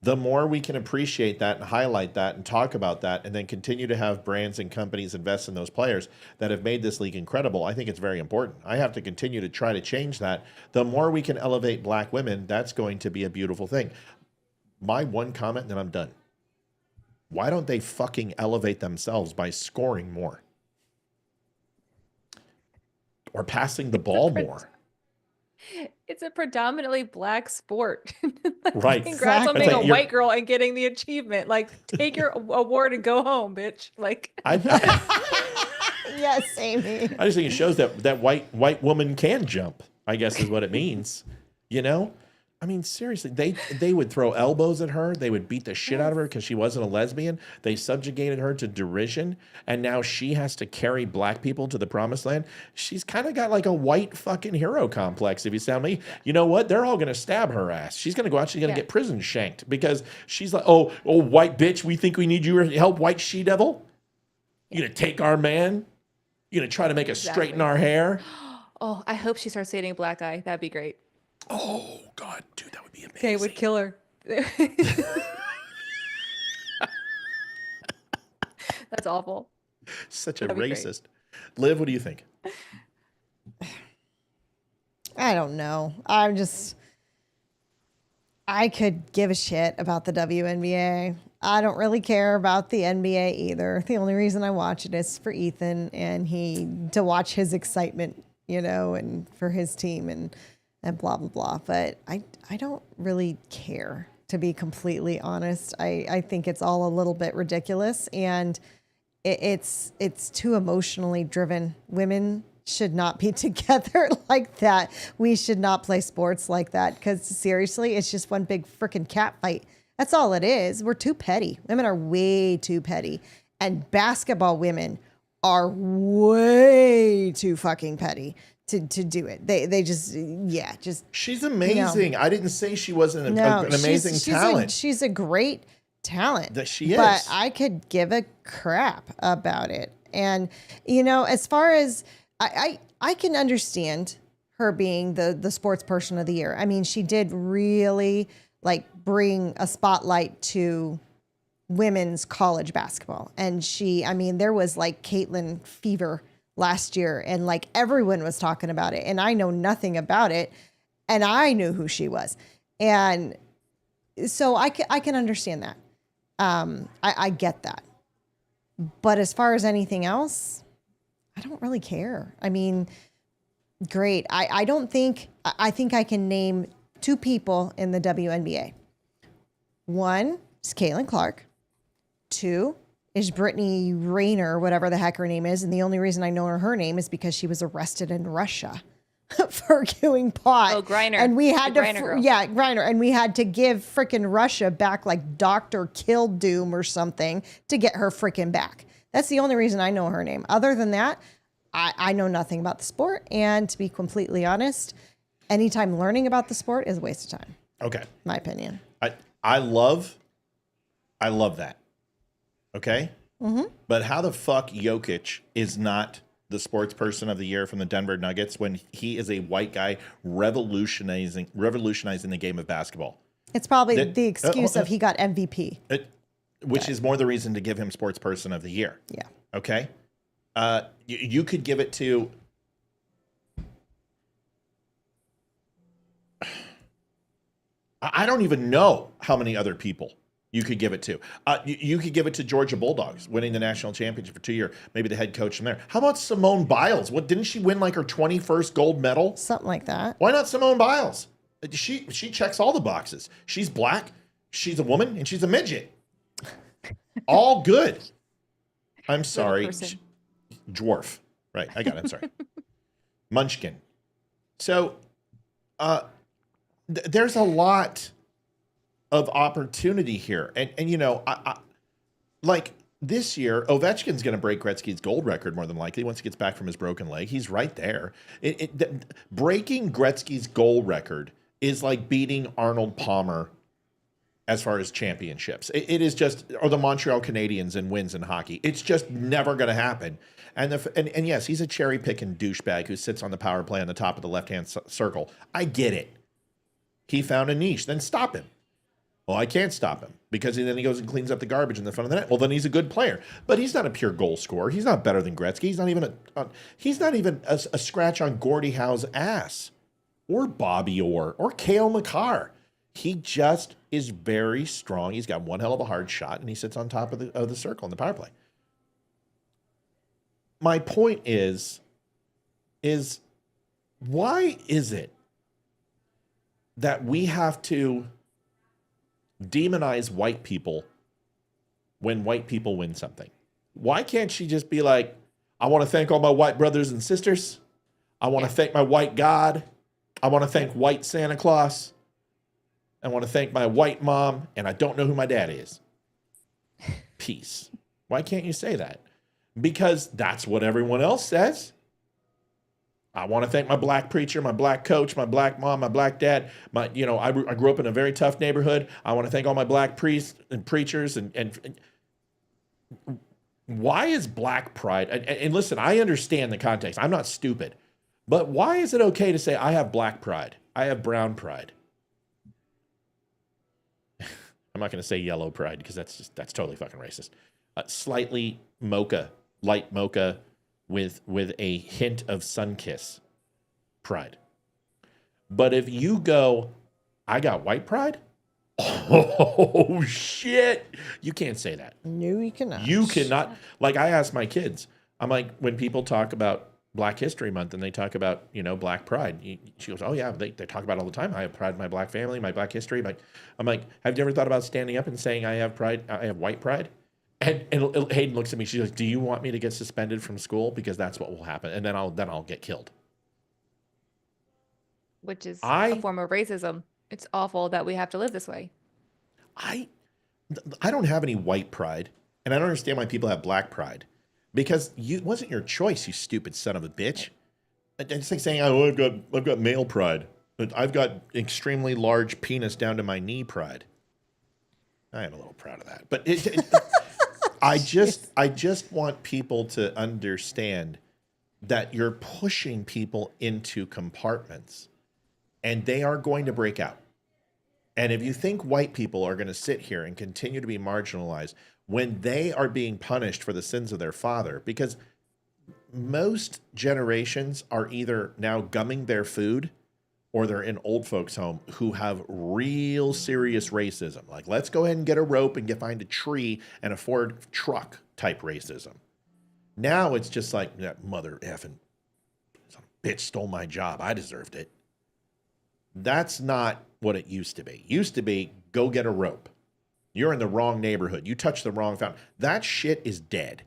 The more we can appreciate that and highlight that and talk about that and then continue to have brands and companies invest in those players that have made this league incredible, I think it's very important. I have to continue to try to change that. The more we can elevate black women, that's going to be a beautiful thing. My one comment, and then I'm done. Why don't they fucking elevate themselves by scoring more? Or passing the ball more? It's a predominantly black sport. Right. Congrats on It's being like a white girl and getting the achievement. Like, take your award and go home, bitch. Like, Yes, Amy. I just think it shows that white woman can jump, I guess is what it means. You know? I mean, seriously, they would throw elbows at her. They would beat the shit out of her because she wasn't a lesbian. They subjugated her to derision. And now she has to carry black people to the promised land. She's kind of got like a white fucking hero complex, if you sound me. You know what? They're all going to stab her ass. She's going to go out. She's going to get prison shanked because she's like, oh, white bitch, we think we need your help, white she-devil. You going to take our man? You going to try to make us straighten our hair? oh, I hope she starts dating a black guy. That'd be great. Oh, God, dude, that would be amazing. Okay, would kill her. That's awful. Such a That'd be great. racist. Liv, what do you think? I don't know. I could give a shit about the WNBA. I don't really care about the NBA either. The only reason I watch it is for Ethan and to watch his excitement, and for his team and blah, blah, blah. But I don't really care, to be completely honest. I think it's all a little bit ridiculous, and it's too emotionally driven. Women should not be together like that. We should not play sports like that, because seriously, it's just one big freaking cat fight. That's all it is. We're too petty. Women are way too petty, and basketball women are way too fucking petty to do it. They just. She's amazing. I didn't say she wasn't an amazing talent. She's a great talent. That she is. But I could give a crap about it. And, as far as I can understand her being the sports person of the year. I mean, she did really bring a spotlight to women's college basketball. And there was Caitlin fever last year, and everyone was talking about it, and I know nothing about it, and I knew who she was. And so I can understand that. I get that. But as far as anything else, I don't really care. I mean, great. I think I can name two people in the WNBA. One is Caitlin Clark. Two is Brittany Rayner, whatever the heck her name is. And the only reason I know her name is because she was arrested in Russia for doing pot. Oh, Griner. And we had The Griner girl. Griner. And we had to give freaking Russia back Dr. Kill Doom or something to get her freaking back. That's the only reason I know her name. Other than that, I know nothing about the sport. And to be completely honest, anytime learning about the sport is a waste of time. Okay. My opinion. I love that. Okay? Mm-hmm. But how the fuck Jokic is not the sports person of the year from the Denver Nuggets when he is a white guy revolutionizing the game of basketball? It's probably the excuse of he got MVP. Which is more the reason to give him sports person of the year. Yeah. Okay? You could give it to... I don't even know how many other people you could give it to. You could give it to Georgia Bulldogs winning the national championship for 2 years. Maybe the head coach from there. How about Simone Biles? Didn't she win her 21st gold medal? Something like that. Why not Simone Biles? She checks all the boxes. She's black, she's a woman, and she's a midget. All good. I'm sorry. Dwarf. Right. I got it. I'm sorry. Munchkin. So, there's a lot of opportunity here. And I this year, Ovechkin's going to break Gretzky's gold record more than likely once he gets back from his broken leg. He's right there. Breaking Gretzky's goal record is like beating Arnold Palmer as far as championships. It is just, or the Montreal Canadiens and wins in hockey. It's just never going to happen. And yes, he's a cherry picking douchebag who sits on the power play on the top of the left-hand circle. I get it. He found a niche. Then stop him. Well, I can't stop him because then he goes and cleans up the garbage in the front of the net. Well, then he's a good player, but he's not a pure goal scorer. He's not better than Gretzky. He's not even a scratch on Gordie Howe's ass, or Bobby Orr, or Cale Makar. He just is very strong. He's got one hell of a hard shot, and he sits on top of the circle in the power play. My point is why is it that we have to demonize white people when white people win something. Why can't she just be like, I want to thank all my white brothers and sisters. I want to thank my white God. I want to thank white Santa Claus. I want to thank my white mom, and I don't know who my dad is. Peace. Why can't you say that? Because that's what everyone else says. I want to thank my black preacher, my black coach, my black mom, my black dad. I grew up in a very tough neighborhood. I want to thank all my black priests and preachers. And why is black pride? And listen, I understand the context. I'm not stupid. But why is it okay to say I have black pride? I have brown pride. I'm not going to say yellow pride because that's totally fucking racist. Slightly mocha, light mocha with a hint of Sunkiss pride. But if you go, I got white pride? Oh, shit. You can't say that. No, you cannot. You cannot. Like, I ask my kids, I'm like, when people talk about Black History Month and they talk about, black pride, she goes, oh, yeah, they talk about it all the time. I have pride in my black family, my black history. I'm like, have you ever thought about standing up and saying I have pride, I have white pride? And Hayden looks at me, she's like, do you want me to get suspended from school? Because that's what will happen. And then I'll get killed. Which is a form of racism. It's awful that we have to live this way. I don't have any white pride, and I don't understand why people have black pride, because it wasn't your choice, you stupid son of a bitch. It's like saying, oh, I've got male pride. I've got extremely large penis down to my knee pride. I am a little proud of that, but I just want people to understand that you're pushing people into compartments, and they are going to break out. And if you think white people are going to sit here and continue to be marginalized when they are being punished for the sins of their father, because most generations are either now gumming their food or they're in old folks' home who have real serious racism. Like, let's go ahead and get a rope and find a tree and a Ford truck type racism. Now it's just like, that mother effing some bitch stole my job. I deserved it. That's not what it used to be. Used to be, go get a rope. You're in the wrong neighborhood. You touched the wrong fountain. That shit is dead.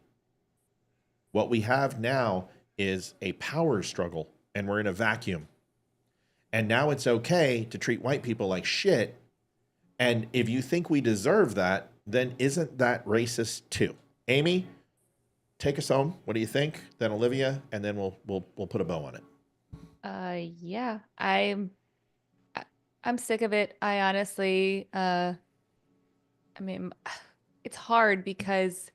What we have now is a power struggle, and we're in a vacuum. And now it's okay to treat white people like shit. And if you think we deserve that, then isn't that racist too? Amy, take us home. What do you think? Then Olivia, and then we'll put a bow on it. Yeah, I'm sick of it. I honestly, it's hard because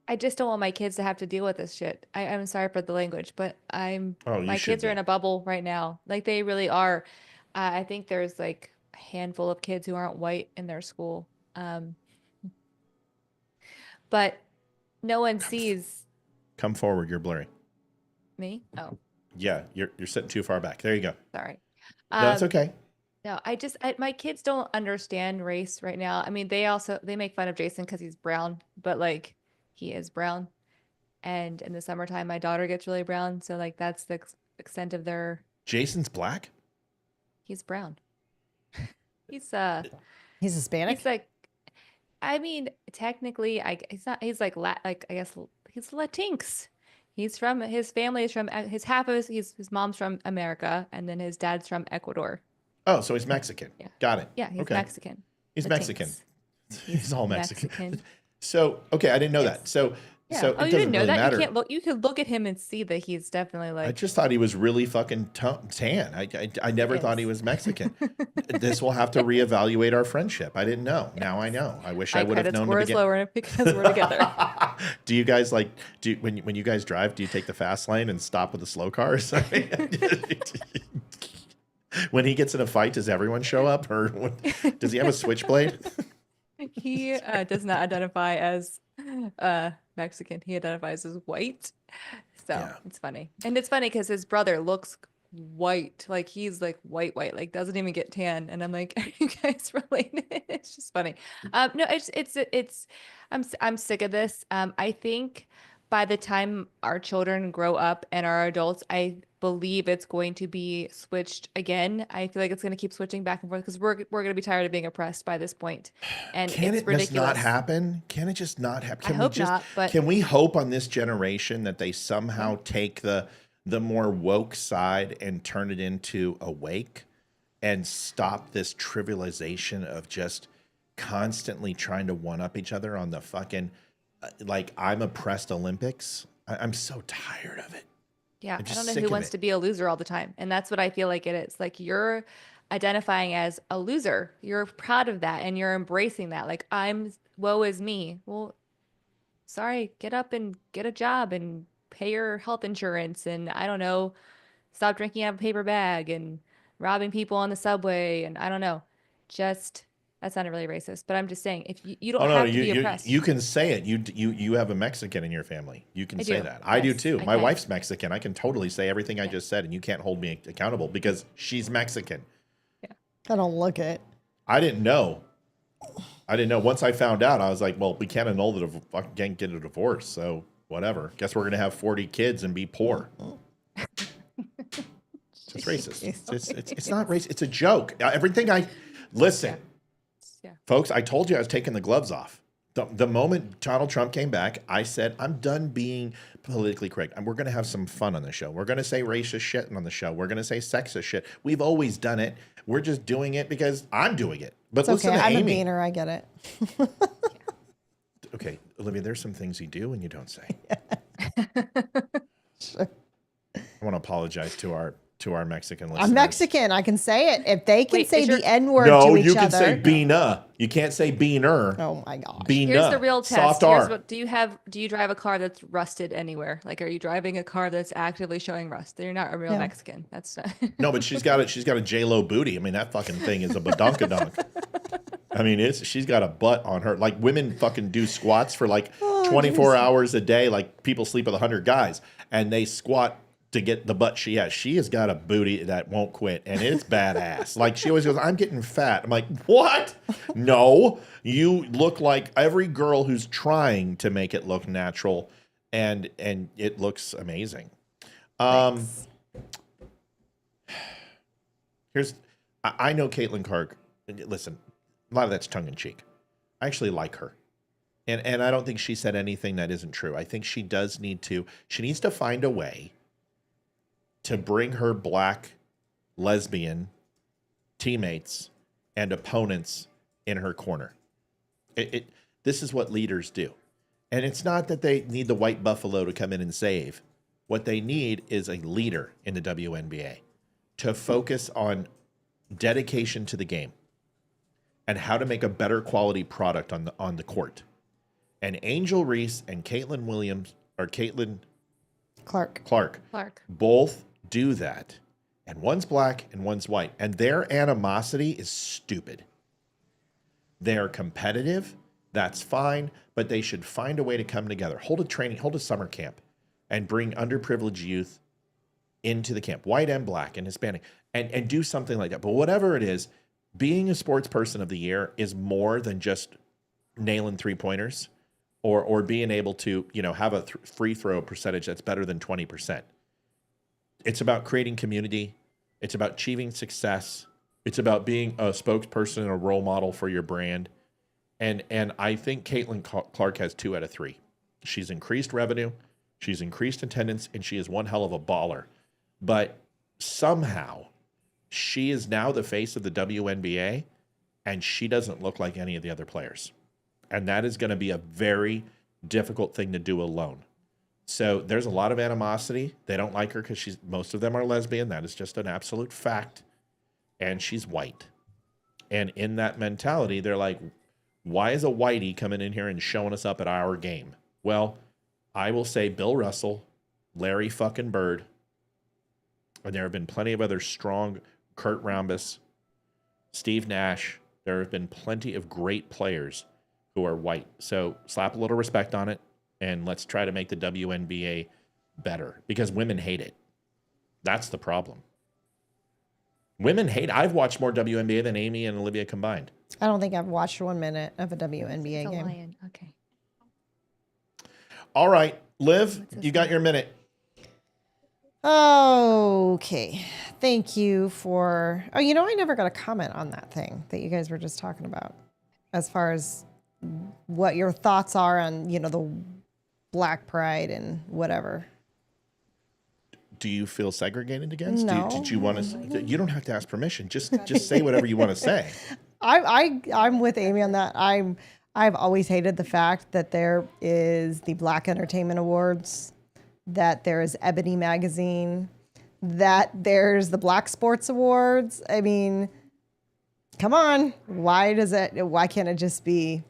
I just don't want my kids to have to deal with this shit. I'm sorry for the language, but my kids are in a bubble right now. Like, they really are. I think there's like a handful of kids who aren't white in their school. But no one sees Come forward. You're blurry. me. Oh, Yeah, you're sitting too far back. There you go. sorry. No, it's okay. No, my kids don't understand race right now. I mean, they make fun of Jason because he's brown, but like, he is brown. And in the summertime, my daughter gets really brown. So like, that's the extent of Jason's black? he's brown. He's Hispanic? he's like, I mean, technically, he's not, he's like, I guess he's Latinx. His family is from, his mom's from America, and then his dad's from Ecuador. Oh, so he's Mexican. Yeah. Got it. Yeah, he's Okay. Mexican. He's Latinx. Mexican. He's all Mexican. Mexican. So, okay, I didn't know that. So, Yeah. so it Oh, you doesn't didn't know really that? matter. You can't look. You could look at him and see that he's definitely I like. just thought he was really fucking tan. I never thought he was Mexican. This will have to reevaluate our friendship. I didn't know. Now I know. I wish I My would have credit known score to is begin. lower because we're together. Do you guys when you guys drive, do you take the fast lane and stop with the slow cars? When he gets in a fight, does everyone show up, or does he have a switchblade? He does not identify as Mexican. He identifies as white. So it's funny. And it's funny because his brother looks white. Like, he's like white, like doesn't even get tan. And I'm like, are you guys related? It's just funny. No, I'm sick of this. I think by the time our children grow up and are adults, I believe it's going to be switched again. I feel like it's going to keep switching back and forth because we're going to be tired of being oppressed by this point, and Can it's it ridiculous. just not happen? Can it just not happen? I hope not, but Can we hope on this generation that they somehow take the more woke side and turn it into awake and stop this trivialization of just constantly trying to one up each other on the fucking like I'm oppressed Olympics? I'm so tired of it. yeah, I'm I just don't know sick who of wants it. to be a loser all the time, and that's what I feel like it is. Like you're identifying as a loser, you're proud of that, and you're embracing that. Like woe is me. Well, sorry, get up and get a job and pay your health insurance, and I don't know, stop drinking out of a paper bag and robbing people on the subway, and I don't know, just that sounded really racist, but I'm just saying if you don't Oh no, have to be oppressed. you can say it. You have a Mexican in your family. You can I say do. that. I do Yes, too. I My can. wife's Mexican. I can totally say everything I just said, and you can't hold me accountable because she's Mexican. I don't look it. I didn't know. Once I found out, I was like, well, we can't annul the can't get a divorce, so whatever. Guess we're gonna have 40 kids and be poor. It's racist. It's not racist. It's a joke. Everything listen, folks. I told you I was taking the gloves off. The moment Donald Trump came back, I said, I'm done being politically correct. And we're going to have some fun on the show. We're going to say racist shit on the show. We're going to say sexist shit. We've always done it. We're just doing it because I'm doing it. But It's listen okay. to I'm Amy. a beaner. I get it. Okay, Olivia, there's some things you do and you don't say. Sure. I want to apologize to our Mexican listeners. I'm Mexican. I can say it. If they can say the N word No, to each you can other. say beana. You can't say beaner. Oh my gosh. Beana. Here's the real test. Soft Here's R. what, do you drive a car that's rusted anywhere? Like, are you driving a car that's actively showing rust? Then you're not a real Yeah. Mexican. That's not. No, but she's got a J-Lo booty. I mean, that fucking thing is a badonkadonk. I mean, she's got a butt on her. Like women fucking do squats for like 24 hours a day. Like people sleep with 100 guys and they squat to get the butt she has. She has got a booty that won't quit and it's badass. Like she always goes, I'm getting fat. I'm like, what? No, you look like every girl who's trying to make it look natural and it looks amazing. I know Caitlin Clark. Listen, a lot of that's tongue in cheek. I actually like her. And I don't think she said anything that isn't true. I think she needs to find a way to bring her black lesbian teammates and opponents in her corner. This is what leaders do. And it's not that they need the white buffalo to come in and save. What they need is a leader in the WNBA to focus on dedication to the game and how to make a better quality product on the court. And Angel Reese and Caitlin Clark both do that. And one's black and one's white. And their animosity is stupid. They're competitive. That's fine. But they should find a way to come together. Hold a summer camp and bring underprivileged youth into the camp, white and black and Hispanic, and do something like that. But whatever it is, being a sports person of the year is more than just nailing 3-pointers or being able to, have a free throw percentage that's better than 20%. It's about creating community. It's about achieving success. It's about being a spokesperson and a role model for your brand. And I think Caitlin Clark has 2 out of 3. She's increased revenue, she's increased attendance, and she is one hell of a baller. But somehow she is now the face of the WNBA, and she doesn't look like any of the other players. And that is going to be a very difficult thing to do alone. So there's a lot of animosity. They don't like her because most of them are lesbian. That is just an absolute fact. And she's white. And in that mentality, they're like, why is a whitey coming in here and showing us up at our game? Well, I will say Bill Russell, Larry fucking Bird, and there have been plenty of other strong, Kurt Rambis, Steve Nash. There have been plenty of great players who are white. So slap a little respect on it, and let's try to make the WNBA better, because women hate it. That's the problem. Women hate it. I've watched more WNBA than Amy and Olivia combined. I don't think I've watched 1 minute of a WNBA It's a game. lion. Okay. All right. Liv, you got your minute. Okay. Thank you for. Oh, I never got a comment on that thing that you guys were just talking about, as far as what your thoughts are on, the Black Pride and whatever. Do you feel segregated against? No. Did you want to? You don't have to ask permission. Just say whatever you want to say. I'm with Amy on that. I've always hated the fact that there is the Black Entertainment Awards, that there is Ebony Magazine, that there's the Black Sports Awards. I mean, come on. Why can't it just be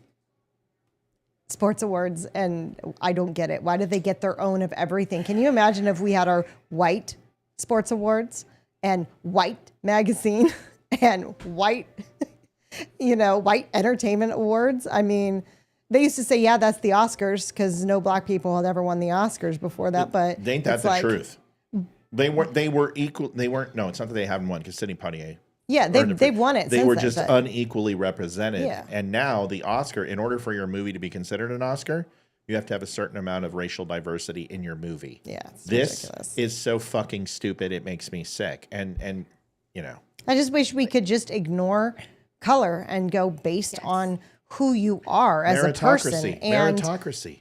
Sports Awards? And I don't get it. Why do they get their own of everything? Can you imagine if we had our white Sports Awards and white magazine and white white entertainment awards? I mean, they used to say, yeah, that's the Oscars, because no Black people had ever won the Oscars before that. But ain't that the truth? They were equal. They weren't. No, it's not that they haven't won, because Sidney Poitier. Yeah, they've won it. They since were then, just but unequally represented. Yeah. And now the Oscar, in order for your movie to be considered an Oscar, you have to have a certain amount of racial diversity in your movie. Yeah, this ridiculous. is so fucking stupid. It makes me sick. And I just wish we could just ignore color and go based on who you are as a person and meritocracy.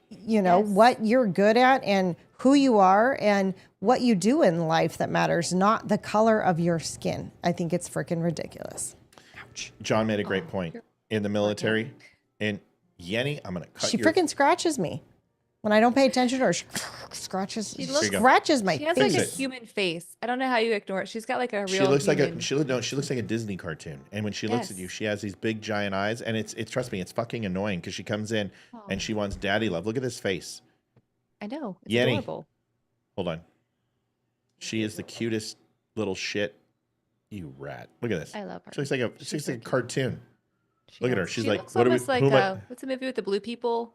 What you're good at and who you are and what you do in life that matters, not the color of your skin. I think it's freaking ridiculous. Ouch. John made a great point. In the military, and Yenny, I'm gonna cut She freaking scratches me when I don't pay attention to her. She scratches my She has face. like a human face. I don't know how you ignore it. She's got like a real. She looks human. like she looks like a Disney cartoon, and when she looks at you, she has these big giant eyes, and it's trust me, it's fucking annoying, because she comes in and she wants daddy love. Look at this face. I know. It's Yenny, adorable. hold on. She is the cutest little shit. You rat. Look at this. I love her. She looks like a cartoon. Look at her. She's She like, looks what are we? almost like who am I- what's the movie with the blue people?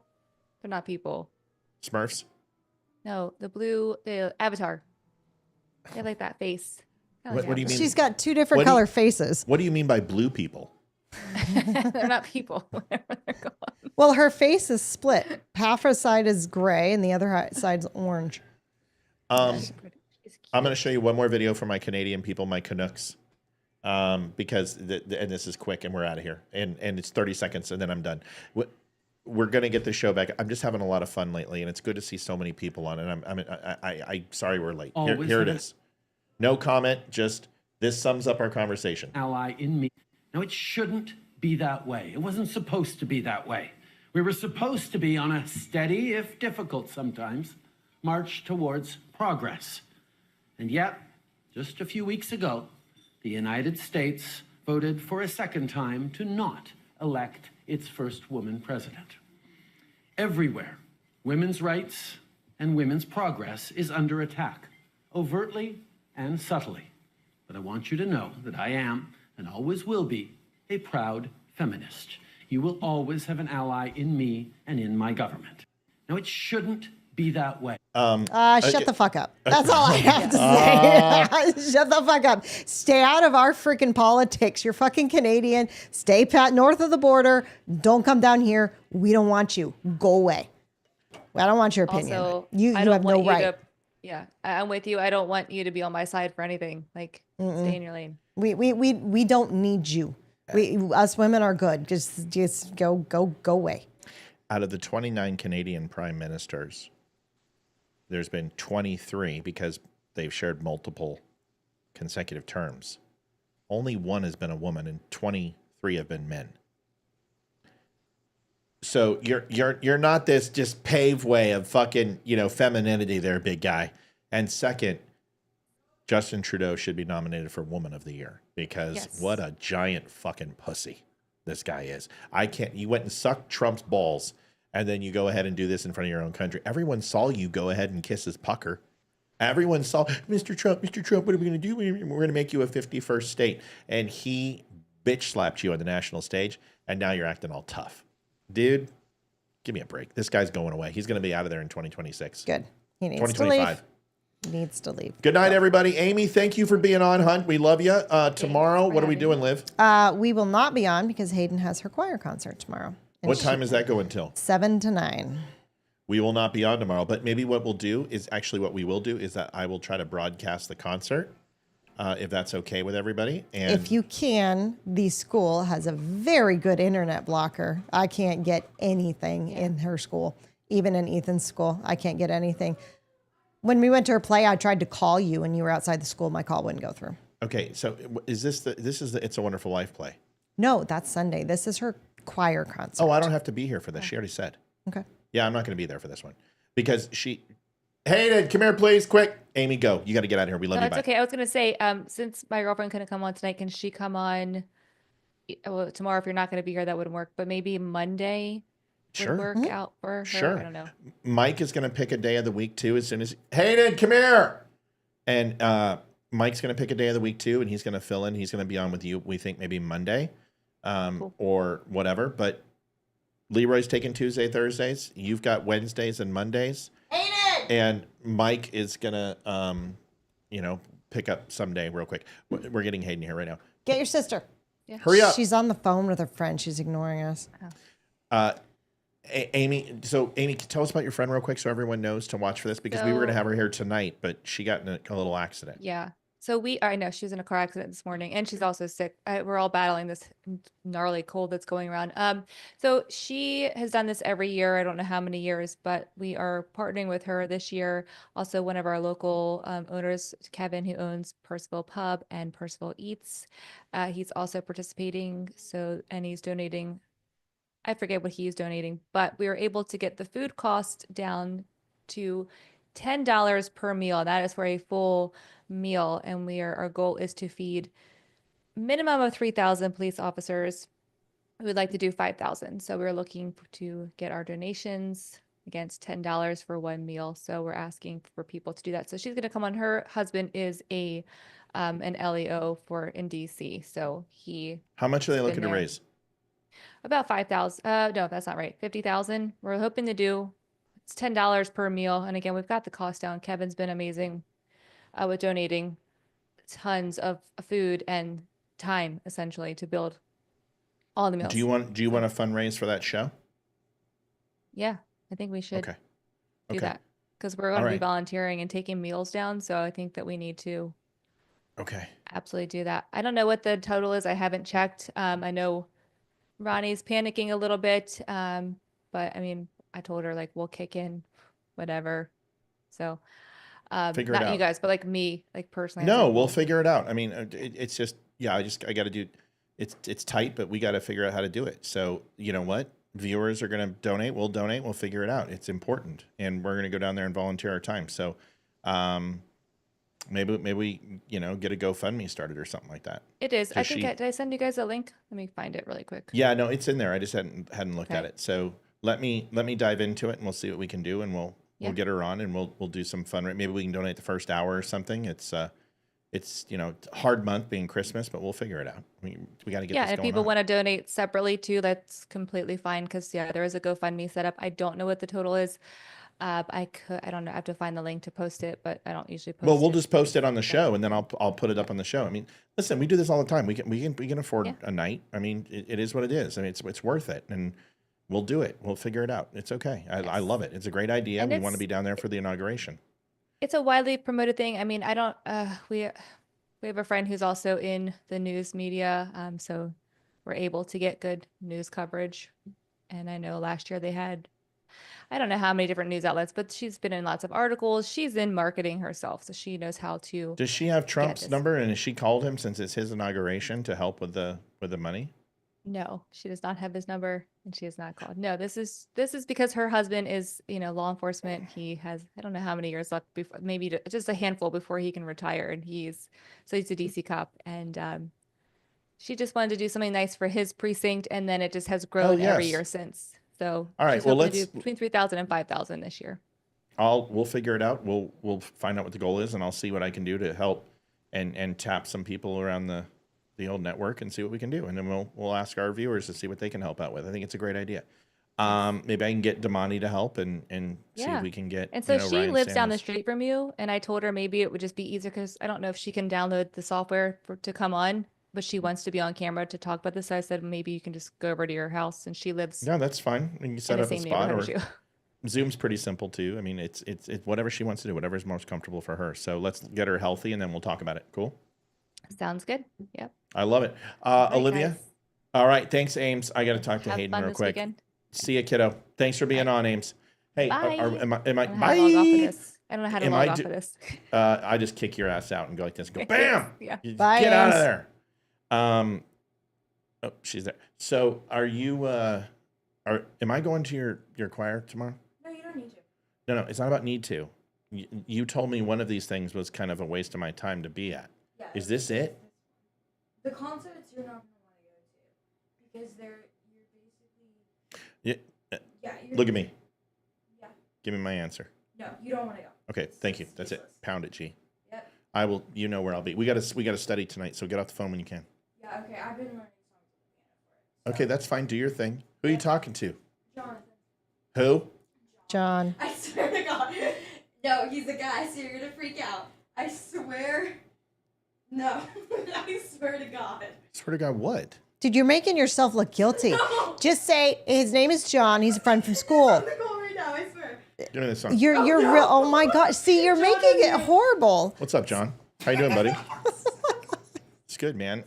They're not people. Smurfs. No, the Avatar. They have like that face. Kinda like What do you mean? She's got two different color faces. What do you mean by blue people? They're not people. Wherever they're going. Well, her face is split. Half her side is gray and the other side's orange. I'm going to show you one more video for my Canadian people, my Canucks, because and this is quick and we're out of here, and it's 30 seconds and then I'm done. We're going to get the show back. I'm just having a lot of fun lately, and it's good to see so many people on it. I'm sorry we're late. Here it is. No comment. Just this sums up our conversation. Ally in me. Now, it shouldn't be that way. It wasn't supposed to be that way. We were supposed to be on a steady, if difficult sometimes, march towards progress. And yet, just a few weeks ago, the United States voted for a second time to not elect its first woman president. Everywhere, women's rights and women's progress is under attack, overtly and subtly. But I want you to know that I am, and always will be, a proud feminist. You will always have an ally in me and in my government. Now, it shouldn't be that way. Shut the fuck up. That's all I have to say. Shut the fuck up. Stay out of our freaking politics. You're fucking Canadian. Stay pat north of the border. Don't come down here. We don't want you. Go away. I don't want your opinion. Also, you I don't have want no you right. to. Yeah, I'm with you. I don't want you to be on my side for anything. Like, stay in your lane. We don't need you. Us women are good. Just go away. Out of the 29 Canadian prime ministers, there's been 23 because they've shared multiple consecutive terms. Only one has been a woman, and 23 have been men. So you're not this just paved way of fucking femininity there, big guy. And second, Justin Trudeau should be nominated for Woman of the Year, because what a giant fucking pussy this guy is. You went and sucked Trump's balls, and then you go ahead and do this in front of your own country. Everyone saw you go ahead and kiss his pucker. Everyone saw, Mr. Trump, what are we going to do? We're going to make you a 51st state. And he bitch slapped you on the national stage, and now you're acting all tough. Dude, give me a break. This guy's going away. He's going to be out of there in 2026. Good. He needs 2025. to leave. He needs to leave. Good night, everybody. Amy, thank you for being on, Hunt. We love you. Tomorrow, what are we doing, Liv? We will not be on because Hayden has her choir concert tomorrow. What time does that go until? 7 to 9. we will not be on tomorrow. But maybe what we'll do is actually what we will do is that I will try to broadcast the concert, if that's okay with everybody. And If you can, the school has a very good internet blocker. I can't get anything in her school, even in Ethan's school. I can't get anything. When we went to her play, I tried to call you and you were outside the school. My call wouldn't go through. okay, so is this the It's a Wonderful Life play? No, that's Sunday. This is her choir concert. Oh, I don't have to be here for this. She already said. Okay. Yeah, I'm not going to be there for this one because Hayden, come here, please, quick. Amy, go. You got to get out of here. We love No, you. it's Bye. okay. I was gonna say, since my girlfriend couldn't come on tonight, can she come on well, tomorrow? If you're not gonna be here, that wouldn't work. But maybe Monday would Sure. work out for her. Sure. I don't know. Mike is going to pick a day of the week too. As soon as Hayden, come here, and Mike's going to pick a day of the week too, and he's going to fill in. He's going to be on with you. We think maybe Monday, or whatever. But Leroy's taking Tuesday, Thursdays. You've got Wednesdays and Mondays. And Mike is going to, pick up someday real quick. We're getting Hayden here right now. Get your sister. Yeah. Hurry up. She's on the phone with her friend. She's ignoring us. Amy, tell us about your friend real quick so everyone knows to watch for this because we were going to have her here tonight, but she got in a little accident. Yeah. So I know she was in a car accident this morning, and she's also sick. We're all battling this gnarly cold that's going around. So she has done this every year. I don't know how many years, but we are partnering with her this year. Also, one of our local owners, Kevin, who owns Percival Pub and Percival Eats, he's also participating. And he's donating. I forget what he's donating, but we were able to get the food cost down to $10 per meal. That is for a full meal, and our goal is to feed minimum of 3,000 police officers. We would like to do 5,000. So we're looking to get our donations against $10 for one meal. So we're asking for people to do that. So she's going to come on. Her husband is an LEO in DC. So How much are they looking to raise? About 5,000. No, that's not right. 50,000. We're hoping to do. It's $10 per meal. And again, we've got the cost down. Kevin's been amazing with donating tons of food and time, essentially, to build all the meals. Do you want to fundraise for that show? Yeah, I think we should do that because we're going to be volunteering and taking meals down. So I think that we need to absolutely do that. I don't know what the total is. I haven't checked. I know Ronnie's panicking a little bit, but I mean, I told her we'll kick in whatever. So figure it out. Not you guys, but me, personally. No, we'll figure it out. I mean, it's just I got to do. It's tight, but we got to figure out how to do it. So you know what? Viewers are going to donate. We'll donate. We'll figure it out. It's important, and we're going to go down there and volunteer our time. So maybe we get a GoFundMe started or something like that. It is. I think did I send you guys a link? Let me find it really quick. Yeah, no, it's in there. I just hadn't looked at it. So let me dive into it, and we'll see what we can do, and we'll get her on, and we'll do some fun. Maybe we can donate the first hour or something. It's a hard month being Christmas, but we'll figure it out. We got to get this and if going people on. want to donate separately too, that's completely fine. Because there is a GoFundMe set up. I don't know what the total is. I don't know. I have to find the link to post it, but I don't usually post it. Well, we'll just post it on the show, and then I'll put it up on the show. I mean, listen, we do this all the time. We can afford a night. I mean, it is what it is. I mean, it's worth it, and we'll do it. We'll figure it out. It's okay. I love it. It's a great idea. And we want to be down there for the inauguration. It's a widely promoted thing. I mean, I don't. We have a friend who's also in the news media, so we're able to get good news coverage. And I know last year they had, I don't know how many different news outlets, but she's been in lots of articles. She's in marketing herself, so she knows how to. Does she have Trump's number, and has she called him since it's his inauguration to help with the money? No, she does not have his number, and she has not called. No, this is because her husband is, law enforcement. He has, I don't know how many years left before, maybe just a handful before he can retire, and he's a DC cop, and she just wanted to do something nice for his precinct, and then it just has grown every year since. So all right, well, let's do between 3,000 and 5,000 this year. We'll figure it out. We'll find out what the goal is, and I'll see what I can do to help and tap some people around the old network and see what we can do, and then we'll ask our viewers to see what they can help out with. I think it's a great idea. Maybe I can get Damani to help and see if we can get. And so she Ryan lives down the Sanders. street from you, and I told her maybe it would just be easier because I don't know if she can download the software to come on, but she wants to be on camera to talk about this. So I said maybe you can just go over to your house, and she lives. Yeah, that's fine. You can set the up a same spot, neighborhood or as you. Zoom's pretty simple too. I mean, it's whatever she wants to do, whatever's most comfortable for her. So let's get her healthy, and then we'll talk about it. Cool. Sounds good. Yep. I love it. Olivia. guys. All right. Thanks, Ames. I got to talk to Have Hayden fun real this quick. weekend. See you, kiddo. Thanks for being on, Ames. Hey, Bye. am I? I don't know how Bye. to log off of this. I don't know how to Am log I off do- of this. I just kick your ass out and go like this and go, bam! Yeah. You Bye, get out of Ames. there. Oh, she's there. So are you, am I going to your choir tomorrow? No, you don't need to. No, it's not about need to. You told me one of these things was kind of a waste of my time to be at. Yeah. Is this it? The concerts you're not going to want to go to because you're basically. Yeah. Yeah. Look at me. Yeah. Give me my answer. No, you don't want to go. Okay, thank you. That's it. Pound it, G. Yep. I will. You know where I'll be. We got to study tonight, so get off the phone when you can. Yeah. Okay. I've been learning songs Okay, that's fine. Do your thing. Who are you talking to? Jonathan. Who? John. I swear to God. No, he's a guy, so you're gonna freak out. I swear. No. I swear to God. Swear to God, what? Dude, you're making yourself look guilty. No. Just say his name is John. He's a friend from school. I'm gonna go right now, I swear. Give me this song. You're real. Oh my gosh. See, you're making it horrible. What's up, John? How you doing, buddy? It's good, man.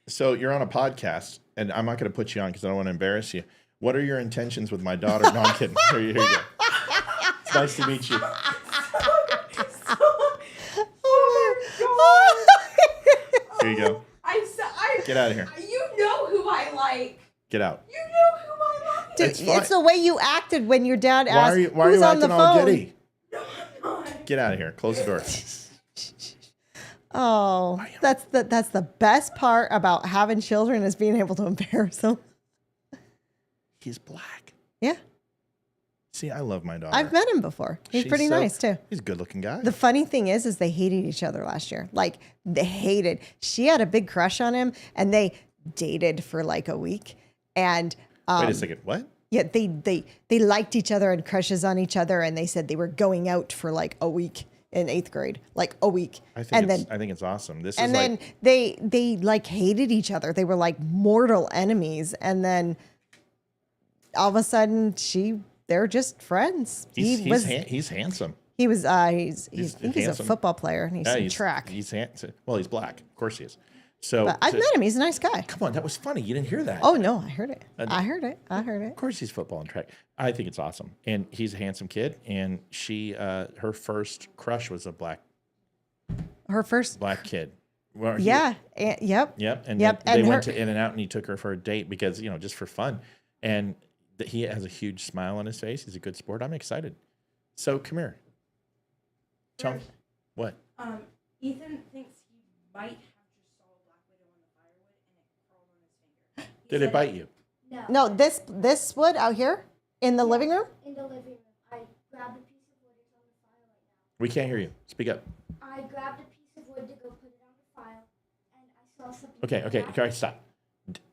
So you're on a podcast, and I'm not going to put you on because I don't want to embarrass you. What are your intentions with my daughter? No, I'm kidding. Here you go. It's nice to meet you. Here you go. Get out of here. You know who I like. Get out. You know who I like. Dude, it's the way you acted when your dad Why asked are who's you on the acting all phone. giddy? Get out of here. Close the door. Oh, that's the best part about having children is being able to embarrass them. He's black. Yeah. See, I love my daughter. I've met him before. He's pretty nice too. He's a good-looking guy. The funny thing is they hated each other last year. Like they hated. She had a big crush on him, and they dated for like a week. And Wait a second. What? yeah, they liked each other and crushes on each other, and they said they were going out for like a week in 8th grade, like a week. I and think it's awesome. This and is then like they like hated each other. They were like mortal enemies, and then all of a sudden they're just friends. he's handsome. He was he's a handsome. football player, and he's in he's track. He's handsome. Well, he's black. Of course he is. So But I've met him. He's a nice guy. Come on, that was funny. You didn't hear that. Oh no, I heard it. I heard it. Of course he's football and track. I think it's awesome. And he's a handsome kid. And she, her first crush was a black kid. Well, Yeah. Yep. Yep. And Yep. they And went her- to In-N-Out and he took her for a date because, just for fun. And he has a huge smile on his face. He's a good sport. I'm excited. So come here. Tell me. What? Ethan thinks he might have just saw a black widow on the firewood and it crawled on his finger. Did it bite you? No, this wood out here in the living room. In the living room, I grabbed a piece of wood. It's on the fire right now. We can't hear you. Speak up. I grabbed a piece of wood to go put it on the file, and I saw something. Okay, stop.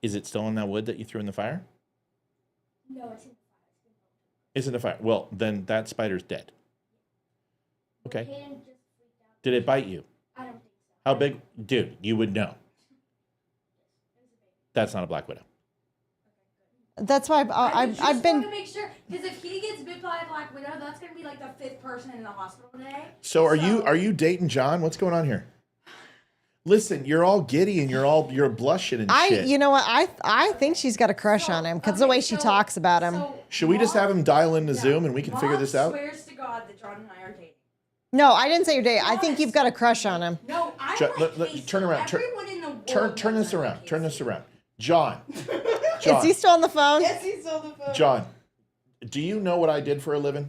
Is it still in that wood that you threw in the fire? No, it's in the It's in the fire. Well, then that spider's dead. Okay. Hayden just freaked out. Did it bite you? I don't think so. How big? Dude, you would know. That's not a black widow. That's why I've been. Want to make sure because if he gets bit by a black widow, that's going to be like the 5th person in the hospital today. So are you dating John? What's going on here? Listen, you're all giddy and you're blushing and shit. You know what? I think she's got a crush on him because the way she talks about him. Should we just have him dial into Zoom and we can figure this out? Swears to God that John and I are dating. No, I didn't say you're dating. I think you've got a crush on him. No, I Turn around. Everyone in the world Turn this around. Turn this around. John. Is he still on the phone? Yes, he's on the phone. John, do you know what I did for a living?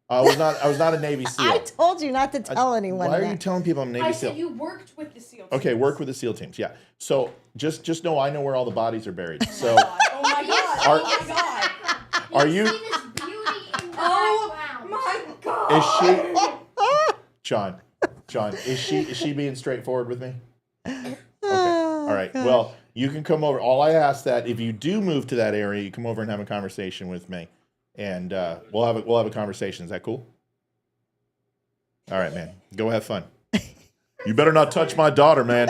I was not a Navy SEAL. I told you not to tell anyone. Why are that. you telling people I'm a Navy I SEAL? said you worked with the SEAL teams. Okay, work with the SEAL teams. Yeah. So just know I know where all the bodies are buried. So Oh my God. Are- Oh my God. are you? Oh my God. Is she? John, is she being straightforward with me? Okay. All right. gosh. Well, you can come over. All I ask that if you do move to that area, you come over and have a conversation with me, and we'll have a conversation. Is that cool? All right, man. Go have fun. You better not touch my daughter, man.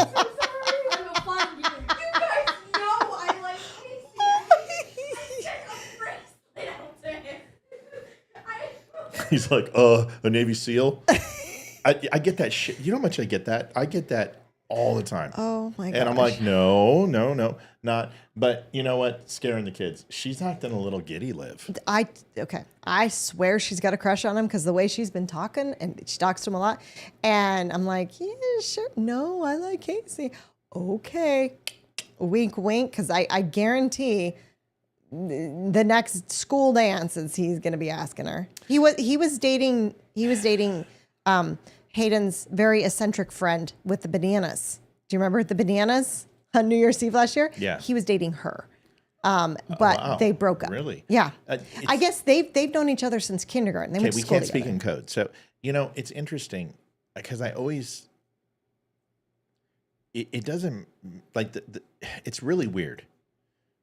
He's like, a Navy SEAL? I get that shit. You know how much I get that? I get that all the time. Oh my god. And I'm like, no, not. But you know what? Scaring the kids. She's acting a little giddy, Liv. I swear she's got a crush on him because the way she's been talking, and she talks to him a lot. And I'm like, yeah, sure. No, I like Casey. Okay. Wink, wink. Because I guarantee the next school dances he's going to be asking her. He was dating Hayden's very eccentric friend with the bananas. Do you remember the bananas on New Year's Eve last year? Yeah. He was dating her. But Wow. they broke up. Really? Yeah. I guess they've known each other since kindergarten. They Okay, went to we school can't speak together. in code. So, it's interesting because I always, it doesn't, like, it's really weird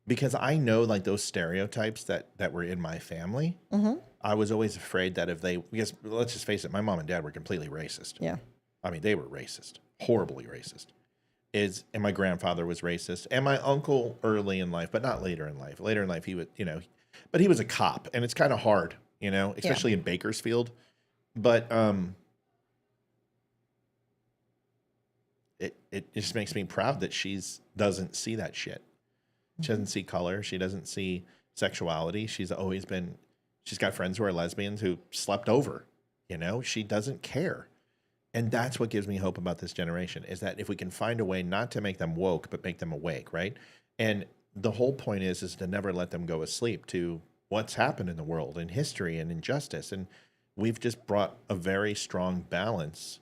because I know, like, those stereotypes that were in my family. Mm-hmm. I was always afraid that because let's just face it, my mom and dad were completely racist. Yeah. I mean, they were racist, horribly racist. And my grandfather was racist, and my uncle early in life, but not later in life. Later in life, he would, but he was a cop, and it's kind of hard, especially in Bakersfield. But it just makes me proud that doesn't see that shit. She doesn't see color. She doesn't see sexuality. She's got friends who are lesbians who slept over. She doesn't care. And that's what gives me hope about this generation is that if we can find a way not to make them woke, but make them awake, right? And the whole point is to never let them go asleep to what's happened in the world and history and injustice. And we've just brought a very strong balance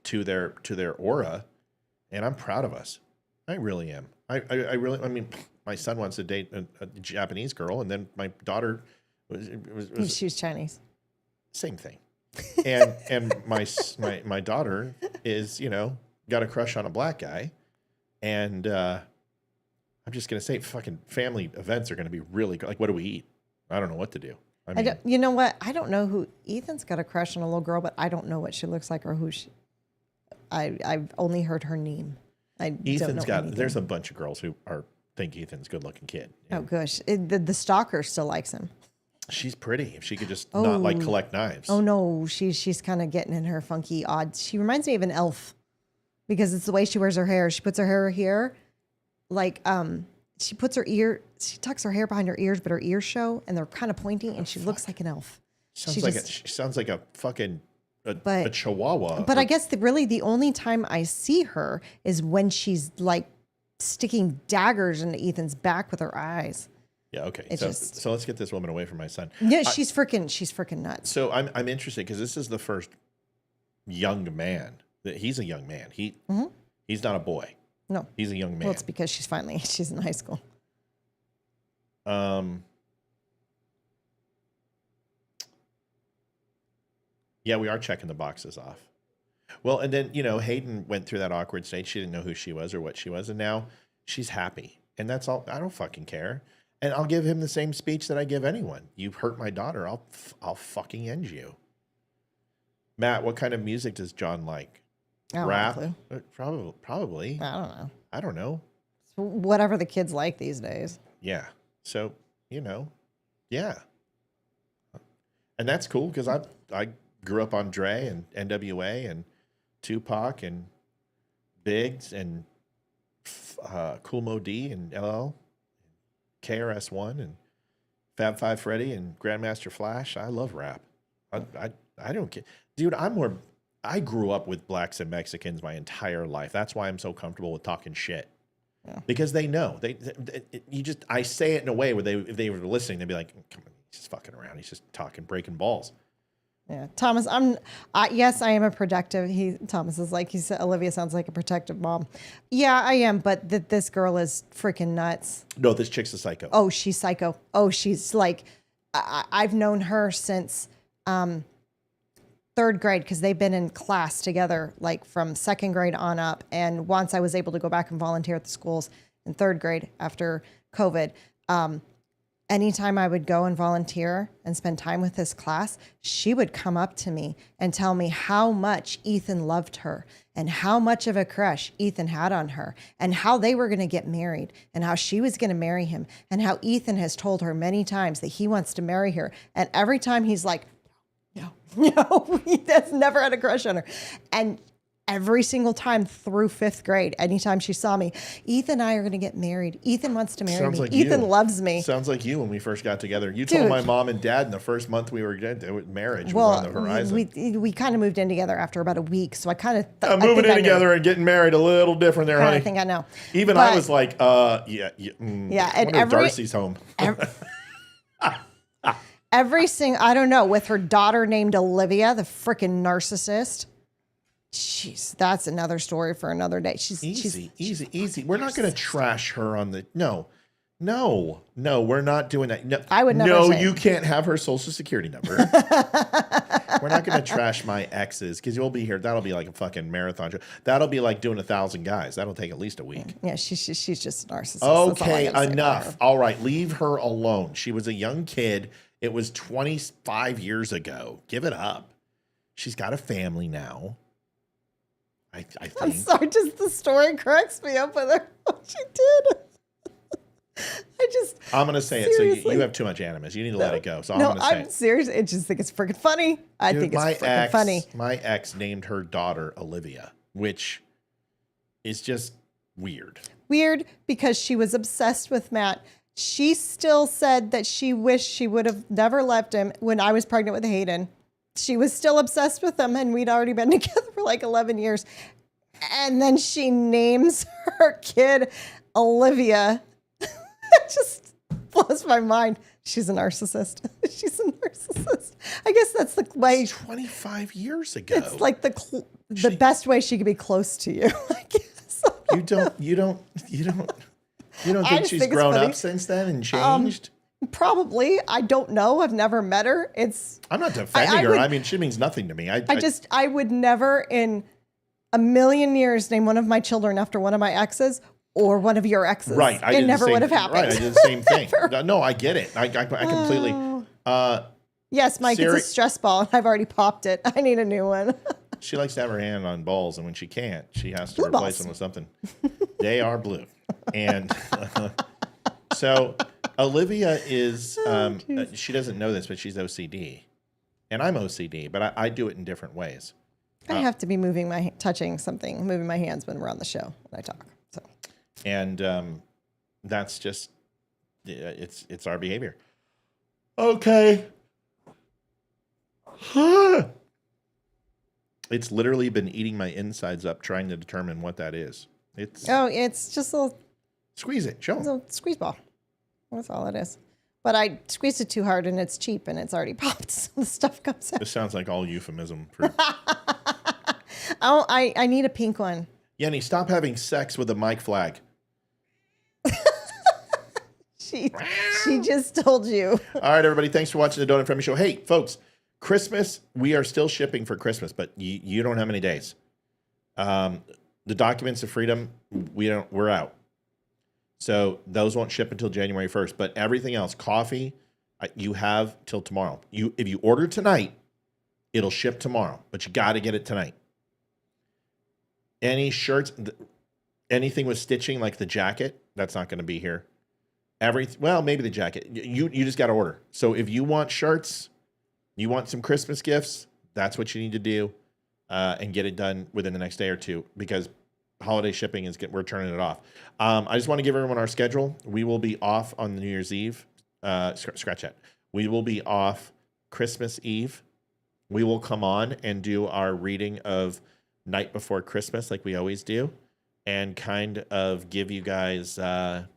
to their aura. And I'm proud of us. I really am. I mean, my son wants to date a Japanese girl, and then my daughter She's Chinese. Same thing. And my daughter is, got a crush on a black guy. And I'm just going to say fucking family events are going to be really good. Like, what do we eat? I don't know what to do. I mean, you know what? I don't know who Ethan's got a crush on a little girl, but I don't know what she looks like or who she. I've only heard her name. There's a bunch of girls who think Ethan's a good looking kid. Oh gosh, the stalker still likes him. She's pretty. If she could just not like collect knives. Oh no, she's kind of getting in her funky odd. She reminds me of an elf because it's the way she wears her hair. She puts her hair here, like she tucks her hair behind her ears, but her ears show and they're kind of pointy, and she looks like an elf. She sounds like a fucking a chihuahua. But I guess really the only time I see her is when she's like sticking daggers into Ethan's back with her eyes. Yeah. Okay. So let's get this woman away from my son. Yeah, she's freaking nuts. So I'm interested because this is the first young man. He's a young man. He's not a boy. No, he's a young man. Well, it's because she's in high school. Yeah, we are checking the boxes off. Well, and then Hayden went through that awkward stage. She didn't know who she was or what she was, and now she's happy, and that's all. I don't fucking care. And I'll give him the same speech that I give anyone. You've hurt my daughter. I'll fucking end you. Matt, what kind of music does John like? Rap? Probably. I don't know. Whatever the kids like these days. Yeah. So, yeah. And that's cool because I grew up on Dre and NWA and Tupac and Biggs and Cool Mo D and LL. KRS-One and Fab Five Freddy and Grandmaster Flash. I love rap. I don't care. Dude, I grew up with blacks and Mexicans my entire life. That's why I'm so comfortable with talking shit. Yeah. Because they know. I say it in a way where if they were listening, they'd be like, come on, he's just fucking around. He's just talking, breaking balls. Yeah, Thomas, yes, I am a protective. Thomas is like, he said, Olivia sounds like a protective mom. Yeah, I am, but this girl is freaking nuts. No, this chick's a psycho. Oh, she's psycho. Oh, she's like, I've known her since third grade because they've been in class together, like from second grade on up. And once I was able to go back and volunteer at the schools in third grade after COVID, anytime I would go and volunteer and spend time with this class, she would come up to me and tell me how much Ethan loved her and how much of a crush Ethan had on her and how they were going to get married and how she was going to marry him and how Ethan has told her many times that he wants to marry her. And every time he's like, No, he has never had a crush on her. And every single time through 5th grade, anytime she saw me, Ethan and I are going to get married. Ethan wants to marry me. Like Ethan you. loves me. Sounds like you when we first got together. You told Dude. my mom and dad in the first month we were together, marriage was on the horizon. we kind of moved in together after about a week, so I kind of moving in together and getting married a little different there, honey. I think I know. Even But- I was like, Yeah, and Darcy's home. Every single, I don't know, with her daughter named Olivia, the freaking narcissist. Jeez, that's another story for another day. She's easy. We're not going to trash her on the no, we're not doing that. No, I would never No, say. you can't have her social security number. We're not going to trash my exes because you'll be here. That'll be like a fucking marathon show. That'll be like doing 1,000 guys. That'll take at least a week. Yeah, she's just a narcissist. That's all I Okay, gotta say about enough. her. All right, leave her alone. She was a young kid. It was 25 years ago. Give it up. She's got a family now. I think. I'm sorry, just the story cracks me up with her. What she did. I'm going to say it. So you have too much animus. You need to let it go. So I'm going to say I'm it. serious. I just think it's freaking funny. I Dude, think it's freaking funny. My ex named her daughter Olivia, which is just weird. Weird because she was obsessed with Matt. She still said that she wished she would have never left him when I was pregnant with Hayden. She was still obsessed with him, and we'd already been together for like 11 years. And then she names her kid Olivia. It just blows my mind. She's a narcissist. She's a narcissist. I guess that's the way. 25 years ago. It's like the best way she could be close to you. I guess. You don't I think just she's think it's grown funny. up since then and changed? Probably. I don't know. I've never met her. I'm not defending her. would- I mean, she means nothing to me. I would never in a million years name one of my children after one of my exes or one of your exes. Right. It never would have happened. Right. I did the same thing. No, I get it. I completely. Yes, Mike, Siri- it's a stress ball and I've already popped it. I need a new one. She likes to have her hand on balls, and when she can't, she has to Blue replace balls. them with something. They are blue. And so Olivia is, she doesn't know this, but she's OCD. And I'm OCD, but I do it in different ways. I have to be moving my hands when we're on the show when I talk. So, And that's just, it's our behavior. Okay. It's literally been eating my insides up trying to determine what that is. It's just a little squeeze it. Show 'em. It's a squeeze ball. That's all it is. But I squeezed it too hard and it's cheap and it's already popped. So the stuff comes out. This sounds like all euphemism. For... Oh, I need a pink one. Yenny, stop having sex with a mic flag. She just told you. All right, everybody. Thanks for watching the Donut Friendly Show. Hey, folks, Christmas, we are still shipping for Christmas, but you don't have many days. The Documents of Freedom, we're out. So those won't ship until January 1st. But everything else, coffee, you have till tomorrow. If you order tonight, it'll ship tomorrow, but you got to get it tonight. Any shirts, anything with stitching, like the jacket, that's not going to be here. Well, maybe the jacket. You just got to order. So if you want shirts, you want some Christmas gifts, that's what you need to do, and get it done within the next day or two, because holiday shipping we're turning it off. I just want to give everyone our schedule. We will be off on New Year's Eve. Scratch that. We will be off Christmas Eve. We will come on and do our reading of Night Before Christmas like we always do, and kind of give you guys, just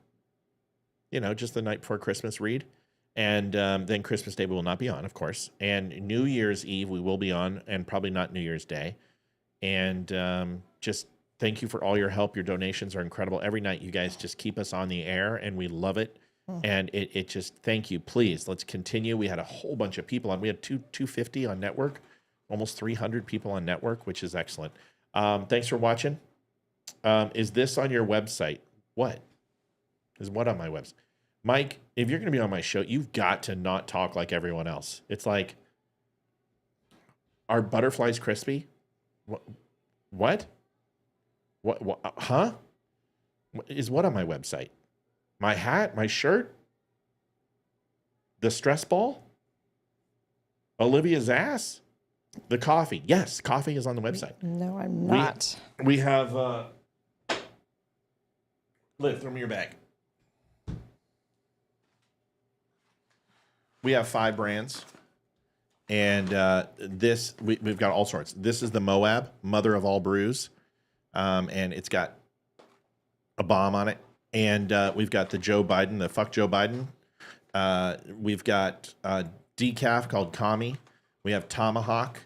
the Night Before Christmas read. And then Christmas Day we will not be on, of course. And New Year's Eve we will be on, and probably not New Year's Day. And just thank you for all your help. Your donations are incredible. Every night you guys just keep us on the air, and we love it. And it just, thank you. Please, let's continue. We had a whole bunch of people on. We had 250 on network, almost 300 people on network, which is excellent. Thanks for watching. Is this on your website? What? Is what on my website? Mike, if you're going to be on my show, you've got to not talk like everyone else. It's like, are butterflies crispy? What? What? Huh? Is what on my website? My hat? My shirt? The stress ball? Olivia's ass? The coffee. Yes, coffee is on the website. No, I'm not. We have... Liv, throw me your bag. We have 5 brands. And this, we've got all sorts. This is the Moab, mother of all brews. And it's got a bomb on it. And we've got the Joe Biden, the fuck Joe Biden. We've got decaf called Kami. We have Tomahawk.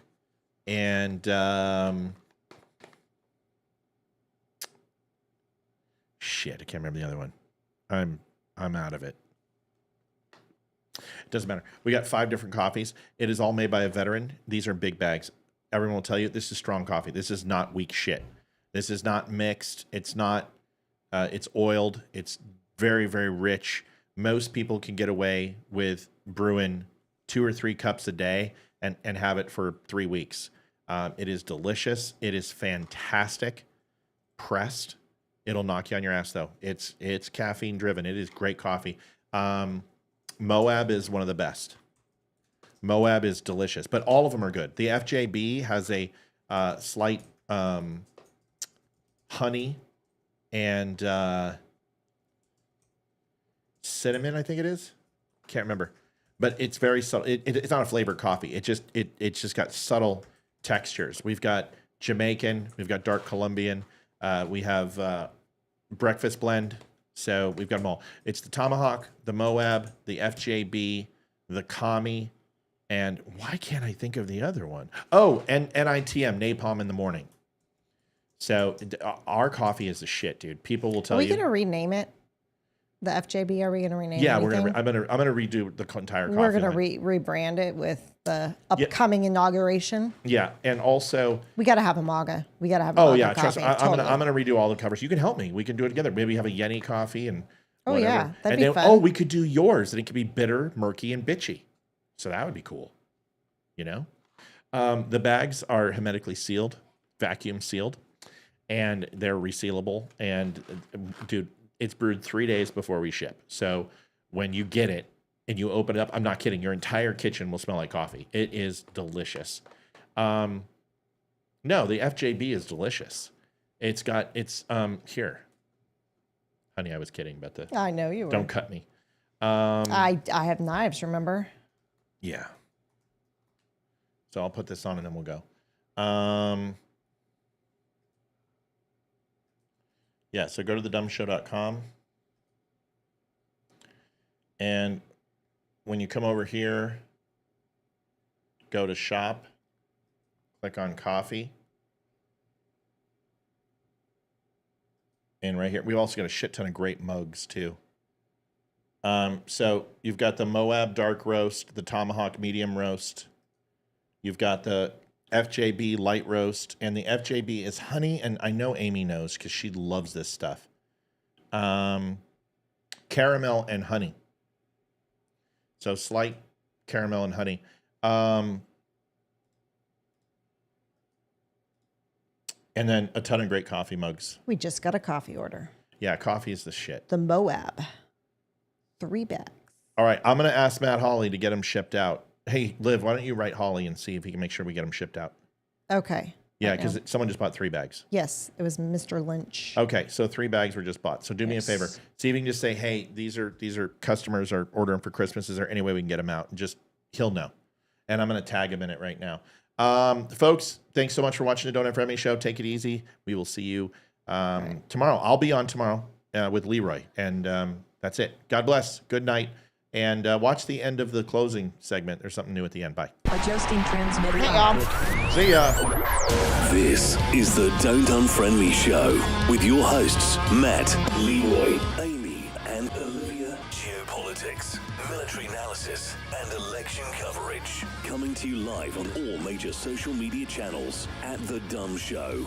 And shit, I can't remember the other one. I'm out of it. It doesn't matter. We got 5 different coffees. It is all made by a veteran. These are big bags. Everyone will tell you this is strong coffee. This is not weak shit. This is not mixed. It's not, it's oiled. It's very, very rich. Most people can get away with brewing 2 or 3 cups a day and have it for 3 weeks. It is delicious. It is fantastic. Pressed. It'll knock you on your ass though. It's caffeine driven. It is great coffee. Moab is one of the best. Moab is delicious, but all of them are good. The FJB has a slight honey and cinnamon, I think it is. Can't remember, but it's very subtle. It's not a flavored coffee. It's just got subtle textures. We've got Jamaican. We've got dark Colombian. We have breakfast blend. So we've got them all. It's the Tomahawk, the Moab, the FJB, the Kami, and why can't I think of the other one? Oh, and NITM, Napalm in the morning. So our coffee is the shit, dude. People will tell you. Are we going to rename it? The FJB, are we going to rename it? Yeah, anything? I'm gonna redo the entire coffee. We're going to rebrand it with the upcoming inauguration. Yeah, and also we got to have a MAGA. We got to have. Oh MAGA yeah, coffee. trust me. I'm Totally. gonna redo all the covers. You can help me. We can do it together. Maybe have a Yeni coffee and whatever. Yeah, that'd and be then, fun. Oh, we could do yours, and it could be bitter, murky, and bitchy. So that would be cool. You know, the bags are hermetically sealed, vacuum sealed, and they're resealable. And dude, it's brewed 3 days before we ship. So when you get it and you open it up, I'm not kidding, your entire kitchen will smell like coffee. It is delicious. No, the FJB is delicious. It's here. Honey, I was kidding about the. I know you were. Don't cut me. I have knives, remember? Yeah. So I'll put this on and then we'll go. Yeah, so go to thedumshow.com. And when you come over here, go to shop, click on coffee. And right here, we've also got a shit ton of great mugs too. So you've got the Moab dark roast, the Tomahawk medium roast. You've got the FJB light roast, and the FJB is honey, and I know Amy knows because she loves this stuff. Caramel and honey. So slight caramel and honey. And then a ton of great coffee mugs. We just got a coffee order. Yeah, coffee is the shit. The Moab. 3 bags. All right, I'm going to ask Matt Hawley to get them shipped out. Hey, Liv, why don't you write Hawley and see if he can make sure we get them shipped out? Okay. Yeah, because someone just bought 3 bags. Yes, it was Mr. Lynch. Okay, so 3 bags were just bought. So do me a favor. See if you can just say, hey, these are customers are ordering for Christmas. Is there any way we can get them out? And just, he'll know. And I'm going to tag him in it right now. Folks, thanks so much for watching the Don't Have Me show. Take it easy. We will see you tomorrow. I'll be on tomorrow with Leroy. And that's it. God bless. Good night. And watch the end of the closing segment. There's something new at the end. Bye. Adjusting transmitter. See ya. This is the Don't Unfriend Me show with your hosts, Matt, Leroy, Amy, and Olivia. Geopolitics, military analysis, and election coverage. Coming to you live on all major social media channels at The DUM Show.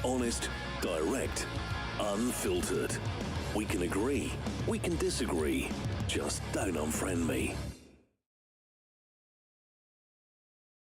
Honest, direct, unfiltered. We can agree, we can disagree. Just don't unfriend me.